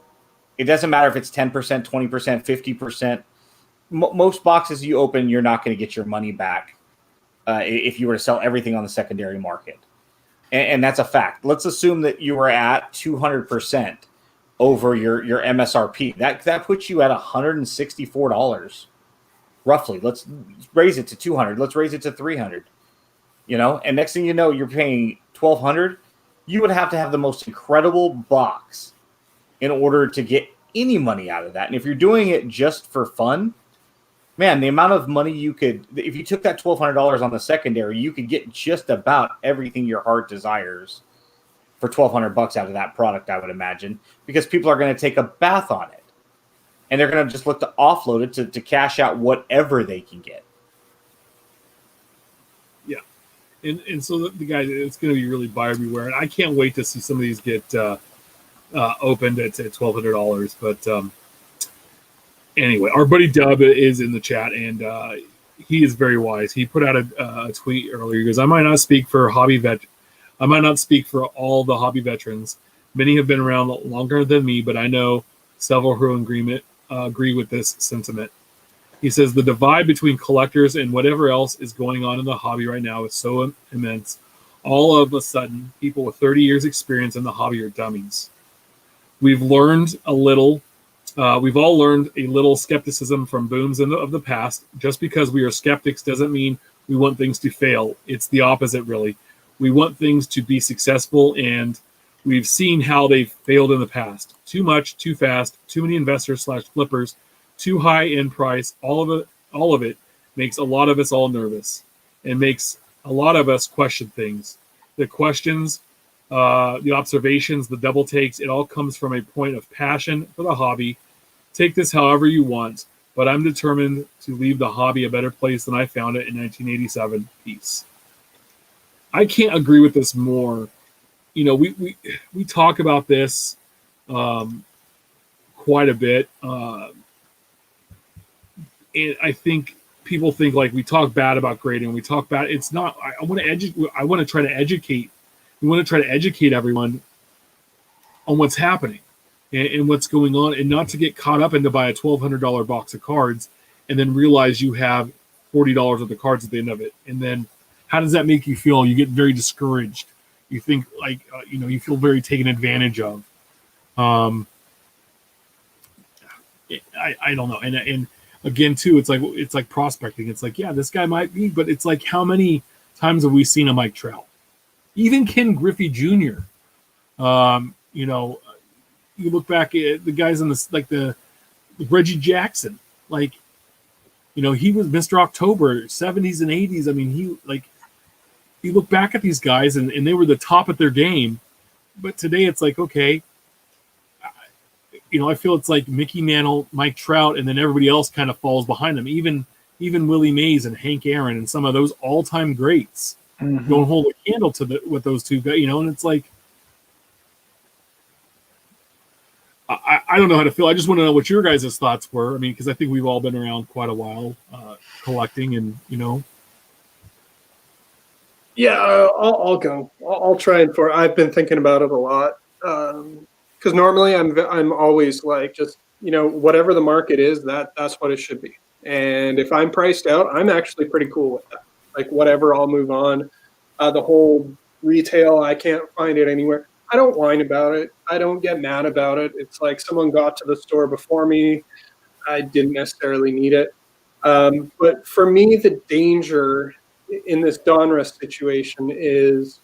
It doesn't matter if it's 10%, 20%, 50%. Most boxes you open, you're not going to get your money back if you were to sell everything on the secondary market. And that's a fact. Let's assume that you were at 200% over your MSRP. That puts you at $164, roughly. Let's raise it to 200. Let's raise it to 300. And next thing you know, you're paying $1,200. You would have to have the most incredible box in order to get any money out of that. And if you're doing it just for fun, man, the amount of money you could, if you took that $1,200 on the secondary, you could get just about everything your heart desires for $1,200 out of that product, I would imagine, because people are going to take a bath on it. And they're going to just look to offload it to cash out whatever they can get. Yeah. And so the guys, it's going to be really buyer beware. And I can't wait to see some of these get opened at $1,200. But anyway, our buddy Dub is in the chat, and he is very wise. He put out a tweet earlier. He goes, I might not speak for all the hobby veterans, Many have been around longer than me, but I know several who agree with this sentiment. He says the divide between collectors and whatever else is going on in the hobby right now is so immense. All of a sudden, people with 30 years experience in the hobby are dummies. We've learned a little. We've all learned a little skepticism from booms of the past. Just because we are skeptics doesn't mean we want things to fail. It's the opposite, really. We want things to be successful, and we've seen how they've failed in the past. Too much, too fast, too many investors / flippers, too high in price. All of it makes a lot of us all nervous and makes a lot of us question things. The questions, the observations, the double takes, it all comes from a point of passion for the hobby. Take this however you want, but I'm determined to leave the hobby a better place than I found it in 1987. Peace. I can't agree with this more. You know, we talk about this quite a bit. And I think people think like we talk bad about grading. We talk bad. It's not. I want to try to educate. We want to try to educate everyone on what's happening and what's going on, and not to get caught up into buy a $1,200 box of cards and then realize you have $40 worth of cards at the end of it. And then how does that make you feel? You get very discouraged. You think like you feel very taken advantage of. I don't know. And again, too, it's like prospecting. It's like, yeah, this guy might be, but it's like, how many times have we seen a Mike Trout? Even Ken Griffey Jr. You look back at the guys in this, like the Reggie Jackson, like, he was Mr. October, 70s and 80s. I mean, you look back at these guys and they were the top at their game, but today it's like, okay, I feel it's like Mickey Mantle, Mike Trout, and then everybody else kind of falls behind them. Even Willie Mays and Hank Aaron and some of those all-time greats don't hold a candle to what those two guys, and it's like, I don't know how to feel. I just want to know what your guys' thoughts were. I mean, because I think we've all been around quite a while collecting, and Yeah, I'll go. I'll try and I've been thinking about it a lot. Because normally I'm always like, just whatever the market is, that's what it should be. And if I'm priced out, I'm actually pretty cool with that. Like whatever, I'll move on. The whole retail, I can't find it anywhere. I don't whine about it. I don't get mad about it. It's like someone got to the store before me. I didn't necessarily need it. But for me, the danger in this Donruss situation is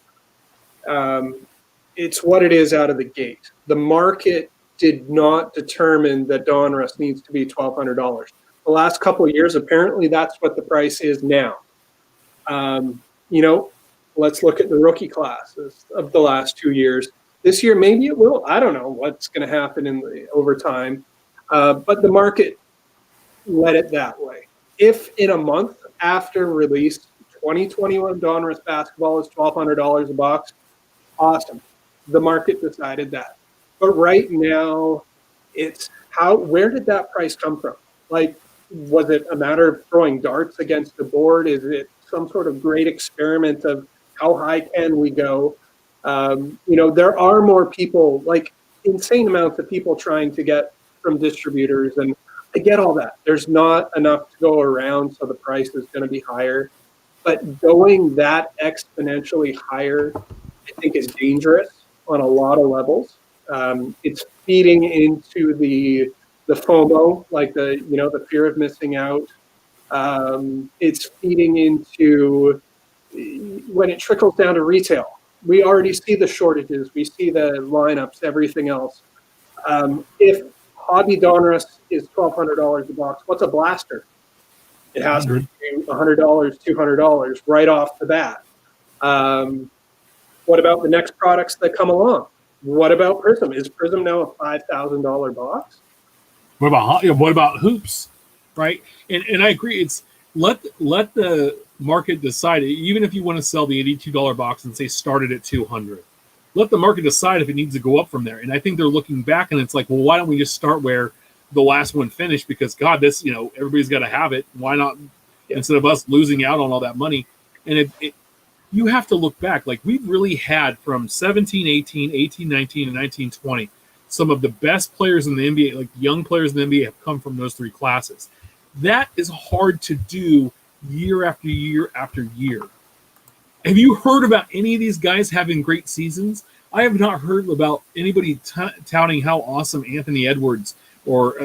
it's what it is out of the gate. The market did not determine that Donruss needs to be $1,200. The last couple of years, apparently that's what the price is now. Let's look at the rookie classes of the last 2 years. This year, maybe it will. I don't know what's going to happen over time. But the market led it that way. If in a month after release, 2021 Donruss basketball is $1,200 a box, awesome. The market decided that. But right now, it's where did that price come from? Like, was it a matter of throwing darts against the board? Is it some sort of great experiment of how high can we go? There are more people, like insane amounts of people trying to get from distributors. And I get all that. There's not enough to go around, so the price is going to be higher. But going that exponentially higher, I think, is dangerous on a lot of levels. It's feeding into the FOMO, like the fear of missing out. It's feeding into when it trickles down to retail. We already see the shortages. We see the lineups, everything else. If Hobby Donruss is $1,200 a box, what's a blaster? It has to be $100, $200 right off the bat. What about the next products that come along? What about Prism? Is Prism now a $5,000 box? What about hoops, right? And I agree. It's let the market decide. Even if you want to sell the $82 box and say started at $200, let the market decide if it needs to go up from there. And I think they're looking back, and it's like, well, why don't we just start where the last one finished? Because God, this everybody's got to have it. Why not instead of us losing out on all that money? And you have to look back. Like, we've really had from 17, 18, 18, 19, and 19, 20, some of the best players in the NBA, like young players in the NBA, have come from those three classes. That is hard to do year after year after year. Have you heard about any of these guys having great seasons? I have not heard about anybody touting how awesome Anthony Edwards or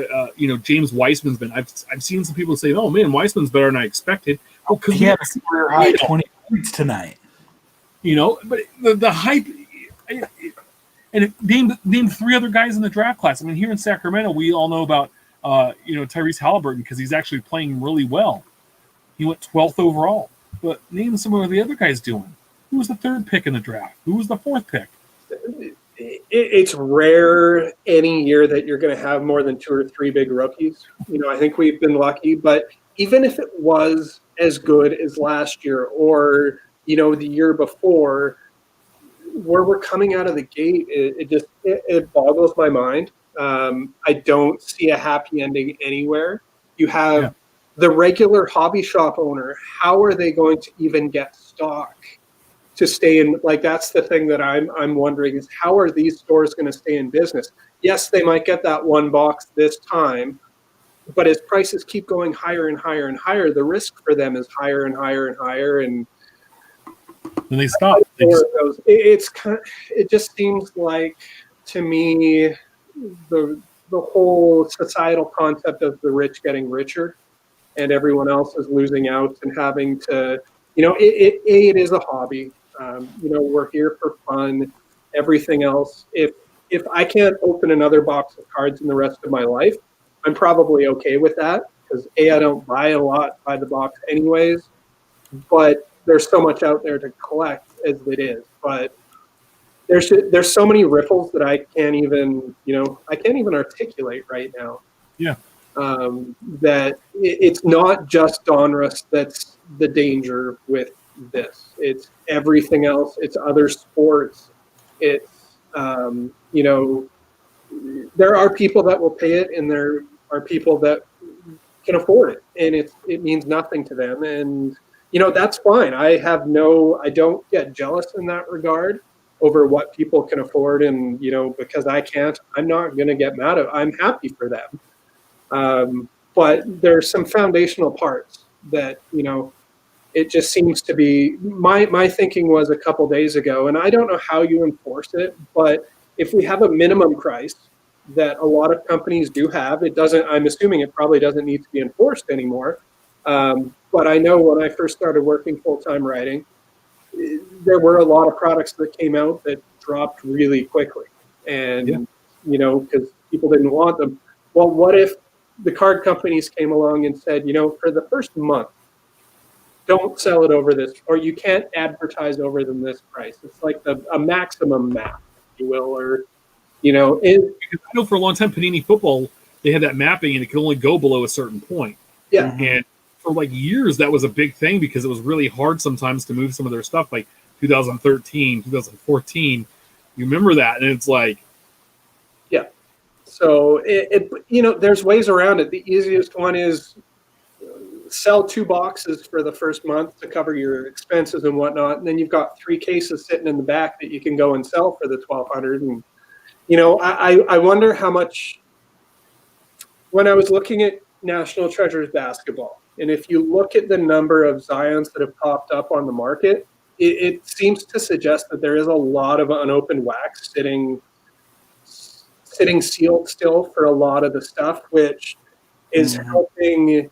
James Weissman's been. I've seen some people say, "Oh man, Weissman's better than I expected." Well, he had a career high 20 points tonight. But the hype. And name three other guys in the draft class. I mean, here in Sacramento, we all know about Tyrese Halliburton because he's actually playing really well. He went 12th overall. But name some of the other guys doing. Who was the third pick in the draft? Who was the fourth pick? It's rare any year that you're going to have more than two or three big rookies. I think we've been lucky, but even if it was as good as last year or, the year before, where we're coming out of the gate, it boggles my mind. I don't see a happy ending anywhere. You have the regular hobby shop owner. How are they going to even get stock to stay in? Like, that's the thing that I'm wondering is how are these stores going to stay in business? Yes, they might get that one box this time, but as prices keep going higher and higher and higher, the risk for them is higher and higher and higher. And they stop. It just seems like, to me, the whole societal concept of the rich getting richer and everyone else is losing out and having to, it is a hobby. We're here for fun. Everything else, if I can't open another box of cards in the rest of my life, I'm probably okay with that because I don't buy a lot by the box anyways. But there's so much out there to collect as it is. But there's so many ripples that I can't even articulate right now. Yeah. That it's not just Donruss that's the danger with this. It's everything else. It's other sports. It's there are people that will pay it, and there are people that can afford it, and it means nothing to them. And that's fine. I don't get jealous in that regard over what people can afford, and because I can't, I'm not going to get mad at. I'm happy for them. But there's some foundational parts that it just seems to be. My thinking was a couple days ago, and I don't know how you enforce it, but if we have a minimum price that a lot of companies do have, I'm assuming it probably doesn't need to be enforced anymore. But I know when I first started working full-time writing, there were a lot of products that came out that dropped really quickly. And, because people didn't want them. Well, what if the card companies came along and said, for the first month, don't sell it over this, or you can't advertise over than this price. It's like a maximum map, if you will, or, Because I know for a long time, Panini Football, they had that mapping and it could only go below a certain point. Yeah. And for like years, that was a big thing because it was really hard sometimes to move some of their stuff, like 2013, 2014. You remember that? And it's like, yeah. So there's ways around it. The easiest one is sell 2 boxes for the first month to cover your expenses and whatnot, and then you've got 3 cases sitting in the back that you can go and sell for the $1,200. And I wonder how much. When I was looking at National Treasures basketball, and if you look at the number of Zions that have popped up on the market, it seems to suggest that there is a lot of unopened wax sitting sealed still for a lot of the stuff, which is helping.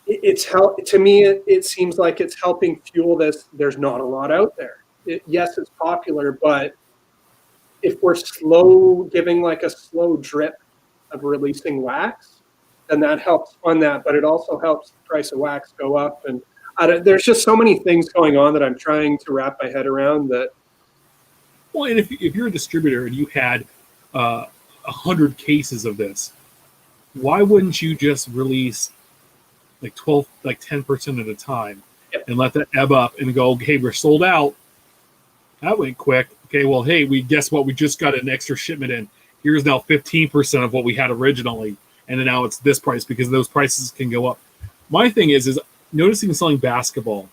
To me, it seems like it's helping fuel this. There's not a lot out there. Yes, it's popular, but if we're giving like a slow drip of releasing wax, then that helps fund that. But it also helps the price of wax go up. And there's just so many things going on that I'm trying to wrap my head around. That. Well, and if you're a distributor and you had 100 cases of this, why wouldn't you just release like 10% at a time and let that ebb up and go, okay, we're sold out. That went quick. Okay, well, hey, guess what? We just got an extra shipment in. Here's now 15% of what we had originally. And then now it's this price because those prices can go up. My thing is noticing selling basketball,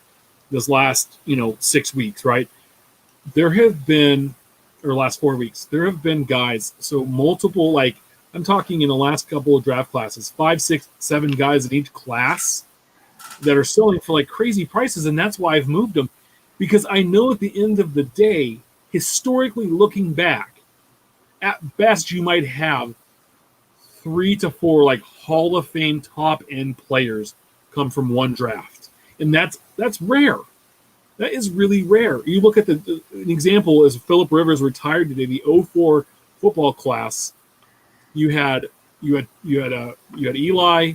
this last 6 weeks, right? There have been, or last 4 weeks, there have been guys. So multiple, like I'm talking in the last couple of draft classes, 5, 6, 7 guys in each class that are selling for like crazy prices, and that's why I've moved them, because I know at the end of the day, historically looking back, at best you might have 3 to 4 like Hall of Fame top end players come from one draft, and that's rare. That is really rare. You look at an example is Phillip Rivers retired today. The 04 football class, you had Eli,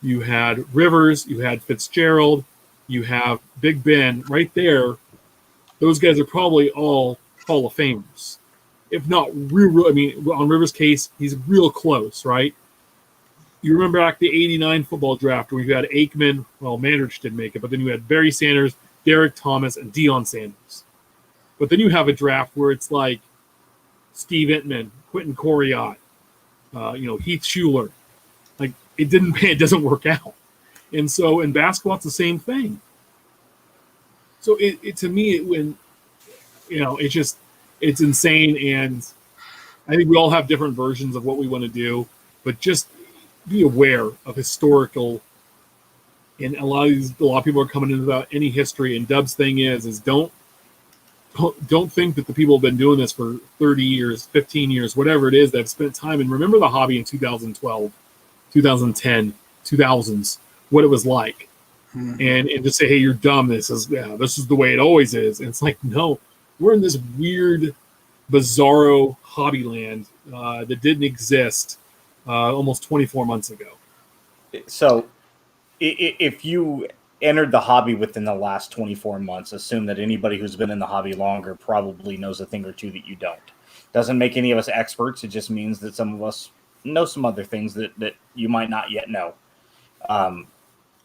you had Rivers, you had Fitzgerald, you have Big Ben right there. Those guys are probably all Hall of Famers, if not real. I mean, on Rivers' case, he's real close, right? You remember back the '89 football draft where you had Aikman. Well, Mandrich didn't make it, but then you had Barry Sanders, Derek Thomas, and Deion Sanders. But then you have a draft where it's like Steve Entman, Quentin Coriat, Heath Schuler. Like it doesn't work out. And so in basketball, it's the same thing. So it to me, it's insane. And I think we all have different versions of what we want to do, but just be aware of historical. And a lot of people are coming in without any history. And Dub's thing is don't think that the people have been doing this for 30 years, 15 years, whatever it is, that have spent time. And remember the hobby in 2012, 2010, 2000s, what it was like. Mm-hmm. And just say, hey, you're dumb. This is the way it always is. And it's like, no, we're in this weird, bizarro hobby land that didn't exist almost 24 months ago. So if you entered the hobby within the last 24 months, assume that anybody who's been in the hobby longer probably knows a thing or two that you don't. Doesn't make any of us experts. It just means that some of us know some other things that you might not yet know.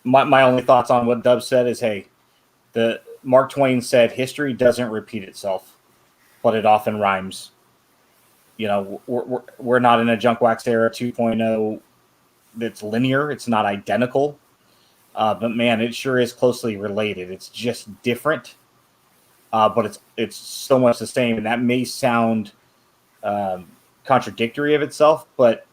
My only thoughts on what Dub said is, hey, the Mark Twain said, history doesn't repeat itself, but it often rhymes. We're not in a JunkWax era 2.0 that's linear. It's not identical. But man, it sure is closely related. It's just different, but it's so much the same. And that may sound contradictory of itself, but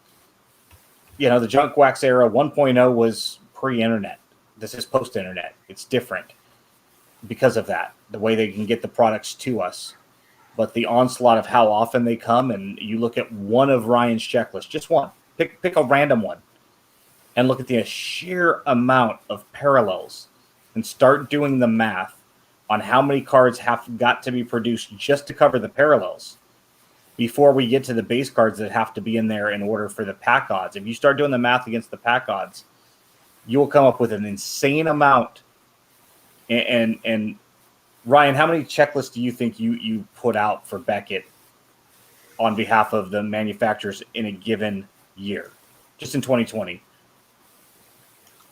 the JunkWax era 1.0 was pre-internet. This is post-internet. It's different because of that, the way they can get the products to us. But the onslaught of how often they come, and you look at one of Ryan's checklists, just one, pick a random one, and look at the sheer amount of parallels and start doing the math on how many cards have got to be produced just to cover the parallels before we get to the base cards that have to be in there in order for the pack odds. If you start doing the math against the pack odds, you will come up with an insane amount. And Ryan, how many checklists do you think you put out for Beckett on behalf of the manufacturers in a given year, just in 2020?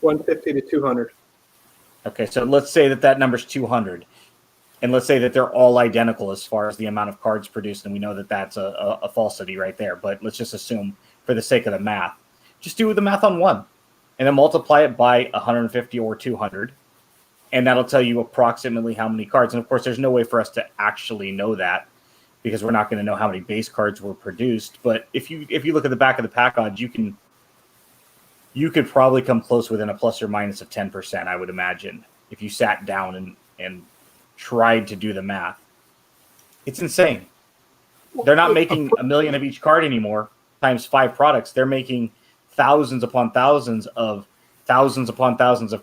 150 to 200. Okay, so let's say that number's 200, and let's say that they're all identical as far as the amount of cards produced, and we know that that's a falsity right there, but let's just assume for the sake of the math, just do the math on one, and then multiply it by 150 or 200, and that'll tell you approximately how many cards. And of course, there's no way for us to actually know that because we're not going to know how many base cards were produced. But if you look at the back of the pack odds, you could probably come close within a plus or minus of 10%, I would imagine, if you sat down and tried to do the math. It's insane. They're not making a million of each card anymore times 5 products. They're making thousands upon thousands of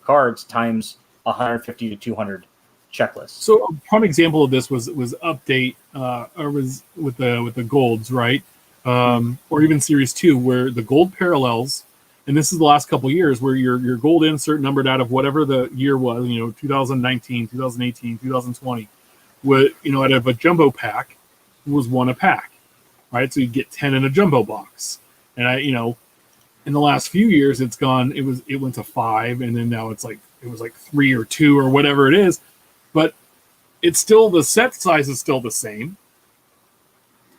cards times 150 to 200 checklists. So a prime example of this was update or was with the golds, right? Or even series 2, where the gold parallels, and this is the last couple of years where your gold insert numbered out of whatever the year was, 2019, 2018, 2020, out of a jumbo pack was 1 a pack, right? So you get 10 in a jumbo box. And in the last few years it went to 5, and then now it was like 3 or 2 or whatever it is, but it's still, the set size is still the same.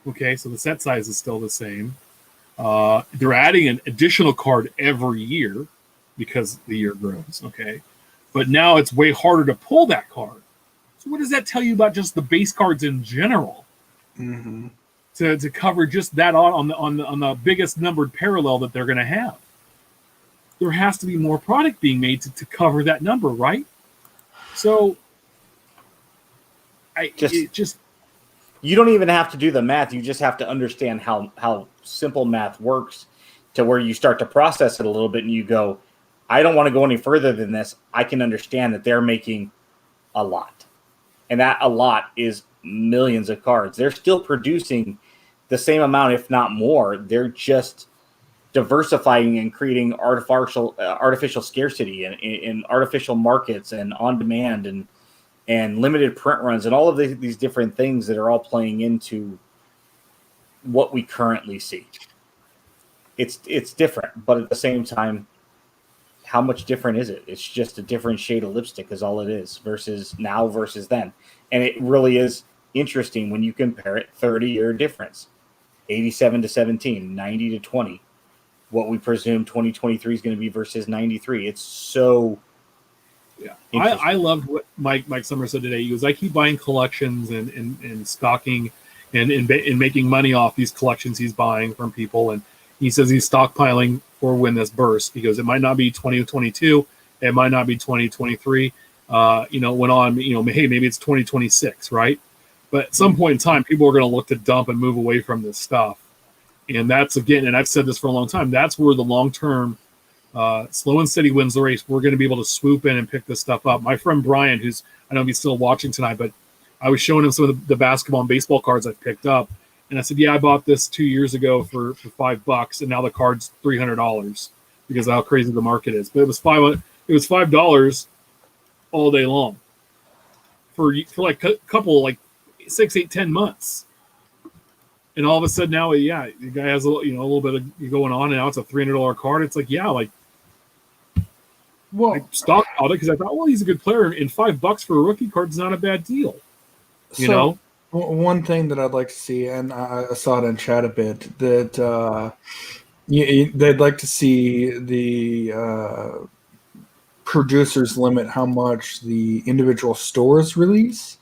Okay, so the set size is still the same. They're adding an additional card every year because the year grows. Okay, But now it's way harder to pull that card. So what does that tell you about just the base cards in general? Mm-hmm. To cover just that on the biggest numbered parallel that they're going to have. There has to be more product being made to cover that number, right? So you don't even have to do the math. You just have to understand how simple math works to where you start to process it a little bit and you go, I don't want to go any further than this. I can understand that they're making a lot. And that a lot is millions of cards. They're still producing the same amount, if not more. They're just diversifying and creating artificial scarcity in artificial markets and on demand and limited print runs and all of these different things that are all playing into what we currently see. It's different, but at the same time, how much different is it? It's just a different shade of lipstick is all it is versus now versus then. And it really is interesting when you compare it 30-year difference, 87 to 17, 90 to 20, what we presume 2023 is going to be versus 93. It's so I loved what Mike Summer said today. He goes, I keep buying collections and stocking and making money off these collections he's buying from people. And he says he's stockpiling for when this bursts. He goes, it might not be 2022. It might not be 2023. Went on, hey, maybe it's 2026, right? But at some point in time, people are going to look to dump and move away from this stuff. And that's, again, and I've said this for a long time, that's where the long-term slow and steady wins the race. We're going to be able to swoop in and pick this stuff up. My friend Brian, I don't know if he's still watching tonight, but I was showing him some of the basketball and baseball cards I've picked up. And I said, yeah, I bought this 2 years ago for $5, and now the card's $300 because of how crazy the market is. But it was $5 all day long for like a couple, like 6, 8, 10 months. And all of a sudden now, the guy has a little bit of going on, and now it's a $300 card. It's like, I stockpiled it because I thought, well, he's a good player, and $5 for a rookie card is not a bad deal. You know? One thing that I'd like to see, and I saw it in chat a bit, that they'd like to see the producers limit how much the individual stores release.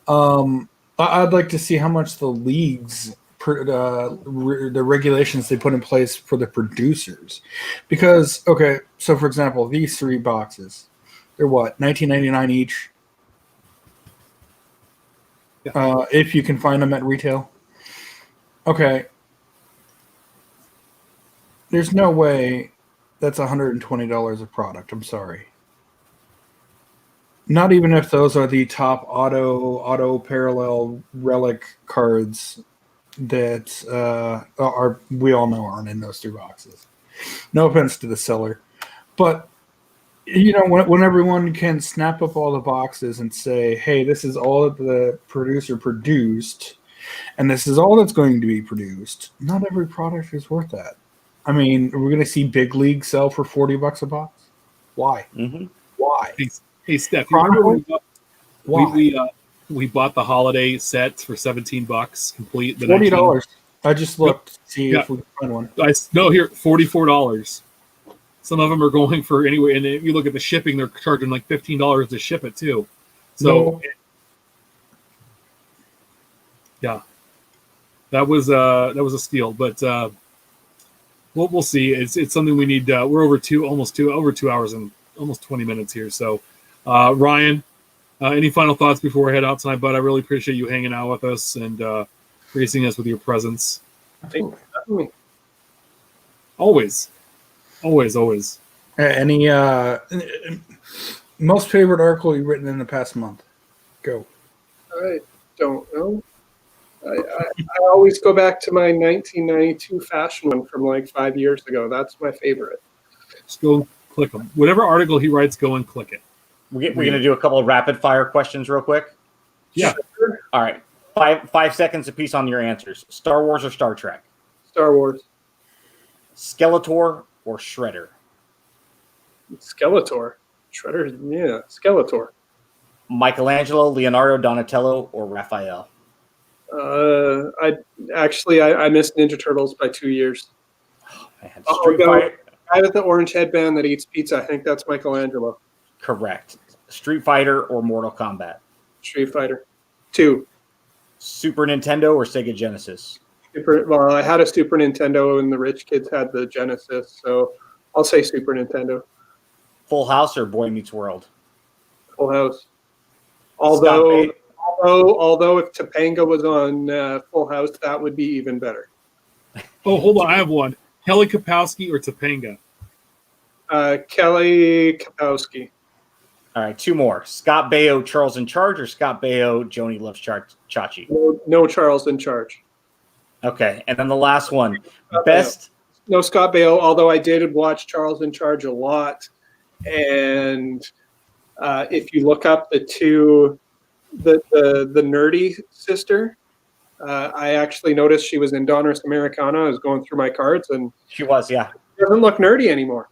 I'd like to see how much the leagues, the regulations they put in place for the producers. Because, okay, so for example, these 3 boxes, they're what, $19.99 each? Yeah. If you can find them at retail. Okay. There's no way that's $120 a product. I'm sorry. Not even if those are the top auto parallel relic cards that we all know aren't in those 3 boxes. No offense to the seller, but when everyone can snap up all the boxes and say, hey, this is all that the producer produced, and this is all that's going to be produced, not every product is worth that. I mean, we're going to see Big League sell for $40 a box. Why? Mm-hmm. Why? Hey, Steph, Why? we bought the holiday sets for $17 complete. The $40. I just looked to see if we can find one. Here, $44. Some of them are going for anyway, and if you look at the shipping, they're charging like $15 to ship it too. So, yeah, that was a steal. But we'll see. It's something we need. We're over 2 hours and almost 20 minutes here. So, Ryan, any final thoughts before we head out tonight? But I really appreciate you hanging out with us and gracing us with your presence. Always. Any most favorite article you've written in the past month? Go. I don't know. I always go back to my 1992 fashion one from like 5 years ago. That's my favorite. Just go click them. Whatever article he writes, go and click it. We're going to do a couple of rapid fire questions real quick. Yeah. Sure. All right. 5 seconds apiece on your answers. Star Wars or Star Trek? Star Wars. Skeletor or Shredder? Skeletor. Shredder. Yeah. Skeletor. Michelangelo, Leonardo, Donatello, or Raphael? I missed Ninja Turtles by 2 years. Oh, man. The guy with the orange headband that eats pizza. I think that's Michelangelo. Correct. Street Fighter or Mortal Kombat? Street Fighter 2. Super Nintendo or Sega Genesis? Well, I had a Super Nintendo, and the rich kids had the Genesis, so I'll say Super Nintendo. Full House or Boy Meets World? Full House. Although if Topanga was on Full House, that would be even better. Oh, hold on. I have one. Kelly Kapowski or Topanga? Kelly Kapowski. All right, 2 more. Scott Baio, Charles in Charge, or Scott Baio, Joni Loves Chachi? No Charles in Charge. Okay, and then the last one. Scott Best. Baio. No Scott Baio, although I did watch Charles in Charge a lot. And if you look up the nerdy sister, I actually noticed she was in Donruss Americana. I was going through my cards, and She was, yeah. she doesn't look nerdy anymore.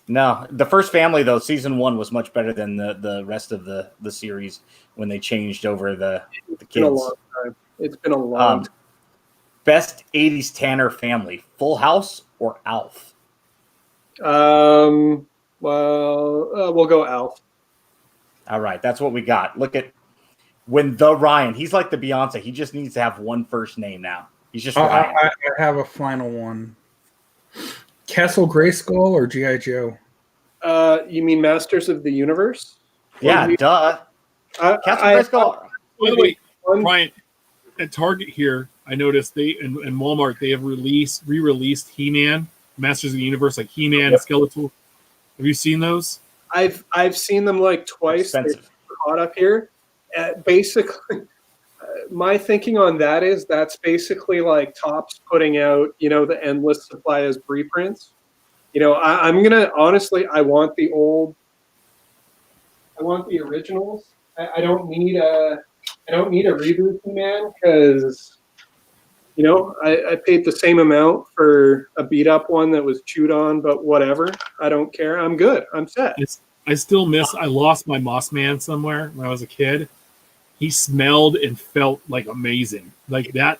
No, the first family, though, season 1 was much better than the rest of the series when they changed over the It's been a kids. long time. It's been a long time. Best 80s Tanner family, Full House or Alf? Well, we'll go Alf. All right, that's what we got. Look at when the Ryan, he's like the Beyonce. He just needs to have one first name now. He's just Ryan. I have a final one. Castle Grayskull or G.I. Joe? You mean Masters of the Universe? Yeah, duh. Castle Grayskull. By the way, Brian, at Target here, I noticed they and Walmart they have re-released He-Man, Masters of the Universe, like He-Man, Skeletor. Have you seen those? I've seen them like twice. Expensive. They're hot up here. Basically, my thinking on that is that's basically like Topps putting out, the endless supply as reprints. I'm gonna honestly, I want the originals. I don't need a reboot, man, because I paid the same amount for a beat up one that was chewed on, but whatever. I don't care. I'm good. I'm set. I still I lost my Moss Man somewhere when I was a kid. He smelled and felt like amazing. Like that.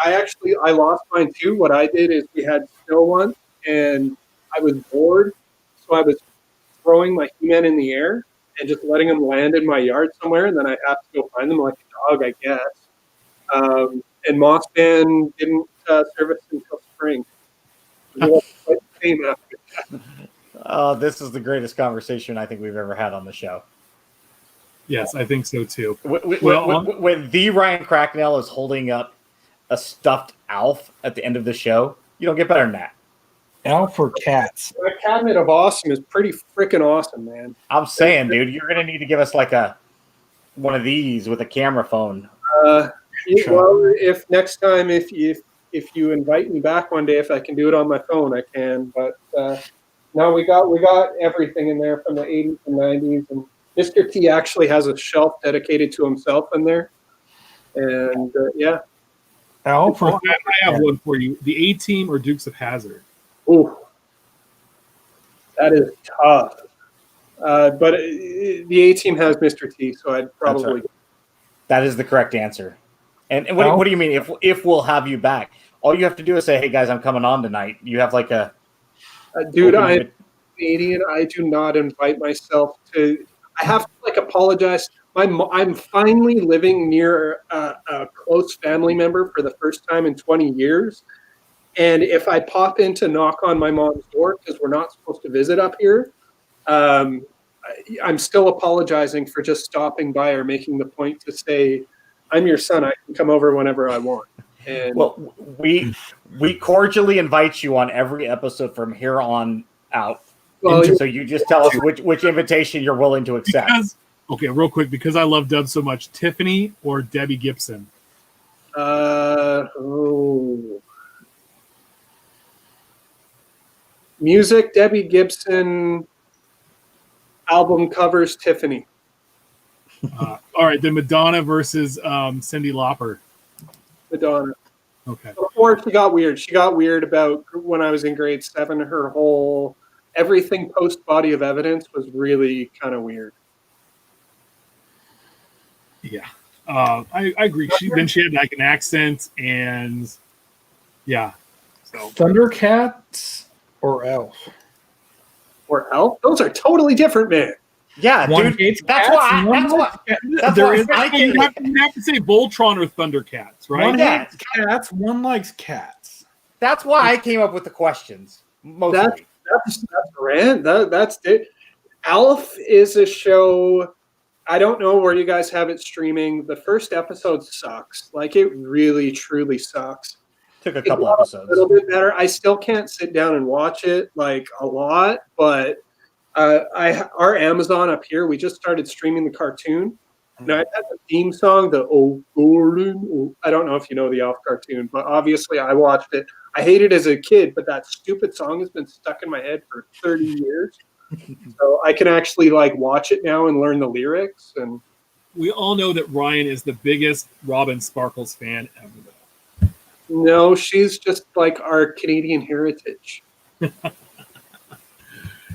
I lost mine too. What I did is we had snow once, and I was bored, so I was throwing my He-Man in the air and just letting them land in my yard somewhere, and then I have to go find them like a dog, I guess. And Moss Man didn't service until spring. It was quite the same after that. This is the greatest conversation I think we've ever had on the show. Yes, I think so too. When the Ryan Cracknell is holding up a stuffed Alf at the end of the show, you don't get better than that. Alf or Cats? My cabinet of awesome is pretty freaking awesome, man. I'm saying, dude, you're gonna need to give us like one of these with a camera phone. Well, if next time, if you invite me back one day, if I can do it on my phone, I can. But no, we got everything in there from the 80s and 90s, and Mr. T actually has a shelf dedicated to himself in there. And yeah. Alf or I have one for you. The A-Team or Dukes of Hazzard? Ooh, that is tough. But the A-Team has Mr. T, so I'd probably. Right. That is the correct answer. And what do you mean if we'll have you back? All you have to do is say, "Hey guys, I'm coming on tonight." You have like a dude. I'm Canadian. I do not invite myself to. I have to apologize. I'm finally living near a close family member for the first time in 20 years. And if I pop in to knock on my mom's door, because we're not supposed to visit up here, I'm still apologizing for just stopping by or making the point to say, I'm your son. I can come over whenever I want. And well, we cordially invite you on every episode from here on out. Well, so you just tell us which invitation you're willing to accept. Okay, real quick, because I love Dub so much, Tiffany or Debbie Gibson? Music, Debbie Gibson. Album covers, Tiffany. All right, then Madonna versus Cyndi Lauper. Madonna. Okay. Before she got weird. She got weird about when I was in grade 7. Her whole everything post Body of Evidence was really kind of weird. Yeah, I agree. She had like an accent, and yeah. So Thundercats or Elf? or Elf. Those are totally different, man. Yeah, One dude. hates That's cats, why. and one That's why. likes cats. That's There why is- I You can. have to say Voltron or Thundercats, right? One Yeah. hates cats, one likes cats. That's why I came up with the questions mostly. That's rant. That's it. Alf is a show. I don't know where you guys have it streaming. The first episode sucks. Like it really, truly sucks. Took a It couple got episodes. A little bit better. I still can't sit down and watch it like a lot, but our Amazon up here, we just started streaming the cartoon. Now it has a theme song, the "Oh Gordon." Oh, I don't know if you know the Alf cartoon, but obviously I watched it. I hated it as a kid, but that stupid song has been stuck in my head for 30 years. So I can actually like watch it now and learn the lyrics. And We all know that Ryan is the biggest Robin Sparkles fan ever. no, she's just like our Canadian heritage.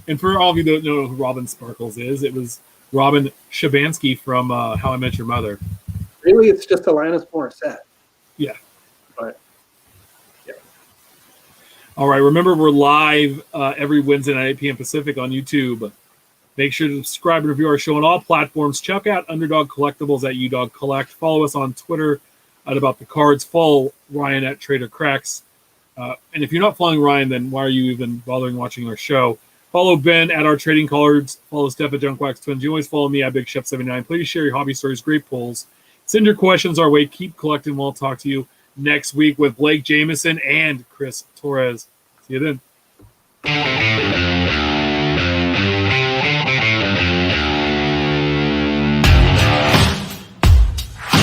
And for all of you that don't know who Robin Sparkles is, it was Robin Shabansky from How I Met Your Mother. Really, it's just Alanis Morissette. Yeah. But All right. Remember, we're live every Wednesday night, 8 p.m. Pacific on YouTube. Make sure to subscribe and review our show on all platforms. Check out Underdog Collectibles at UDog Collect. Follow us on Twitter at About the Cards. Follow Ryan at Trader Cracks. And if you're not following Ryan, then why are you even bothering watching our show? Follow Ben at Our Trading Cards. Follow Steph at JunkWax Twins. You always follow me at Big Chef 79. Please share your hobby stories, great polls. Send your questions our way. Keep collecting. We'll talk to you next week with Blake Jameison and Chris Torres. See you then.